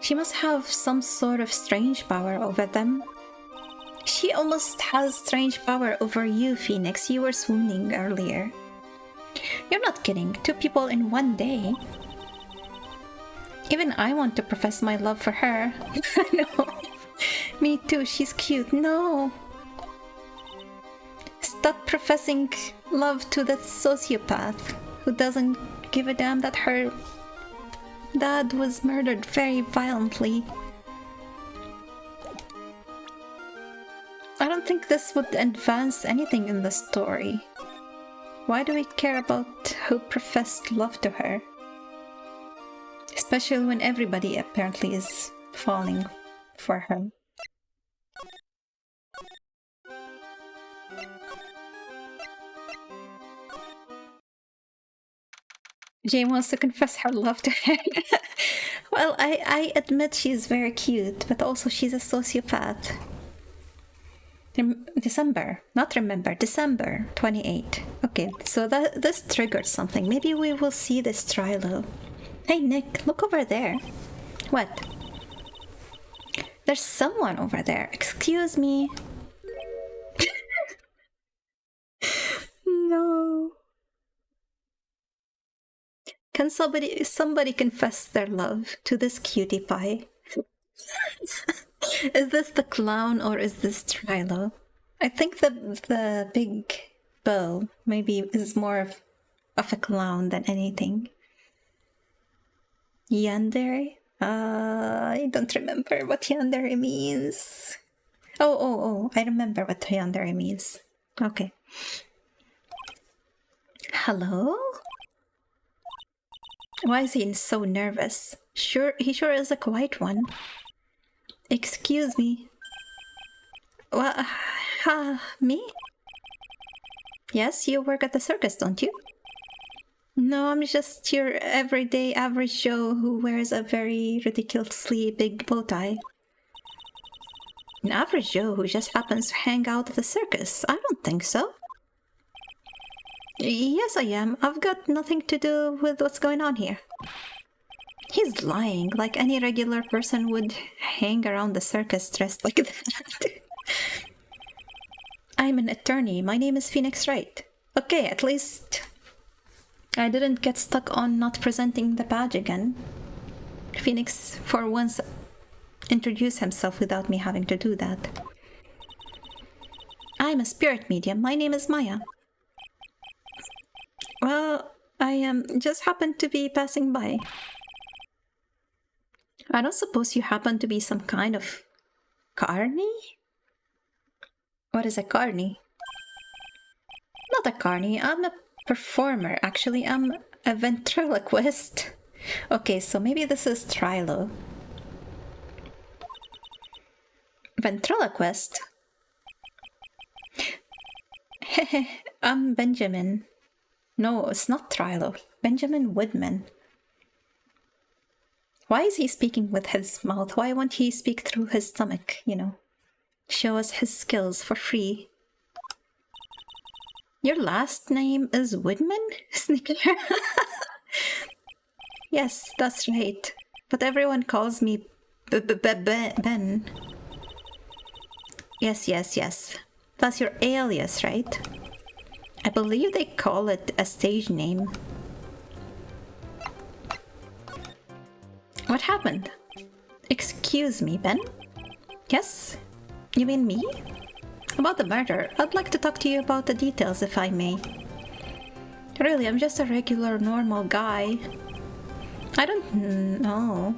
Speaker 1: She must have some sort of strange power over them. She almost has strange power over you, Phoenix. You were swooning earlier. You're not kidding. 2 people in one day. Even I want to profess my love for her. No. Me too, she's cute. No. Stop professing love to that sociopath who doesn't give a damn that her dad was murdered very violently. I don't think this would advance anything in the story. Why do we care about who professed love to her? Especially when everybody apparently is falling for her. Jane wants to confess her love to her. Well, I admit she's very cute, but also she's a sociopath. December 28. Okay, so this triggered something. Maybe we will see this Trilo. Hey Nick, look over there. What? There's someone over there. Excuse me. No. Can somebody confess their love to this cutie pie? Is this the clown or is this Trilo? I think the big bow maybe is more of a clown than anything. Yandere? I don't remember what yandere means. Oh, I remember what yandere means. Okay. Hello? Why is he so nervous? He sure is a quiet one. Excuse me. Well, me? Yes, you work at the circus, don't you? No, I'm just your everyday average Joe who wears a very ridiculously big bow tie. An average Joe who just happens to hang out at the circus? I don't think so. Yes, I am. I've got nothing to do with what's going on here. He's lying, like any regular person would hang around the circus dressed like that. I'm an attorney. My name is Phoenix Wright. Okay, at least I didn't get stuck on not presenting the badge again. Phoenix, for once, introduced himself without me having to do that. I'm a spirit medium. My name is Maya. Well, I just happened to be passing by. I don't suppose you happen to be some kind of carny? What is a carny? Not a carny, I'm a performer. Actually, I'm a ventriloquist. Okay, so maybe this is Trilo. Ventriloquist? Hehe, I'm Benjamin. No, it's not Trilo. Benjamin Woodman. Why is he speaking with his mouth? Why won't he speak through his stomach, you know? Show us his skills for free. Your last name is Woodman? Sneaker. Yes, that's right. But everyone calls me Ben. Yes. That's your alias, right? I believe they call it a stage name. What happened? Excuse me, Ben? Yes? You mean me? About the murder, I'd like to talk to you about the details if I may. Really, I'm just a regular, normal guy. I don't know.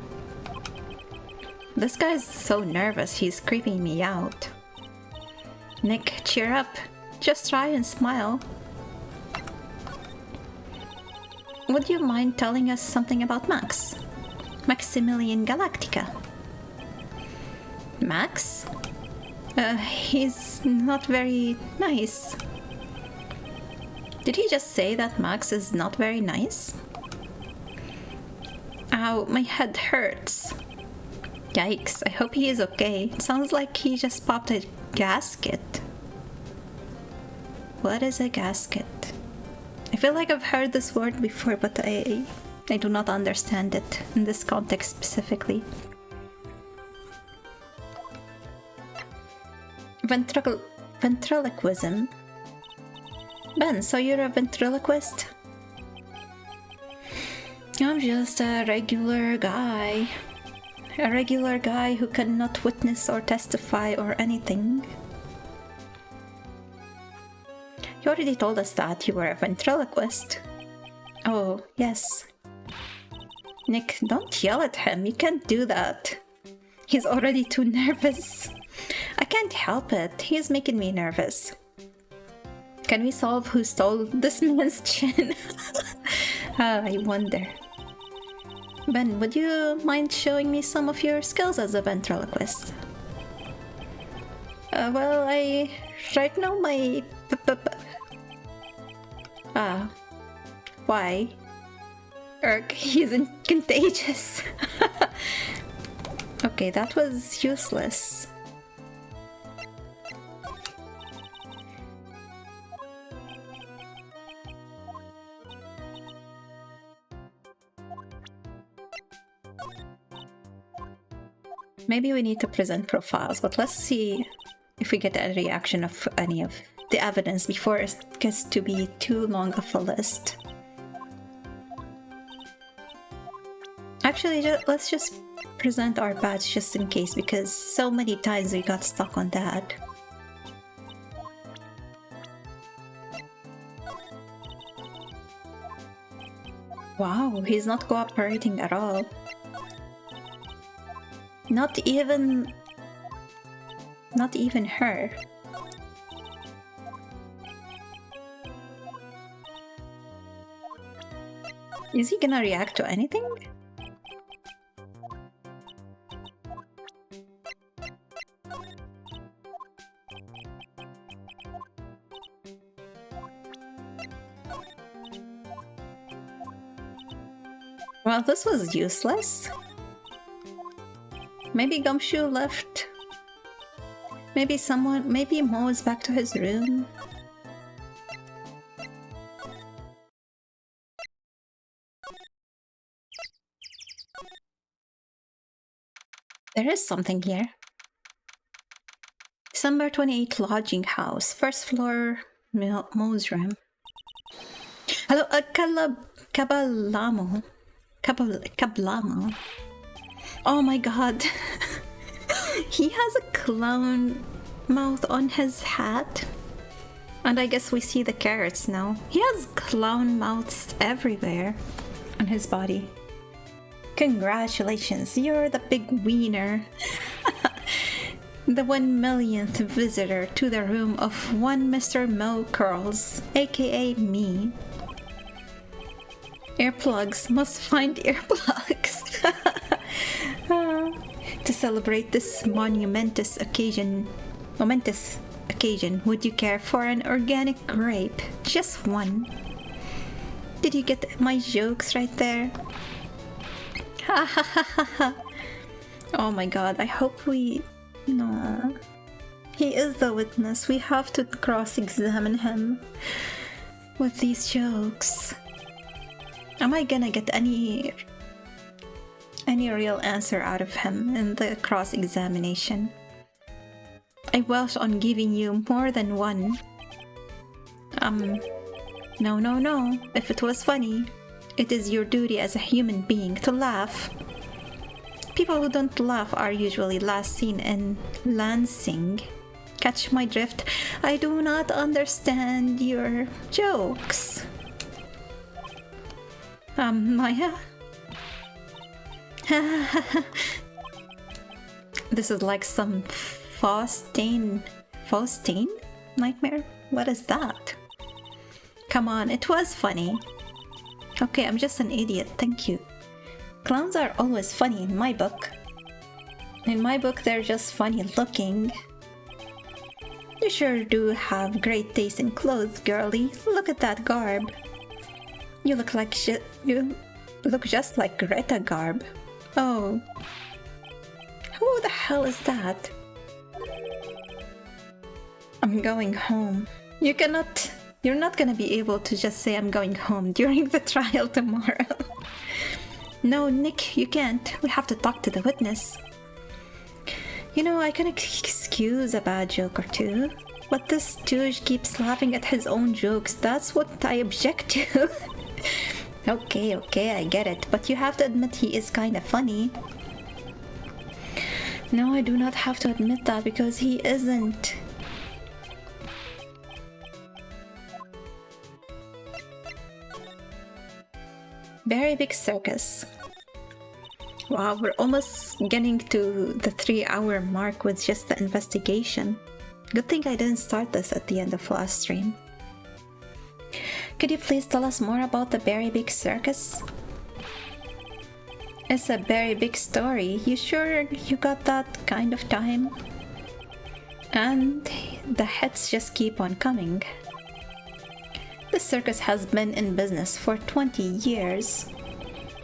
Speaker 1: This guy's so nervous, he's creeping me out. Nick, cheer up. Just try and smile. Would you mind telling us something about Max? Maximilian Galactica. Max? He's not very nice. Did he just say that Max is not very nice? Ow, my head hurts. Yikes, I hope he is okay. It sounds like he just popped a gasket. What is a gasket? I feel like I've heard this word before, but I do not understand it in this context specifically. Ventriloquism. Ben, so you're a ventriloquist? I'm just a regular guy. A regular guy who cannot witness or testify or anything. You already told us that you were a ventriloquist. Oh, yes. Nick, don't yell at him. You can't do that. He's already too nervous. I can't help it. He's making me nervous. Can we solve who stole this man's chin? I wonder. Ben, would you mind showing me some of your skills as a ventriloquist? Well, right now my... Why? He's contagious. Okay, that was useless. Maybe we need to present profiles, but let's see if we get a reaction of any of the evidence before it gets to be too long of a list. Actually, let's just present our badge just in case, because so many times we got stuck on that. Wow, he's not cooperating at all. Not even her. Is he gonna react to anything? Well, this was useless. Maybe Gumshoe left. Maybe Mo is back to his room. There is something here. December 28th lodging house, first floor, Mo's room. Hello, Kabalamo. Kablamo. Oh my god. He has a clown mouth on his hat. And I guess we see the carrots now. He has clown mouths everywhere on his body. Congratulations, you're the big wiener. The 1 millionth visitor to the room of one Mr. Mo Curls, aka me. Earplugs must find earplugs. To celebrate this momentous occasion, would you care for an organic grape? Just one. Did you get my jokes right there? Ha ha ha ha ha. Oh my god, I hope we... No. He is the witness. We have to cross-examine him with these jokes. Am I gonna get any real answer out of him in the cross-examination? I welsh on giving you more than one. No. If it was funny, it is your duty as a human being to laugh. People who don't laugh are usually last seen in Lansing. Catch my drift? I do not understand your jokes. Maya? This is like some Faustine nightmare? What is that? Come on, it was funny. Okay, I'm just an idiot, thank you. Clowns are always funny in my book. In my book, they're just funny looking. You sure do have great taste in clothes, girlie. Look at that garb. You look just like Greta Garb. Oh. Who the hell is that? I'm going home. You're not gonna be able to just say I'm going home during the trial tomorrow. No, Nick, you can't. We have to talk to the witness. You know, I can excuse a bad joke or two, but this stooge keeps laughing at his own jokes. That's what I object to. Okay, I get it, but you have to admit he is kinda funny. No, I do not have to admit that because he isn't. Very big circus. Wow, we're almost getting to the 3-hour mark with just the investigation. Good thing I didn't start this at the end of last stream. Could you please tell us more about the Very Big Circus? It's a very big story. You sure you got that kind of time? And the hits just keep on coming. The circus has been in business for 20 years.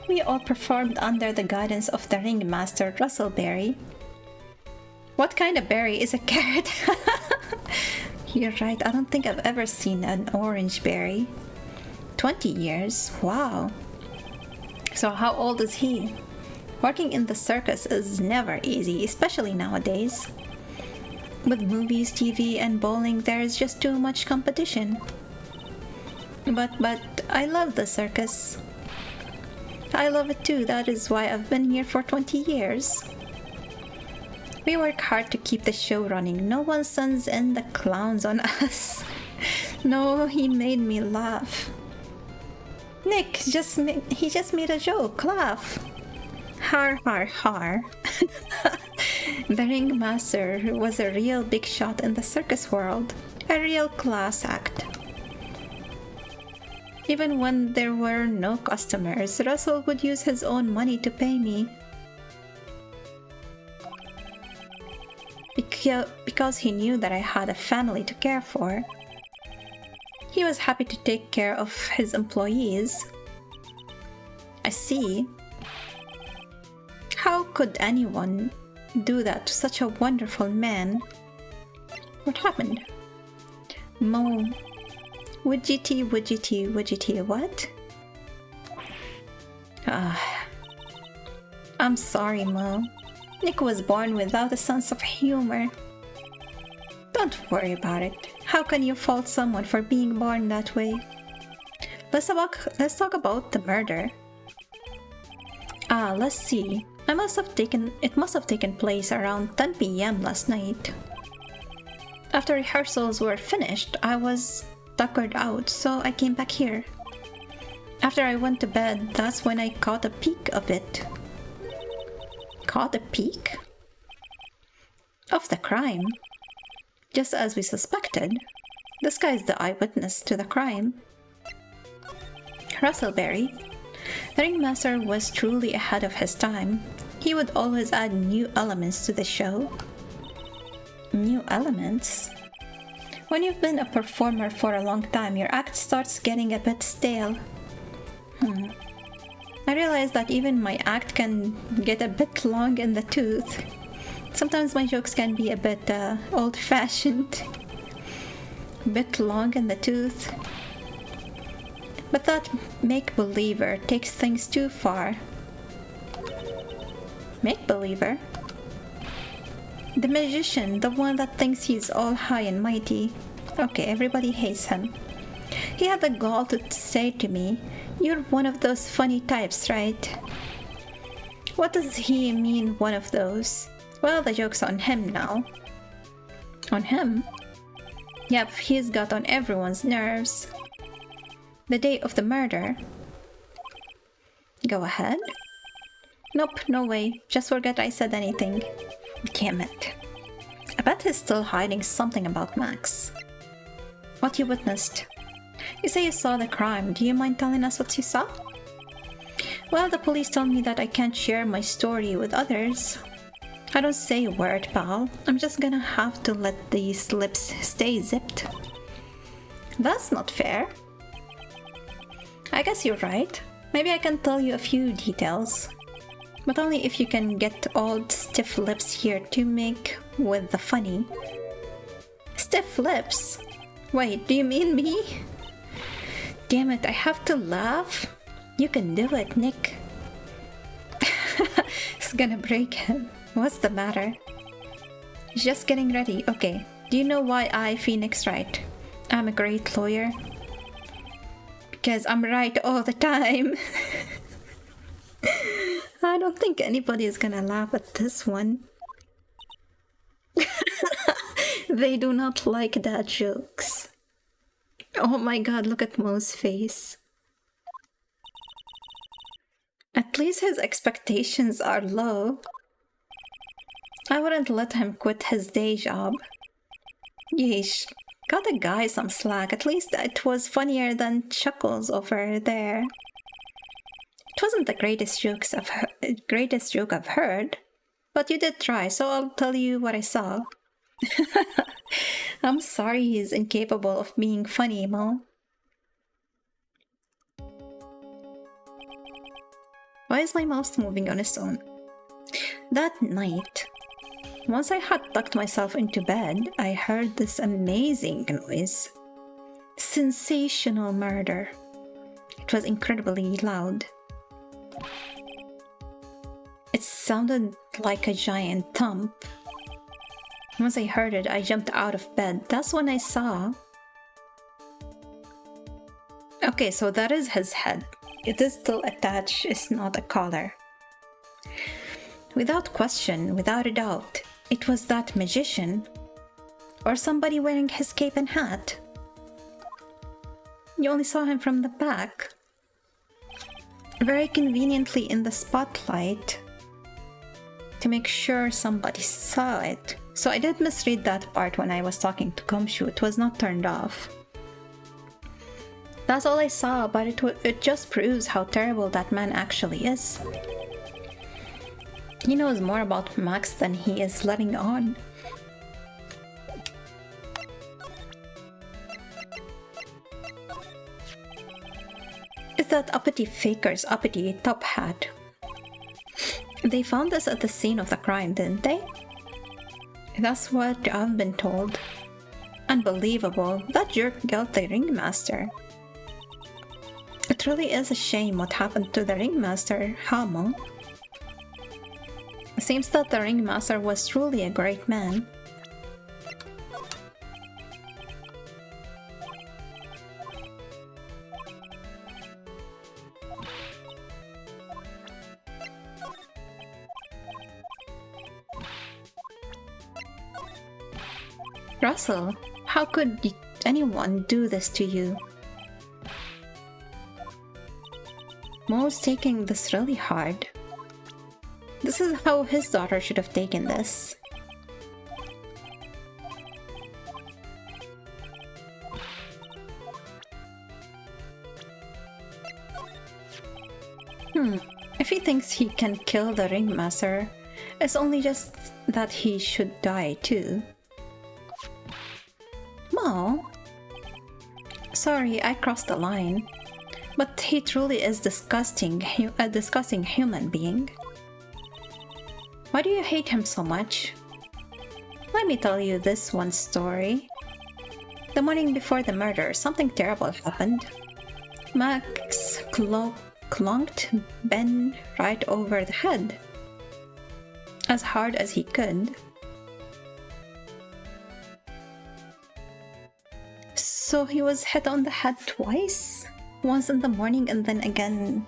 Speaker 1: We all performed under the guidance of the ringmaster Russell Berry. What kind of berry is a carrot? You're right, I don't think I've ever seen an orange berry. 20 years? Wow. So how old is he? Working in the circus is never easy, especially nowadays. With movies, TV, and bowling, there is just too much competition. But I love the circus. I love it too, that is why I've been here for 20 years. We work hard to keep the show running. No one sends in the clowns on us. No, he made me laugh. Nick, he just made a joke. Laugh. Har har har. The ringmaster was a real big shot in the circus world. A real class act. Even when there were no customers, Russell would use his own money to pay me. Because he knew that I had a family to care for. He was happy to take care of his employees. I see. How could anyone do that to such a wonderful man? What happened? Mo. Widgety, widgety, widgety, what? I'm sorry, Mo. Nick was born without a sense of humor. Don't worry about it. How can you fault someone for being born that way? Let's talk about the murder. Let's see. It must have taken place around 10 p.m. last night. After rehearsals were finished, I was tuckered out, so I came back here. After I went to bed, that's when I caught a peek of it. Caught a peek? Of the crime. Just as we suspected. This guy's the eyewitness to the crime. Russellberry. The ringmaster was truly ahead of his time. He would always add new elements to the show. New elements? When you've been a performer for a long time, your act starts getting a bit stale. I realize that even my act can get a bit long in the tooth. Sometimes my jokes can be a bit old-fashioned. Bit long in the tooth. But that make-believer takes things too far. Make-believer? The magician, the one that thinks he's all high and mighty. Okay, everybody hates him. He had the gall to say to me, "You're one of those funny types, right?" What does he mean, one of those? Well, the joke's on him now. On him? Yep, he's got on everyone's nerves. The day of the murder. Go ahead. Nope, no way. Just forget I said anything. Damn it. I bet he's still hiding something about Max. What you witnessed? You say you saw the crime. Do you mind telling us what you saw? Well, the police told me that I can't share my story with others. I don't say a word, pal. I'm just gonna have to let these lips stay zipped. That's not fair. I guess you're right. Maybe I can tell you a few details. But only if you can get old stiff lips here to make with the funny. Stiff lips? Wait, do you mean me? Damn it, I have to laugh? You can do it, Nick. It's gonna break him. What's the matter? Just getting ready. Okay. Do you know why I, Phoenix, write? I'm a great lawyer. Because I'm right all the time. I don't think anybody is gonna laugh at this one. They do not like dad jokes. Oh my god, look at Mo's face. At least his expectations are low. I wouldn't let him quit his day job. Yeesh, got the guy some slack. At least it was funnier than Chuckles over there. It wasn't the greatest joke I've heard, but you did try, so I'll tell you what I saw. I'm sorry he's incapable of being funny, Mo. Why is my mouse moving on its own? That night, once I had tucked myself into bed, I heard this amazing noise. Sensational murder. It was incredibly loud. It sounded like a giant thump. Once I heard it, I jumped out of bed. That's when I saw... Okay, so that is his head. It is still attached, it's not a collar. Without question, without a doubt, it was that magician. Or somebody wearing his cape and hat. You only saw him from the back. Very conveniently in the spotlight. To make sure somebody saw it. So I did misread that part when I was talking to Gumshoe. It was not turned off. That's all I saw, but it just proves how terrible that man actually is. He knows more about Max than he is letting on. Is that uppity faker's uppity top hat. They found us at the scene of the crime, didn't they? That's what I've been told. Unbelievable. That jerk got the ringmaster. It really is a shame what happened to the ringmaster, Hamo. It seems that the ringmaster was truly a great man. Russell, how could anyone do this to you? Mo's taking this really hard. This is how his daughter should have taken this. If he thinks he can kill the ringmaster, it's only just that he should die too. Mo? Sorry, I crossed the line. But he truly is a disgusting human being. Why do you hate him so much? Let me tell you this one story. The morning before the murder, something terrible happened. Max clunked Ben right over the head. As hard as he could. So he was hit on the head twice? Once in the morning and then again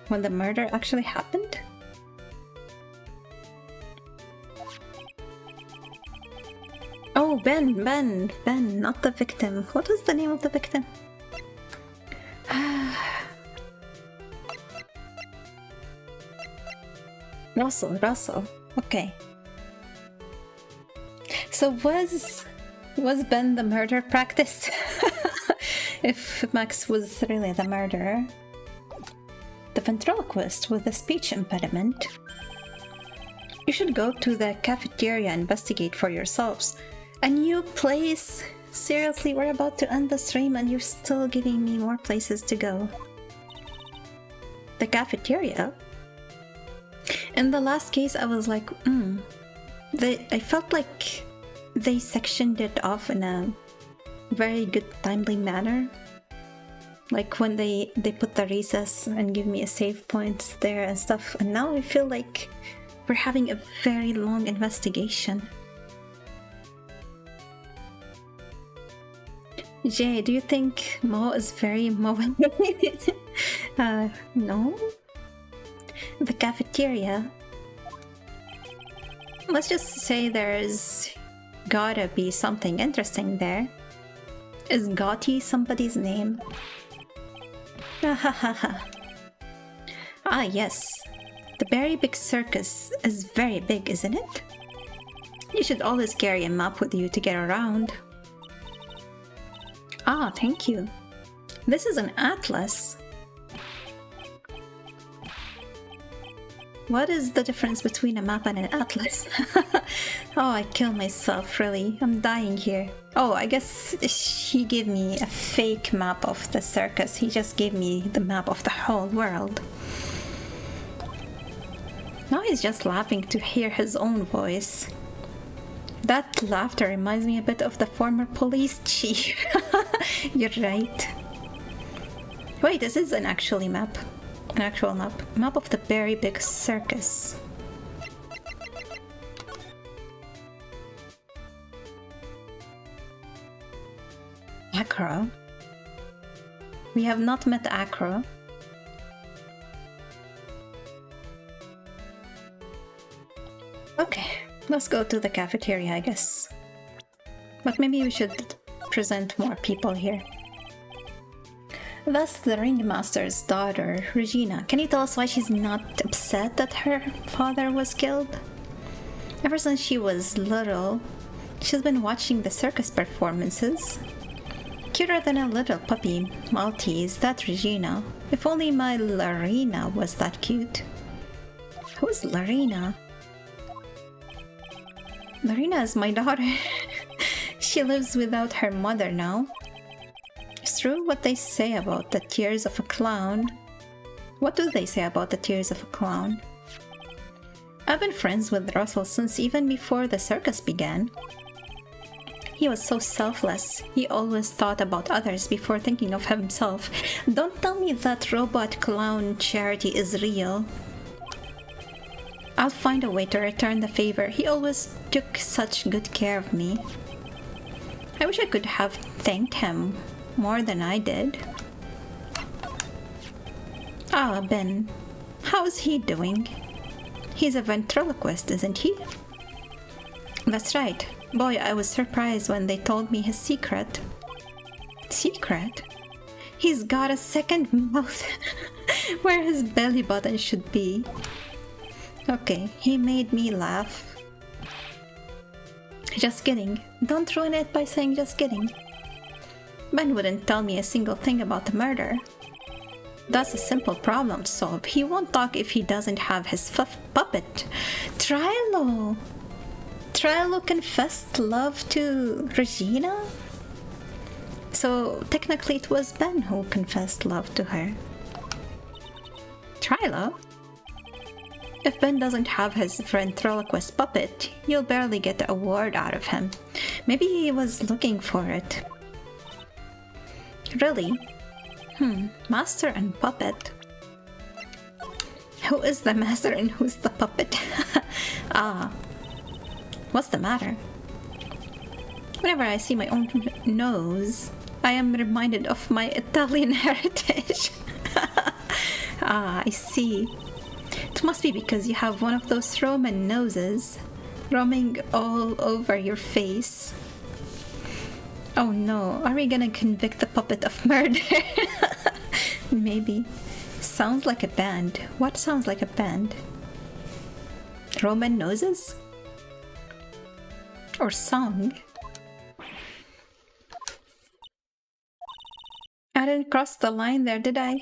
Speaker 1: when the murder actually happened? Oh, Ben, not the victim. What was the name of the victim? Russell. Okay. So was Ben the murder practiced? If Max was really the murderer. The ventriloquist with a speech impediment. You should go to the cafeteria and investigate for yourselves. A new place? Seriously, we're about to end the stream and you're still giving me more places to go. The cafeteria? In the last case, I was like, I felt like they sectioned it off in a very good, timely manner. Like when they put the recess and give me a save point there and stuff. And now I feel like we're having a very long investigation. Jay, do you think Mo is very Mo? No. The cafeteria. Let's just say there's gotta be something interesting there. Is Gotti somebody's name? Ah, yes. The Very Big Circus is very big, isn't it? You should always carry a map with you to get around. Ah, thank you. This is an atlas. What is the difference between a map and an atlas? Oh, I kill myself, really. I'm dying here. Oh, I guess he gave me a fake map of the circus. He just gave me the map of the whole world. Now he's just laughing to hear his own voice. That laughter reminds me a bit of the former police chief. You're right. Wait, this is an actual map. An actual map. Map of the Very Big Circus. Acro? We have not met Acro. Okay, let's go to the cafeteria, I guess. But maybe we should present more people here. That's the ringmaster's daughter, Regina. Can you tell us why she's not upset that her father was killed? Ever since she was little, she's been watching the circus performances. Cuter than a little puppy Maltese, that Regina. If only my Larina was that cute. Who's Larina? Larina is my daughter. She lives without her mother now. It's true what they say about the tears of a clown. What do they say about the tears of a clown? I've been friends with Russell since even before the circus began. He was so selfless. He always thought about others before thinking of himself. Don't tell me that robot clown charity is real. I'll find a way to return the favor. He always took such good care of me. I wish I could have thanked him more than I did. Ah, Ben. How's he doing? He's a ventriloquist, isn't he? That's right. Boy, I was surprised when they told me his secret. Secret? He's got a second mouth where his belly button should be. Okay, he made me laugh. Just kidding. Don't ruin it by saying just kidding. Ben wouldn't tell me a single thing about the murder. That's a simple problem to solve. He won't talk if he doesn't have his puppet. Trilo! Trilo confessed love to Regina? So technically it was Ben who confessed love to her. Trilo? If Ben doesn't have his ventriloquist puppet, you'll barely get a word out of him. Maybe he was looking for it. Really? Master and puppet. Who is the master and who's the puppet? Ah. What's the matter? Whenever I see my own nose, I am reminded of my Italian heritage. Ah, I see. It must be because you have one of those Roman noses roaming all over your face. Oh no, are we gonna convict the puppet of murder? Maybe. Sounds like a band. What sounds like a band? Roman noses? Or song? I didn't cross the line there, did I?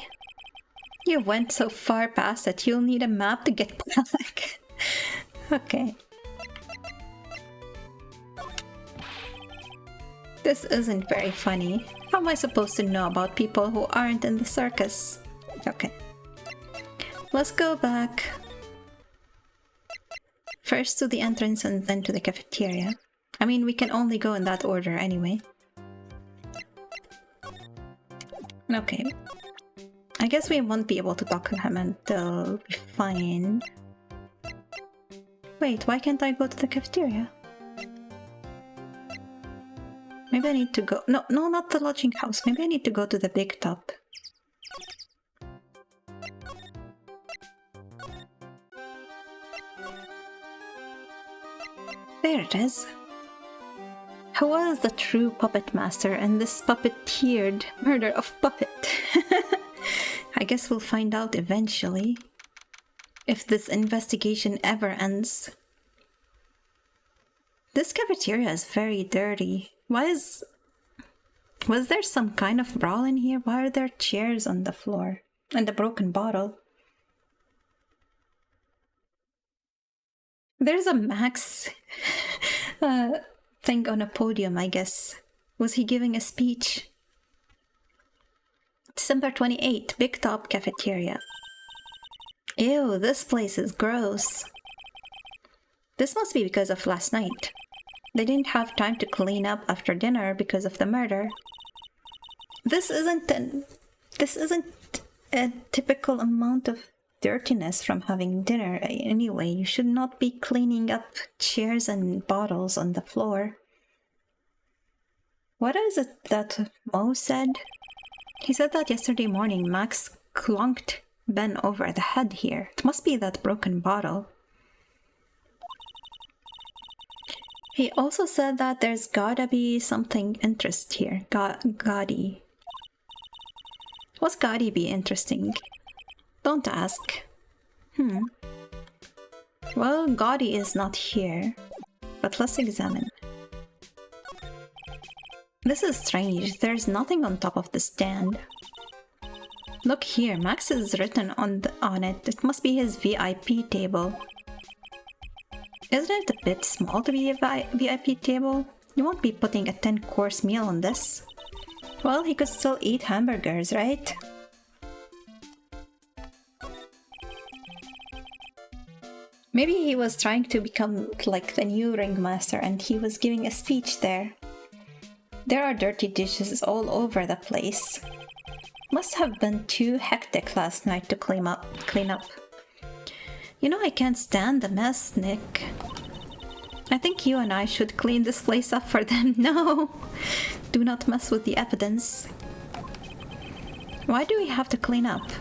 Speaker 1: You went so far past it, you'll need a map to get back. Okay. This isn't very funny. How am I supposed to know about people who aren't in the circus? Okay. Let's go back. First to the entrance and then to the cafeteria. I mean, we can only go in that order anyway. Okay. I guess we won't be able to talk to him until we find... Wait, why can't I go to the cafeteria? Maybe I need to go... No, not the lodging house. Maybe I need to go to the big top. There it is. Who was the true puppet master in this puppeteered murder of Puppet? I guess we'll find out eventually. If this investigation ever ends. This cafeteria is very dirty. Was there some kind of brawl in here? Why are there chairs on the floor? And a broken bottle? There's a Max thing on a podium, I guess. Was he giving a speech? December 28, Big Top Cafeteria. Ew, this place is gross. This must be because of last night. They didn't have time to clean up after dinner because of the murder. This isn't a typical amount of dirtiness from having dinner anyway. You should not be cleaning up chairs and bottles on the floor. What is it that Mo said? He said that yesterday morning Max clunked Ben over the head here. It must be that broken bottle. He also said that there's gotta be something interest here. Gotti. What's gotti be interesting? Don't ask. Well, Gotti is not here. But let's examine. This is strange. There's nothing on top of the stand. Look here, Max is written on it. It must be his VIP table. Isn't it a bit small to be a VIP table? You won't be putting a 10-course meal on this. Well, he could still eat hamburgers, right? Maybe he was trying to become like the new ringmaster and he was giving a speech there. There are dirty dishes all over the place. Must have been too hectic last night to clean up. You know, I can't stand the mess, Nick. I think you and I should clean this place up for them. No! Do not mess with the evidence. Why do we have to clean up?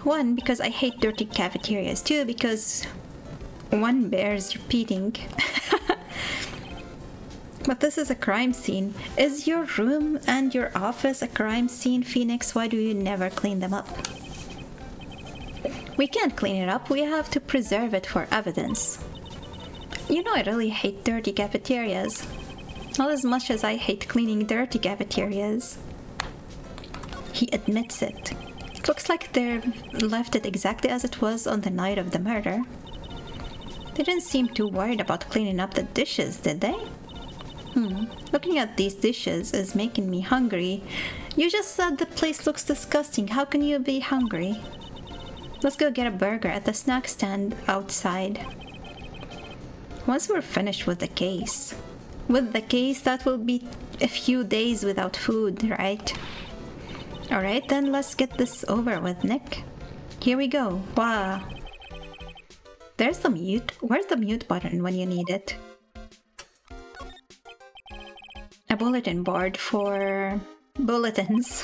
Speaker 1: One, because I hate dirty cafeterias. Two, because one bears repeating. But this is a crime scene. Is your room and your office a crime scene, Phoenix? Why do you never clean them up? We can't clean it up. We have to preserve it for evidence. You know I really hate dirty cafeterias. Not as much as I hate cleaning dirty cafeterias. He admits it. It looks like they left it exactly as it was on the night of the murder. They didn't seem too worried about cleaning up the dishes, did they? Looking at these dishes is making me hungry. You just said the place looks disgusting. How can you be hungry? Let's go get a burger at the snack stand outside. Once we're finished with the case. With the case, that will be a few days without food, right? Alright, then let's get this over with, Nick. Here we go. Wow. There's the mute. Where's the mute button when you need it? A bulletin board for bulletins.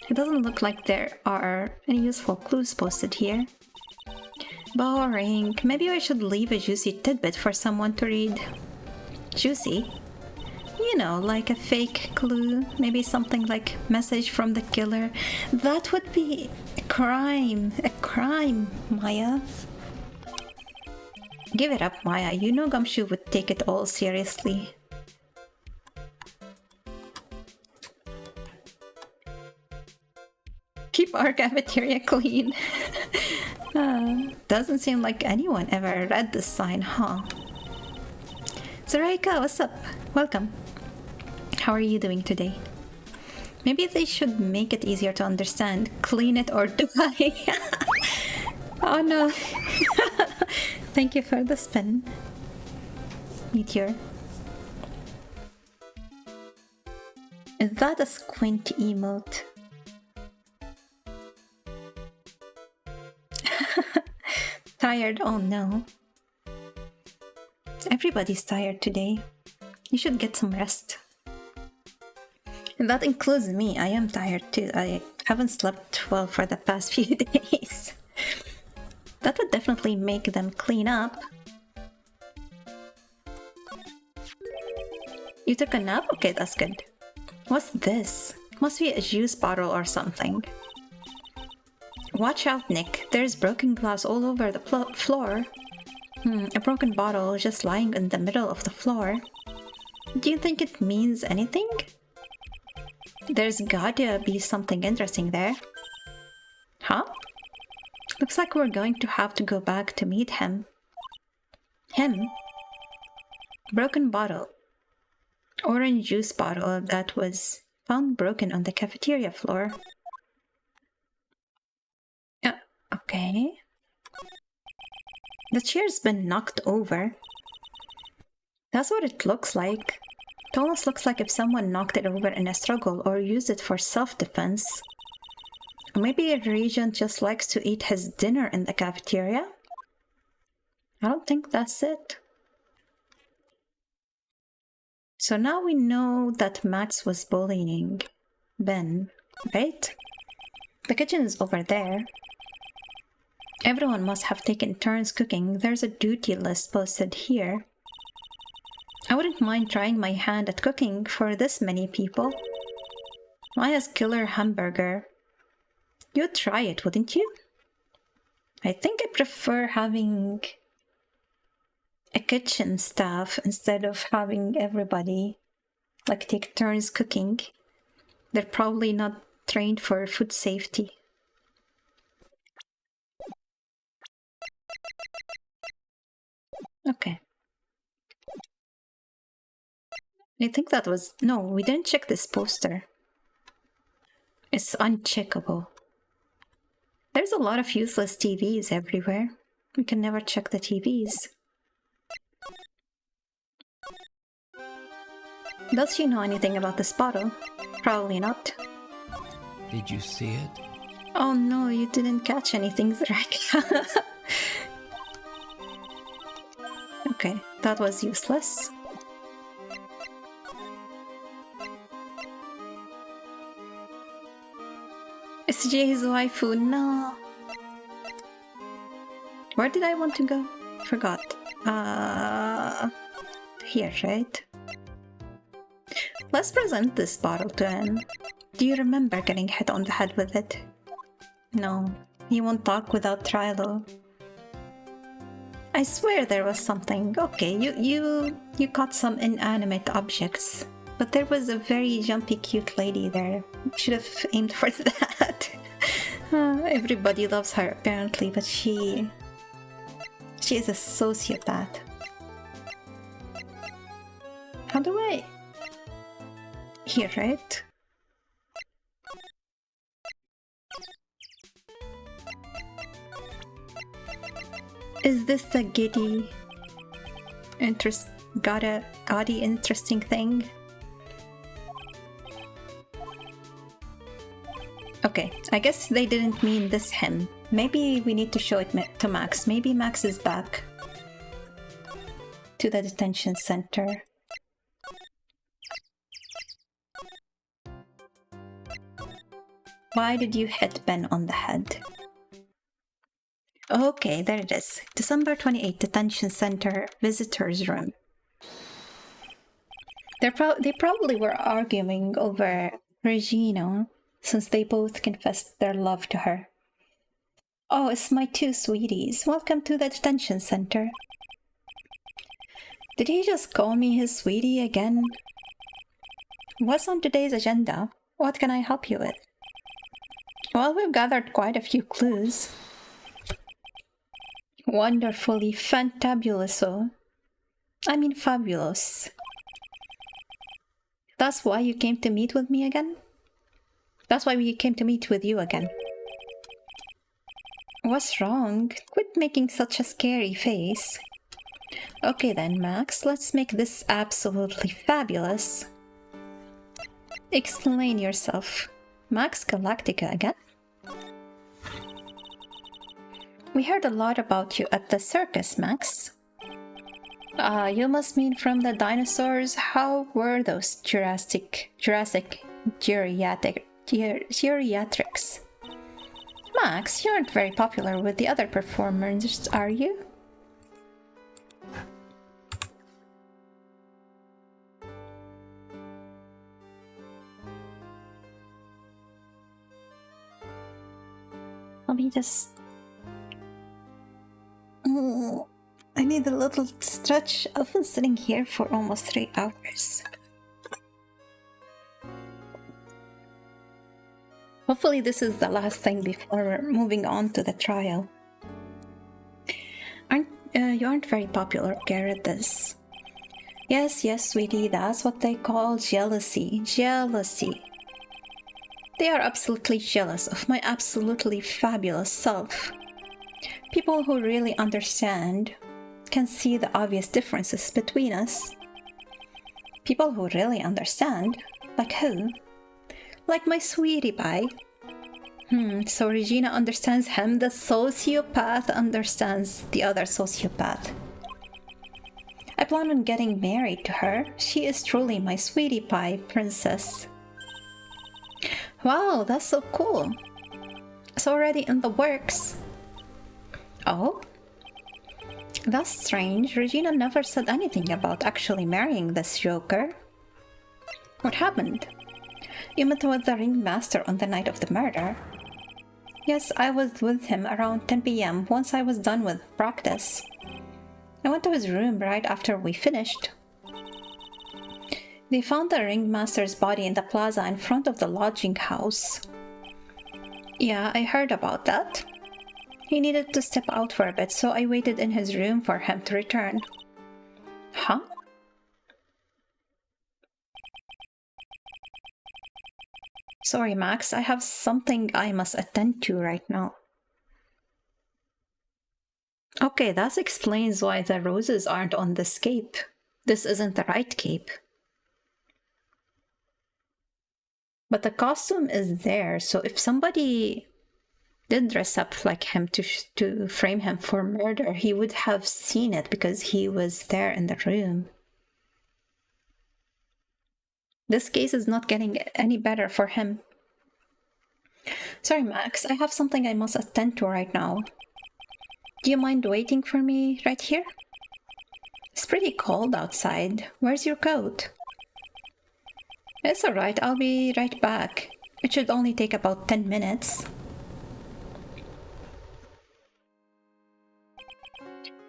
Speaker 1: It doesn't look like there are any useful clues posted here. Boring. Maybe I should leave a juicy tidbit for someone to read. Juicy? You know, like a fake clue. Maybe something like message from the killer. That would be a crime. A crime, Maya. Give it up, Maya. You know Gumshoe would take it all seriously. Keep our cafeteria clean. Doesn't seem like anyone ever read this sign, huh? Zoraika, what's up? Welcome. How are you doing today? Maybe they should make it easier to understand. Clean it or die. Oh no. Thank you for the spin. Meteor. Is that a squint emote? Tired? Oh no. Everybody's tired today. You should get some rest. And that includes me. I am tired too. I haven't slept well for the past few days. That would definitely make them clean up. You took a nap? Okay, that's good. What's this? Must be a juice bottle or something. Watch out, Nick. There's broken glass all over the floor. A broken bottle just lying in the middle of the floor. Do you think it means anything? There's gotta be something interesting there. Huh? Looks like we're going to have to go back to meet him. Him? Broken bottle. Orange juice bottle that was found broken on the cafeteria floor. Okay. The chair's been knocked over. That's what it looks like. It almost looks like if someone knocked it over in a struggle or used it for self-defense. Maybe a regent just likes to eat his dinner in the cafeteria? I don't think that's it. So now we know that Max was bullying Ben, right? The kitchen is over there. Everyone must have taken turns cooking. There's a duty list posted here. I wouldn't mind trying my hand at cooking for this many people. Maya's killer hamburger. You'd try it, wouldn't you? I think I prefer having a kitchen staff instead of having everybody like take turns cooking. They're probably not trained for food safety. Okay. I think that was... No, we didn't check this poster. It's uncheckable. There's a lot of useless TVs everywhere. We can never check the TVs. Does she know anything about this bottle? Probably not.
Speaker 2: Did you see it?
Speaker 1: Oh no, you didn't catch anything, Zrak. Okay, that was useless. SJ's waifu, no. Where did I want to go? Forgot. Here, right? Let's present this bottle to him. Do you remember getting hit on the head with it? No, he won't talk without Trilo. I swear there was something. Okay, you caught some inanimate objects, but there was a very jumpy, cute lady there. Should have aimed for that. Everybody loves her apparently, but she is a sociopath. How do I? Here, right? Is this the gaudy, interesting thing? Okay, I guess they didn't mean this him. Maybe we need to show it to Max. Maybe Max is back to the detention center. Why did you hit Ben on the head? Okay, there it is. December 28th, detention center, visitors room. They probably were arguing over Regina, since they both confessed their love to her. Oh, it's my two sweeties. Welcome to the detention center. Did he just call me his sweetie again? What's on today's agenda? What can I help you with? Well, we've gathered quite a few clues. Wonderfully fantabuloso. I mean fabulous. That's why you came to meet with me again? That's why we came to meet with you again. What's wrong? Quit making such a scary face. Okay then, Max, let's make this absolutely fabulous. Explain yourself. Max Galactica again? We heard a lot about you at the circus, Max. You must mean from the dinosaurs. How were those Jurassic geriatrics? Max, you aren't very popular with the other performers, are you? Let me just... I need a little stretch. I've been sitting here for almost 3 hours. Hopefully this is the last thing before moving on to the trial. You aren't very popular, Garrett. This. Yes, sweetie, that's what they call jealousy. Jealousy. They are absolutely jealous of my absolutely fabulous self. People who really understand can see the obvious differences between us. People who really understand? Like who? Like my sweetie pie. So Regina understands him, the sociopath understands the other sociopath. I plan on getting married to her. She is truly my sweetie pie princess. Wow, that's so cool. It's already in the works. Oh? That's strange. Regina never said anything about actually marrying this joker. What happened? You met with the ringmaster on the night of the murder. Yes, I was with him around 10 p.m. once I was done with practice. I went to his room right after we finished. They found the ringmaster's body in the plaza in front of the lodging house. Yeah, I heard about that. He needed to step out for a bit, so I waited in his room for him to return. Huh? Sorry, Max, I have something I must attend to right now. Okay, that explains why the roses aren't on this cape. This isn't the right cape. But the costume is there, so if somebody did dress up like him to frame him for murder, he would have seen it because he was there in the room. This case is not getting any better for him. Sorry, Max, I have something I must attend to right now. Do you mind waiting for me right here? It's pretty cold outside. Where's your coat? It's alright, I'll be right back. It should only take about 10 minutes.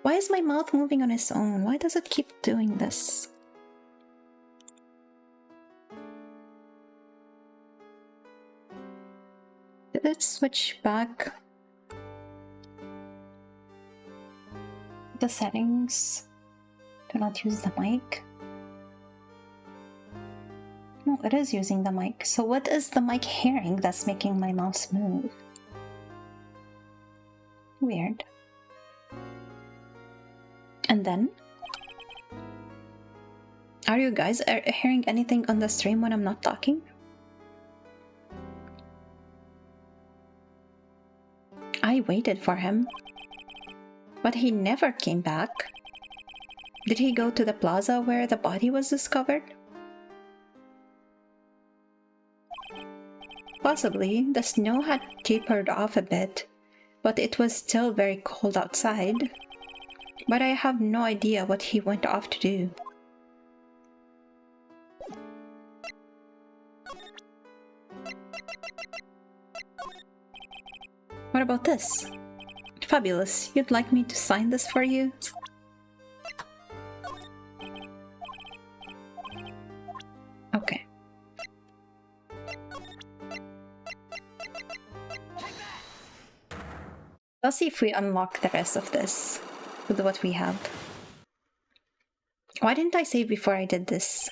Speaker 1: Why is my mouth moving on its own? Why does it keep doing this? Did it switch back the settings? Do not use the mic. No, it is using the mic. So what is the mic hearing that's making my mouse move? Weird. And then? Are you guys hearing anything on the stream when I'm not talking? I waited for him, but he never came back. Did he go to the plaza where the body was discovered? Possibly. The snow had tapered off a bit, but it was still very cold outside. But I have no idea what he went off to do. What about this? Fabulous. You'd like me to sign this for you? Okay. Let's see if we unlock the rest of this with what we have. Why didn't I save before I did this?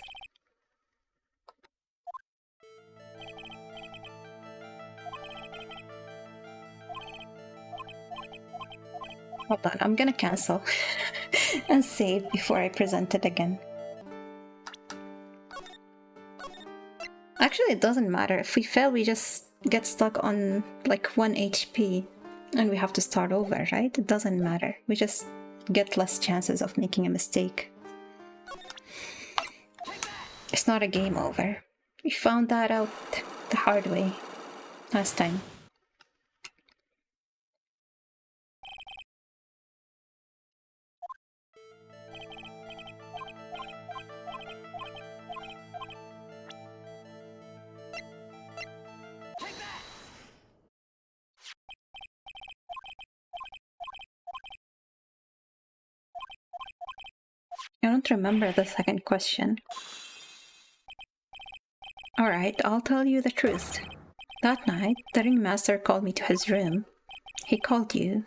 Speaker 1: Hold on, I'm gonna cancel and save before I present it again. Actually, it doesn't matter. If we fail, we just get stuck on like 1 HP and we have to start over, right? It doesn't matter. We just get less chances of making a mistake. It's not a game over. We found that out the hard way last time. I don't remember the second question. Alright, I'll tell you the truth. That night, the ringmaster called me to his room. He called you.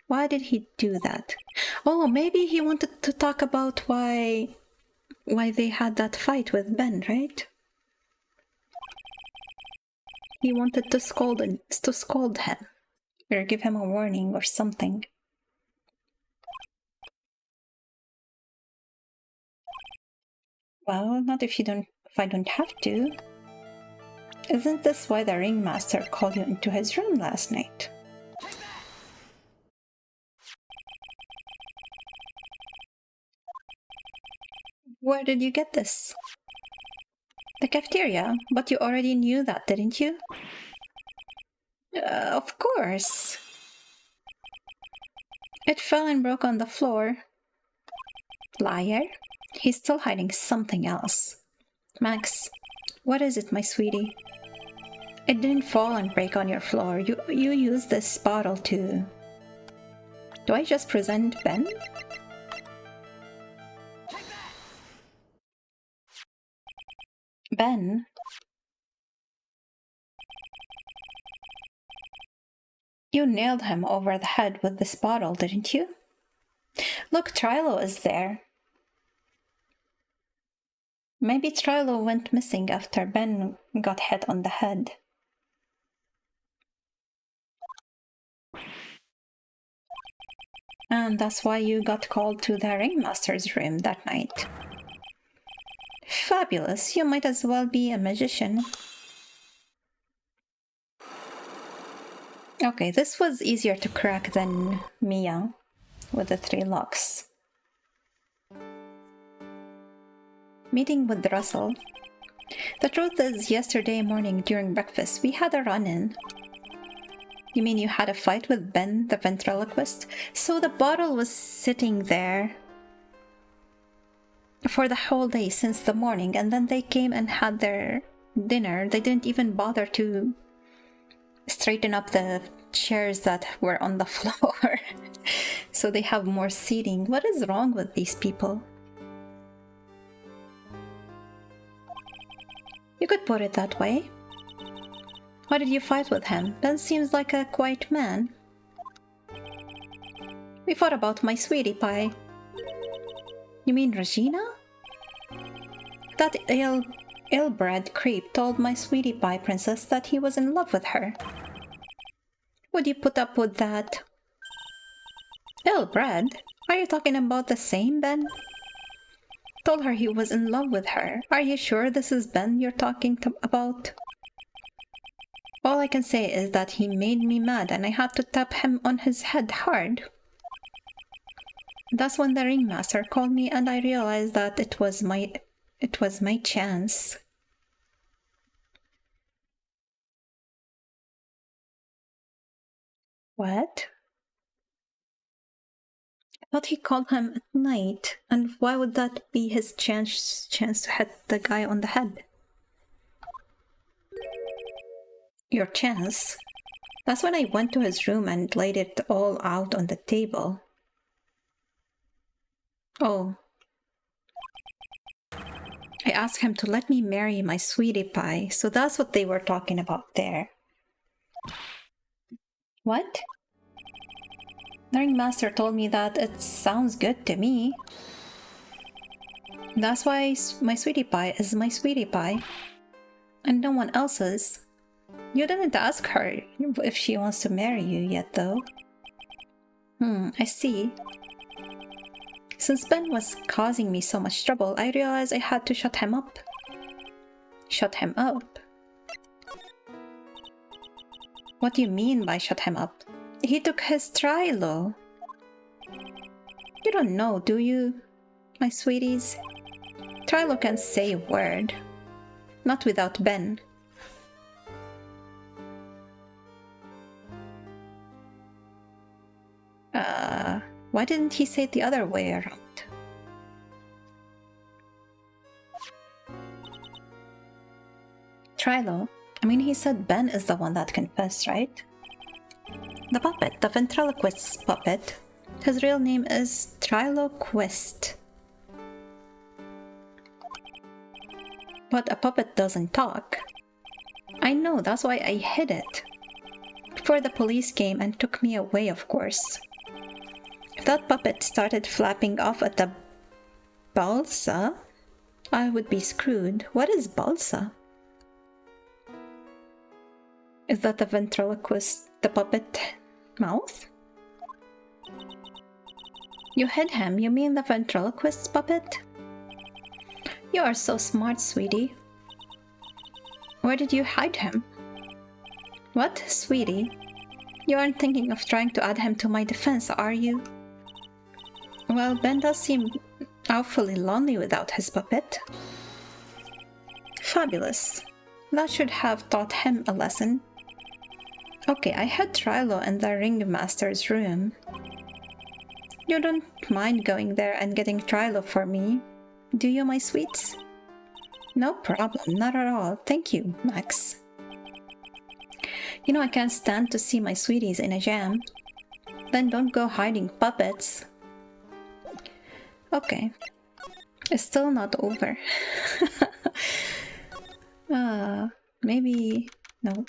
Speaker 1: Why did he do that? Oh, maybe he wanted to talk about why they had that fight with Ben, right? He wanted to scold him, or give him a warning or something. Well, not if I don't have to. Isn't this why the ringmaster called you into his room last night? Where did you get this? The cafeteria, but you already knew that, didn't you? Of course. It fell and broke on the floor. Liar. He's still hiding something else. Max, what is it, my sweetie? It didn't fall and break on your floor. You used this bottle to... Do I just present Ben? Ben? You nailed him over the head with this bottle, didn't you? Look, Trilo is there. Maybe Trilo went missing after Ben got hit on the head. And that's why you got called to the Ringmaster's room that night. Fabulous, you might as well be a magician. Okay, this was easier to crack than Mia with the 3 locks. Meeting with Russell. The truth is, yesterday morning during breakfast, we had a run-in. You mean you had a fight with Ben, the ventriloquist? So the bottle was sitting there for the whole day since the morning, and then they came and had their dinner. They didn't even bother to straighten up the chairs that were on the floor so they have more seating. What is wrong with these people? You could put it that way. Why did you fight with him? Ben seems like a quiet man. We fought about my sweetie pie. You mean Regina? That ill-bred creep told my sweetie pie princess that he was in love with her. Would you put up with that? Ill-bred? Are you talking about the same Ben? Told her he was in love with her. Are you sure this is Ben you're talking about? All I can say is that he made me mad and I had to tap him on his head hard. That's when the ringmaster called me and I realized that it was my chance. What? I thought he called him at night, and why would that be his chance to hit the guy on the head? Your chance? That's when I went to his room and laid it all out on the table. Oh. I asked him to let me marry my sweetie pie, so that's what they were talking about there. What? The ringmaster told me that it sounds good to me. That's why my sweetie pie is my sweetie pie. And no one else's. You didn't ask her if she wants to marry you yet, though. I see. Since Ben was causing me so much trouble, I realized I had to shut him up. Shut him up? What do you mean by shut him up? He took his Trilo. You don't know, do you, my sweeties? Trilo can't say a word. Not without Ben. Why didn't he say it the other way around? Trilo? I mean, he said Ben is the one that confessed, right? The puppet, the ventriloquist's puppet, his real name is Trilo Quist. But a puppet doesn't talk. I know, that's why I hid it. Before the police came and took me away, of course. If that puppet started flapping off at the balsa, I would be screwed. What is balsa? Is that the ventriloquist, the puppet mouth? You hid him, you mean the ventriloquist's puppet? You are so smart, sweetie. Where did you hide him? What, sweetie? You aren't thinking of trying to add him to my defense, are you? Well, Ben does seem awfully lonely without his puppet. Fabulous. That should have taught him a lesson. Okay, I had Trilo in the ringmaster's room. You don't mind going there and getting Trilo for me, do you, my sweets? No problem, not at all. Thank you, Max. You know I can't stand to see my sweeties in a jam. Then don't go hiding puppets. Okay. It's still not over. Maybe... No,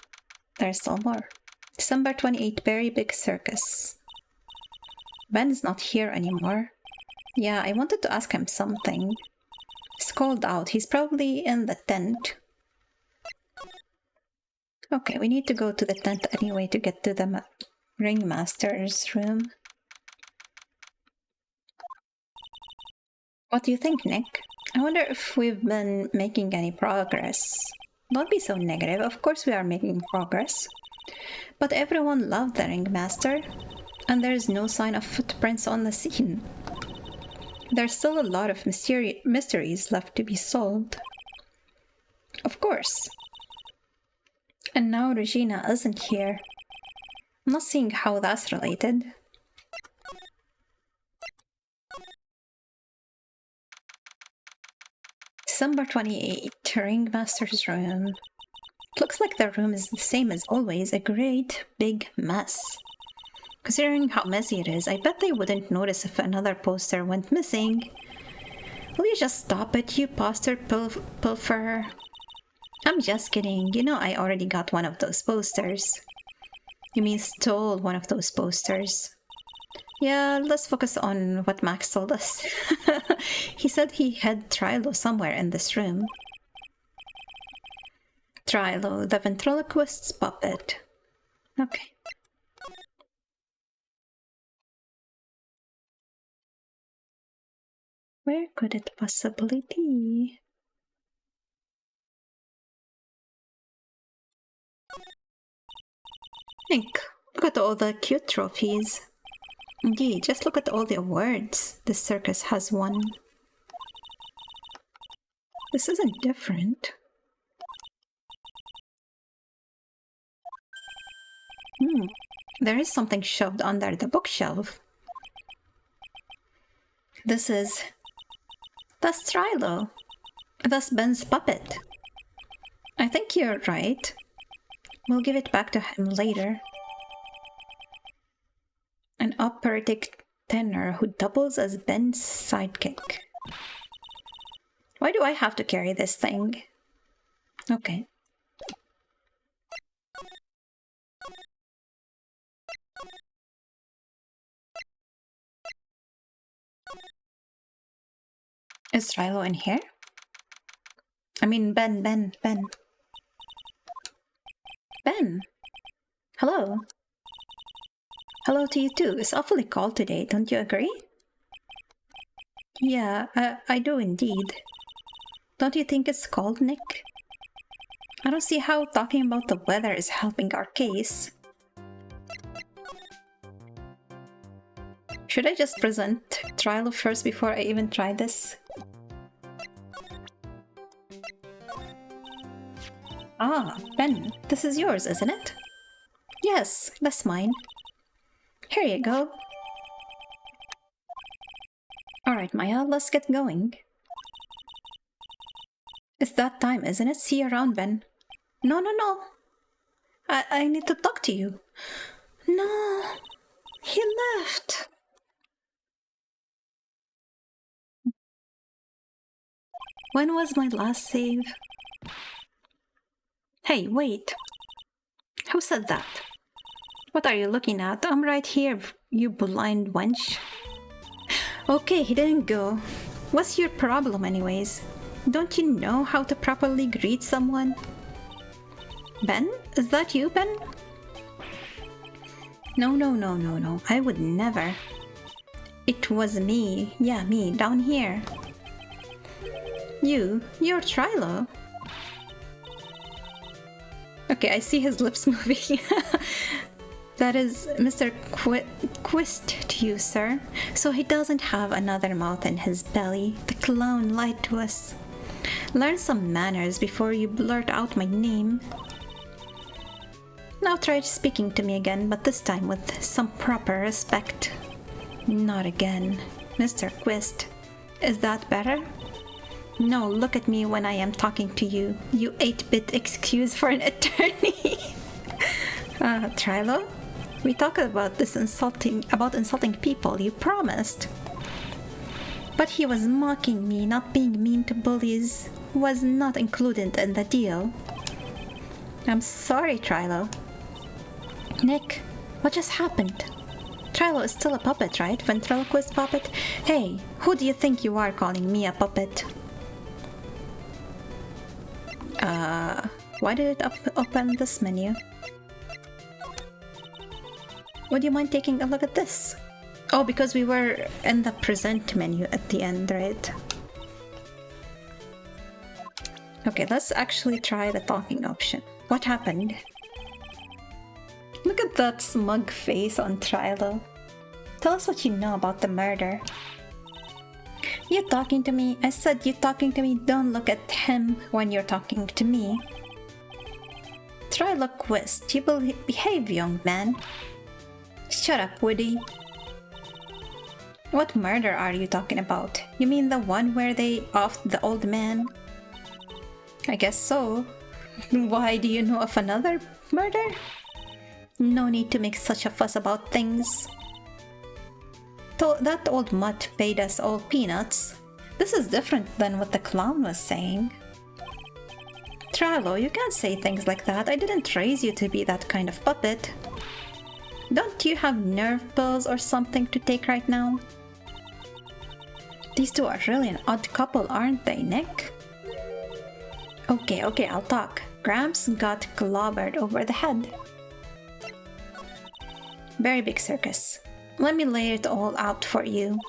Speaker 1: there's still more. December 28th, Berry Big Circus. Ben is not here anymore. Yeah, I wanted to ask him something. He's called out. He's probably in the tent. Okay, we need to go to the tent anyway to get to the ringmaster's room. What do you think, Nick? I wonder if we've been making any progress. Don't be so negative. Of course we are making progress. But everyone loved the ringmaster, and there's no sign of footprints on the scene. There's still a lot of mysteries left to be solved. Of course. And now Regina isn't here. I'm not seeing how that's related. December 28th, Ringmaster's room. Looks like the room is the same as always, a great big mess. Considering how messy it is, I bet they wouldn't notice if another poster went missing. Will you just stop it, you poster pilferer? I'm just kidding. You know I already got one of those posters. You mean stole one of those posters? Yeah, let's focus on what Max told us. He said he had Trilo somewhere in this room. Trilo, the ventriloquist's puppet. Okay. Where could it possibly be? Think, look at all the cute trophies. Indeed, just look at all the awards this circus has won. This isn't different. There is something shoved under the bookshelf. That's Trilo. That's Ben's puppet. I think you're right. We'll give it back to him later. An operatic tenor who doubles as Ben's sidekick. Why do I have to carry this thing? Okay. Is Trilo in here? I mean, Ben. Ben! Hello? Hello to you too. It's awfully cold today, don't you agree? Yeah, I do indeed. Don't you think it's cold, Nick? I don't see how talking about the weather is helping our case. Should I just present Trilo first before I even try this? Ah, Ben, this is yours, isn't it? Yes, that's mine. Here you go. Alright, Maya, let's get going. It's that time, isn't it? See you around, Ben. No. I need to talk to you. No, he left. When was my last save? Hey, wait. Who said that? What are you looking at? I'm right here, you blind wench. Okay, he didn't go. What's your problem anyways? Don't you know how to properly greet someone? Ben? Is that you, Ben? No. I would never. It was me. Yeah, me, down here. You're Trilo. Okay, I see his lips moving. That is Mr. Quist to you, sir. So he doesn't have another mouth in his belly. The clown lied to us. Learn some manners before you blurt out my name. Now try speaking to me again, but this time with some proper respect. Not again, Mr. Quist. Is that better? No, look at me when I am talking to you. You 8-bit excuse for an attorney. Trilo? We talked about insulting people, you promised. But he was mocking me, not being mean to bullies. Was not included in the deal. I'm sorry, Trilo. Nick, what just happened? Trilo is still a puppet, right? Ventriloquist puppet? Hey, who do you think you are calling me a puppet? Why did it open this menu? Would you mind taking a look at this? Oh, because we were in the present menu at the end, right? Okay, let's actually try the talking option. What happened? Look at that smug face on Trilo. Tell us what you know about the murder. You talking to me? I said you talking to me. Don't look at him when you're talking to me. Trilo Quest, you behave, young man. Shut up, Woody. What murder are you talking about? You mean the one where they offed the old man? I guess so. Why, do you know of another murder? No need to make such a fuss about things. That old mutt paid us all peanuts. This is different than what the clown was saying. Trilo, you can't say things like that. I didn't raise you to be that kind of puppet. Don't you have nerve pills or something to take right now? These two are really an odd couple, aren't they, Nick? Okay, I'll talk. Gramps got clobbered over the head. Very big circus. Let me lay it all out for you.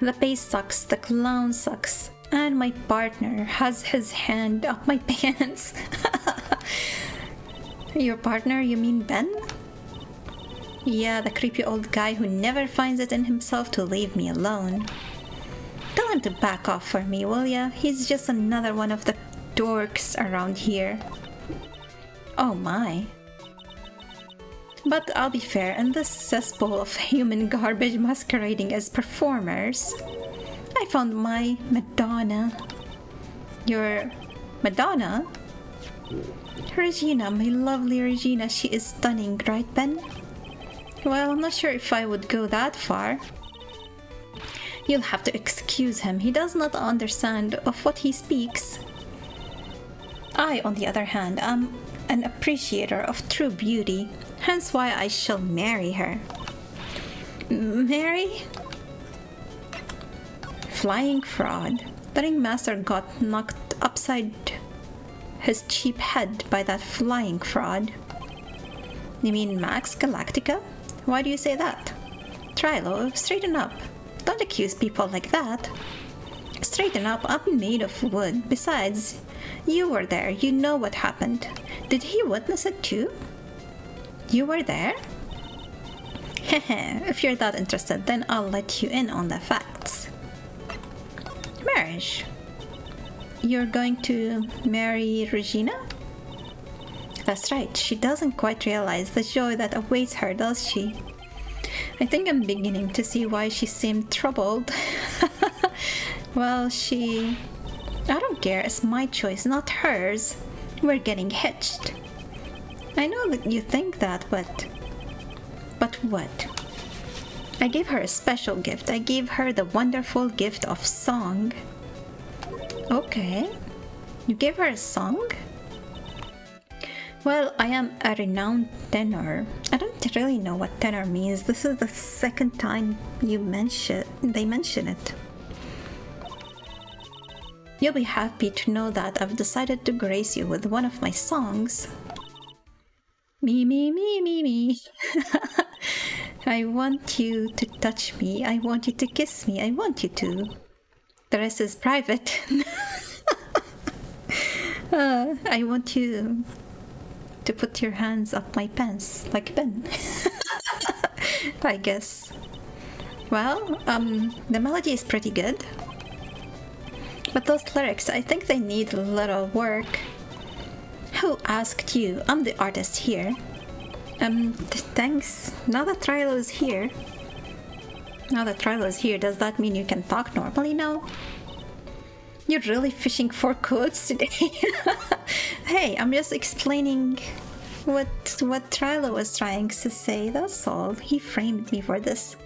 Speaker 1: The pace sucks, the clown sucks, and my partner has his hand up my pants. Your partner, you mean Ben? Yeah, the creepy old guy who never finds it in himself to leave me alone. Tell him to back off for me, will ya? He's just another one of the dorks around here. Oh my. But I'll be fair, in this cesspool of human garbage masquerading as performers, I found my Madonna. Your Madonna? Regina, my lovely Regina, she is stunning, right, Ben? Well, I'm not sure if I would go that far. You'll have to excuse him, he does not understand of what he speaks. I, on the other hand, am an appreciator of true beauty, hence why I shall marry her. Marry? Flying fraud. The ringmaster got knocked upside his cheap head by that flying fraud. You mean Max Galactica? Why do you say that? Trilo, straighten up. Don't accuse people like that. Straighten up, I'm made of wood. Besides, you were there, you know what happened. Did he witness it too? You were there? Heh, if you're that interested, then I'll let you in on the facts. Marriage. You're going to marry Regina? That's right, she doesn't quite realize the joy that awaits her, does she? I think I'm beginning to see why she seemed troubled. Well, I don't care, it's my choice, not hers. We're getting hitched. I know that you think that, but what? I gave her a special gift. I gave her the wonderful gift of song. Okay. You gave her a song? Well, I am a renowned tenor. I don't really know what tenor means. This is the second time they mention it. You'll be happy to know that I've decided to grace you with one of my songs. Me, me, me, me, me. I want you to touch me. I want you to kiss me. I want you to. The rest is private. I want you to put your hands up my pants like Ben. I guess. Well, the melody is pretty good. But those lyrics, I think they need a little work. Who asked you? I'm the artist here. Thanks. Now that Trilo is here. Does that mean you can talk normally now? You're really fishing for quotes today. Hey, I'm just explaining what Trilo was trying to say, that's all. He framed me for this.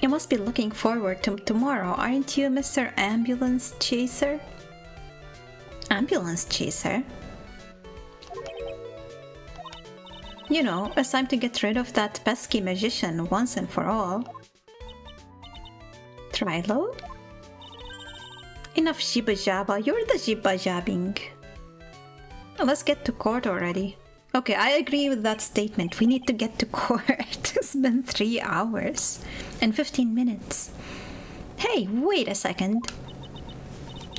Speaker 1: You must be looking forward to tomorrow, aren't you, Mr. Ambulance Chaser? Ambulance Chaser? You know, it's time to get rid of that pesky magician once and for all. Trilo? Enough jibba jabba, you're the jibba jabbing. Let's get to court already. Okay, I agree with that statement. We need to get to court. It's been 3 hours and 15 minutes. Hey, wait a second.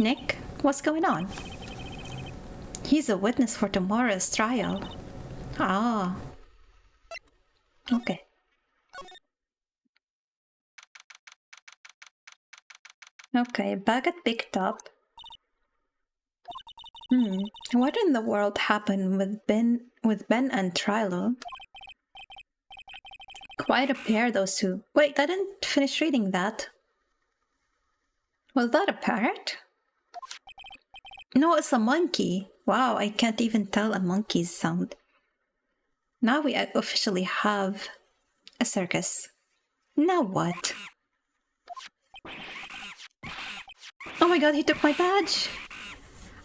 Speaker 1: Nick, what's going on? He's a witness for tomorrow's trial. Ah. Okay. Okay, back at Big Top. What in the world happened with Ben and Trilo? Quite a pair, those two. Wait, I didn't finish reading that. Was that a parrot? No, it's a monkey. Wow, I can't even tell a monkey's sound. Now we officially have a circus. Now what? Oh my god, he took my badge!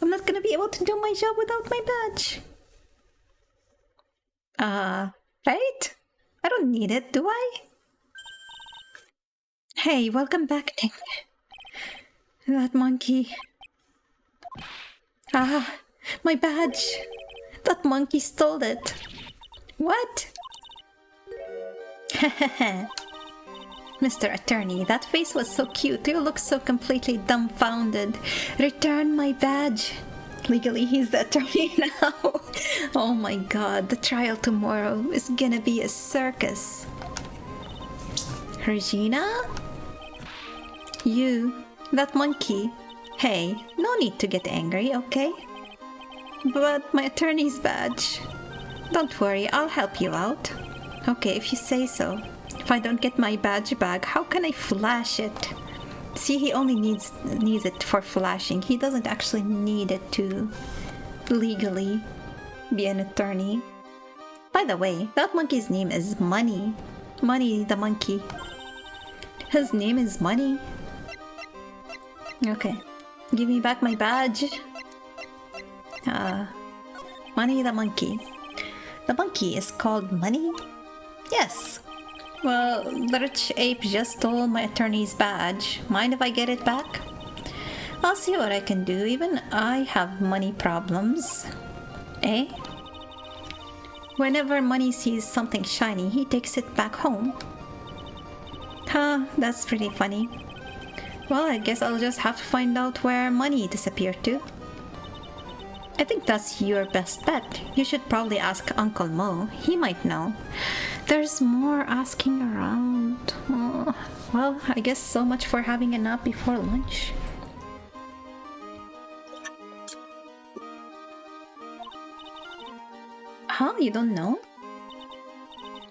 Speaker 1: I'm not gonna be able to do my job without my badge. Right? I don't need it, do I? Hey, welcome back, Nick. That monkey. Ah, my badge. That monkey stole it. What? Mr. Attorney, that face was so cute. You look so completely dumbfounded. Return my badge. Legally, he's the attorney now. Oh my god, the trial tomorrow is gonna be a circus. Regina? You, that monkey. Hey, no need to get angry, okay? But my attorney's badge. Don't worry, I'll help you out. Okay, if you say so. If I don't get my badge back, how can I flash it? See, he only needs it for flashing. He doesn't actually need it to legally be an attorney. By the way, that monkey's name is Money. Money the monkey. His name is Money. Okay. Give me back my badge. Money the monkey. The monkey is called Money? Yes. Well, the rich ape just stole my attorney's badge. Mind if I get it back? I'll see what I can do. Even I have money problems. Eh? Whenever Money sees something shiny, he takes it back home. Huh, that's pretty funny. Well, I guess I'll just have to find out where Money disappeared to. I think that's your best bet. You should probably ask Uncle Mo. He might know. There's more asking around. Oh, well, I guess so much for having a nap before lunch. Huh? You don't know?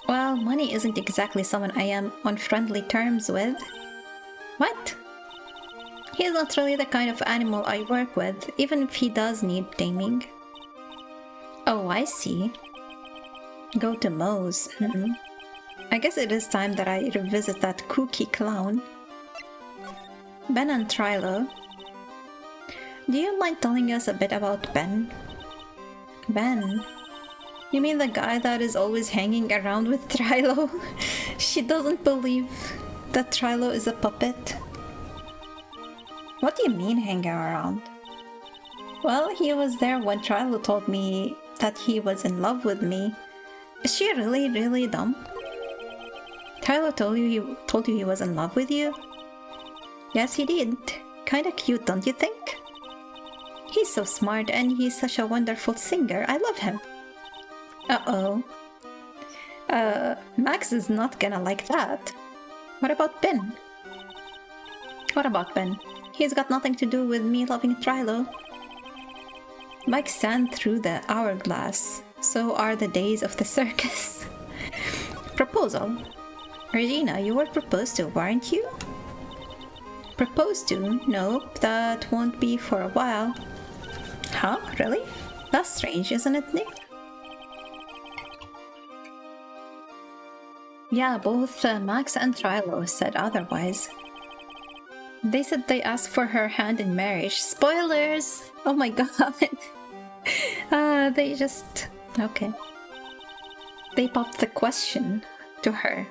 Speaker 1: Well, Money isn't exactly someone I am on friendly terms with. What? He's not really the kind of animal I work with, even if he does need taming. Oh, I see. Go to Moe's. I guess it is time that I revisit that kooky clown. Ben and Trilo. Do you mind telling us a bit about Ben? Ben? You mean the guy that is always hanging around with Trilo? She doesn't believe that Trilo is a puppet. What do you mean hanging around? Well, he was there when Trilo told me that he was in love with me. Is she really, really dumb? Trilo told you he was in love with you? Yes, he did. Kinda cute, don't you think? He's so smart and he's such a wonderful singer. I love him. Uh-oh. Max is not gonna like that. What about Ben? What about Ben? He's got nothing to do with me loving Trilo. Like sand through the hourglass, so are the days of the circus. Proposal. Regina, you were proposed to, weren't you? Proposed to? Nope, that won't be for a while. Huh? Really? That's strange, isn't it, Nick? Yeah, both Max and Trilo said otherwise. They said they asked for her hand in marriage. Spoilers! Oh my god. They just... Okay. They popped the question to her.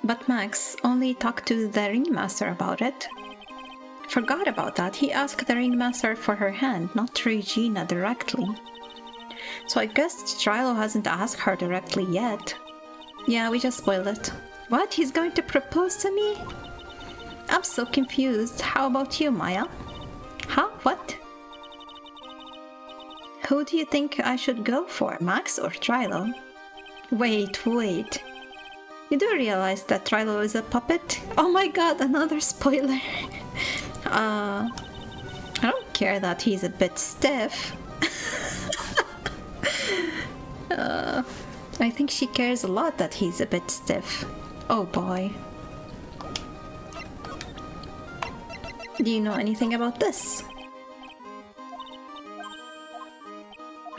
Speaker 1: But Max only talked to the ringmaster about it. Forgot about that. He asked the ringmaster for her hand, not Regina directly. So I guess Trilo hasn't asked her directly yet. Yeah, we just spoiled it. What? He's going to propose to me? I'm so confused. How about you, Maya? Huh? What? Who do you think I should go for, Max or Trilo? Wait. You do realize that Trilo is a puppet? Oh my god, another spoiler. I don't care that he's a bit stiff. I think she cares a lot that he's a bit stiff. Oh boy. Do you know anything about this?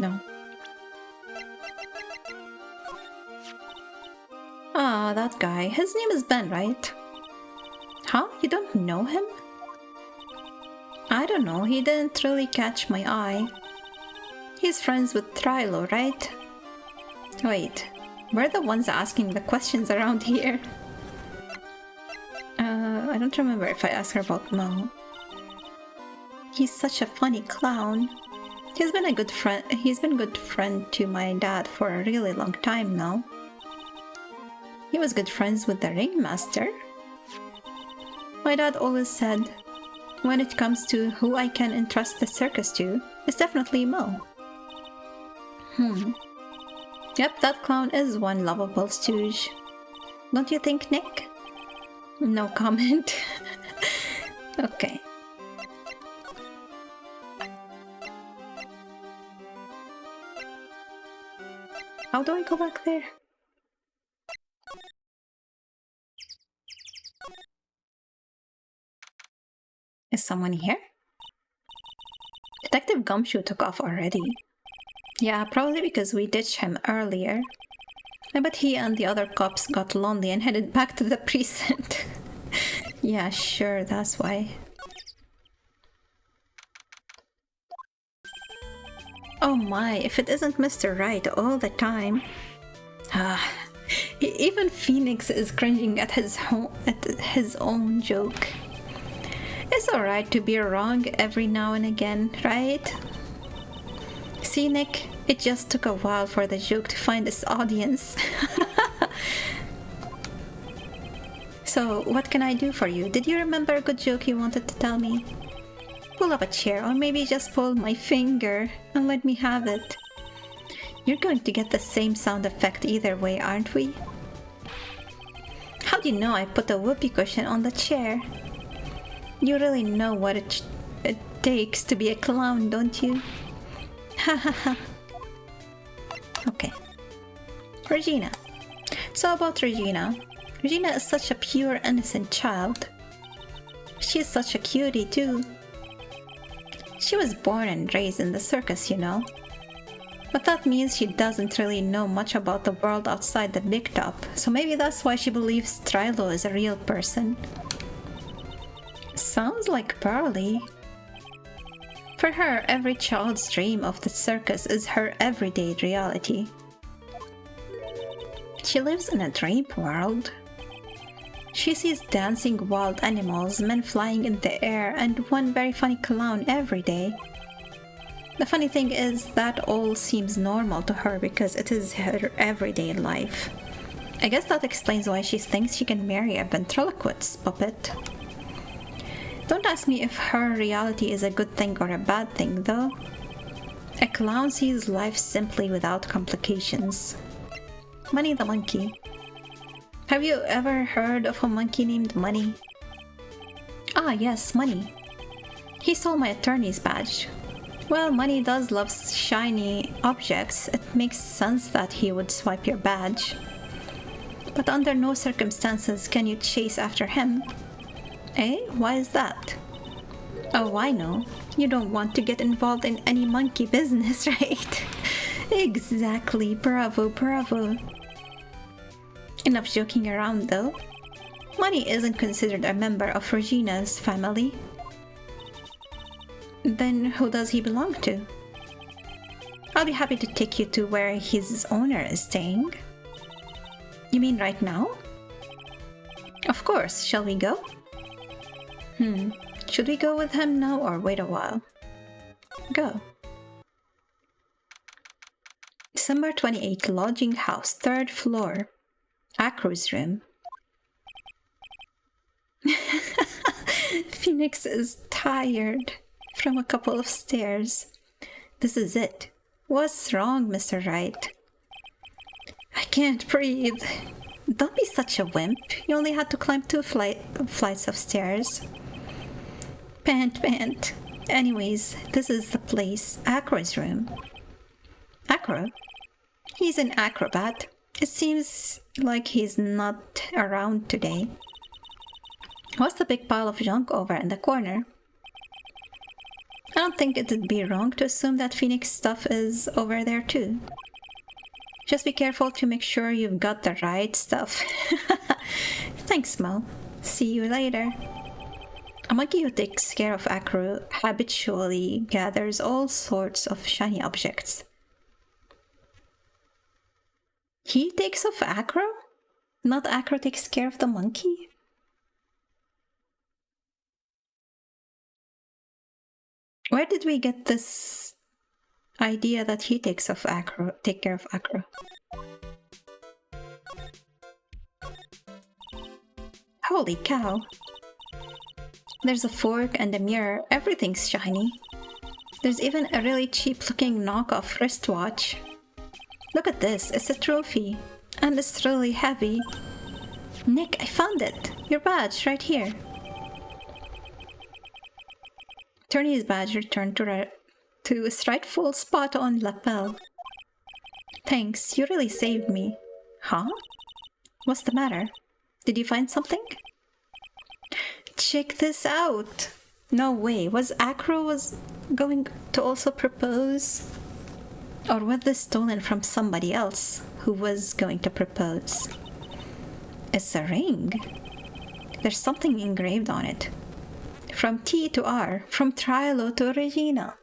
Speaker 1: No. Ah, that guy. His name is Ben, right? Huh? You don't know him? I don't know. He didn't really catch my eye. He's friends with Trilo, right? Wait, we're the ones asking the questions around here. I don't remember if I asked her about Mo. He's such a funny clown. He's been a good friend. He's been a good friend to my dad for a really long time now. He was good friends with the ringmaster. My dad always said, when it comes to who I can entrust the circus to, it's definitely Mo. Yep, that clown is one lovable stooge. Don't you think, Nick? No comment. Okay. How do I go back there? Is someone here? Detective Gumshoe took off already. Yeah, probably because we ditched him earlier. I bet he and the other cops got lonely and headed back to the precinct. Yeah, sure, that's why. Oh my, if it isn't Mr. Right all the time. Even Phoenix is cringing at his own joke. It's alright to be wrong every now and again, right? See, Nick, it just took a while for the joke to find its audience. So, what can I do for you? Did you remember a good joke you wanted to tell me? Pull up a chair, or maybe just pull my finger and let me have it. You're going to get the same sound effect either way, aren't we? How do you know I put a whoopee cushion on the chair? You really know what it takes to be a clown, don't you? Ha ha ha. Okay. Regina. So about Regina. Regina is such a pure, innocent child. She's such a cutie too. She was born and raised in the circus, you know. But that means she doesn't really know much about the world outside the big top, so maybe that's why she believes Trilo is a real person. Sounds like Pearly. For her, every child's dream of the circus is her everyday reality. She lives in a dream world. She sees dancing wild animals, men flying in the air, and one very funny clown every day. The funny thing is that all seems normal to her because it is her everyday life. I guess that explains why she thinks she can marry a ventriloquist puppet. Don't ask me if her reality is a good thing or a bad thing, though. A clown sees life simply without complications. Money the monkey. Have you ever heard of a monkey named Money? Ah, yes, Money. He stole my attorney's badge. Well, Money does love shiny objects. It makes sense that he would swipe your badge. But under no circumstances can you chase after him. Eh? Why is that? Oh, I know. You don't want to get involved in any monkey business, right? Exactly. Bravo, bravo. Enough joking around, though. Money isn't considered a member of Regina's family. Then who does he belong to? I'll be happy to take you to where his owner is staying. You mean right now? Of course, shall we go? Should we go with him now or wait a while? Go. December 28th, lodging house, 3rd floor. Acro's room. Phoenix is tired from a couple of stairs. This is it. What's wrong, Mr. Wright? I can't breathe. Don't be such a wimp. You only had to climb 2 flights of stairs. Pant. Anyways, this is the place. Acro's room. Acro? He's an acrobat. It seems like he's not around today. What's the big pile of junk over in the corner? I don't think it'd be wrong to assume that Phoenix stuff is over there too. Just be careful to make sure you've got the right stuff. Thanks, Mo. See you later. A monkey who takes care of Acro habitually gathers all sorts of shiny objects. He takes off Acro? Not Acro takes care of the monkey? Where did we get this idea that he take care of Acro? Holy cow. There's a fork and a mirror. Everything's shiny. There's even a really cheap looking knockoff wristwatch. Look at this. It's a trophy. And it's really heavy. Nick, I found it. Your badge right here. Turn his badge returned to its rightful spot on lapel. Thanks, you really saved me. Huh? What's the matter? Did you find something? Check this out! No way, was Acro going to also propose? Or was this stolen from somebody else who was going to propose? It's a ring. There's something engraved on it. From T to R, from Trilo to Regina.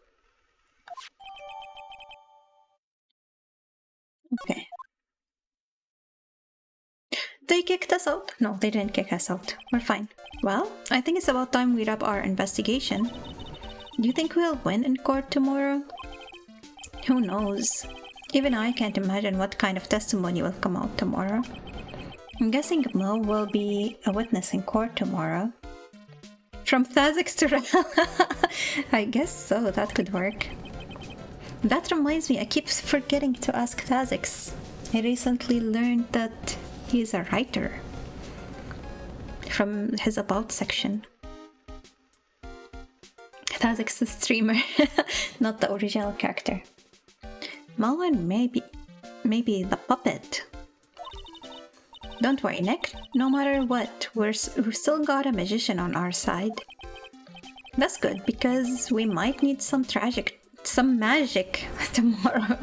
Speaker 1: Okay. They kicked us out? No, they didn't kick us out. We're fine. Well, I think it's about time we wrap our investigation. Do you think we'll win in court tomorrow? Who knows? Even I can't imagine what kind of testimony will come out tomorrow. I'm guessing Mo will be a witness in court tomorrow. From Thazix to Rel. I guess so, that could work. That reminds me, I keep forgetting to ask Thazix. I recently learned that he's a writer. From his About section. Thazix the streamer, not the original character. Malwan maybe the puppet. Don't worry, Nick. No matter what, we've still got a magician on our side. That's good, because we might need some magic tomorrow.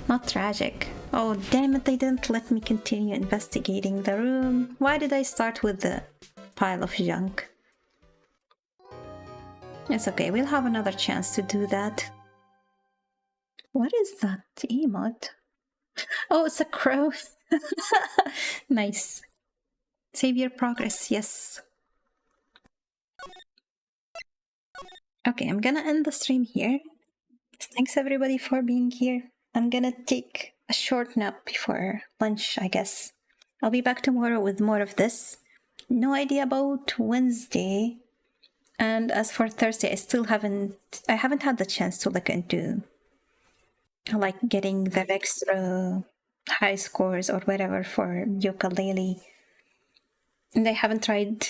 Speaker 1: Not tragic. Oh, damn it, they didn't let me continue investigating the room. Why did I start with the pile of junk? It's okay, we'll have another chance to do that. What is that emote? Oh, it's a crow. Nice. Save your progress, yes. Okay, I'm gonna end the stream here. Thanks everybody for being here. I'm gonna take a short nap before lunch, I guess. I'll be back tomorrow with more of this. No idea about Wednesday. And as for Thursday, I haven't had the chance to look into like getting the extra high scores or whatever for ukulele. And I haven't tried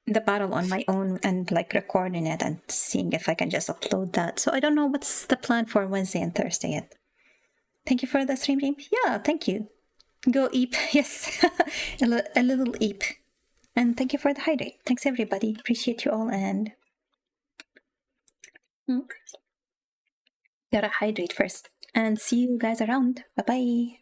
Speaker 1: the battle on my own and like recording it and seeing if I can just upload that. So I don't know what's the plan for Wednesday and Thursday yet. Thank you for the stream, James. Yeah, thank you. Go Eep. Yes, a little Eep. And thank you for the hydrate. Thanks everybody. Appreciate you all and gotta hydrate first. And see you guys around. Bye bye.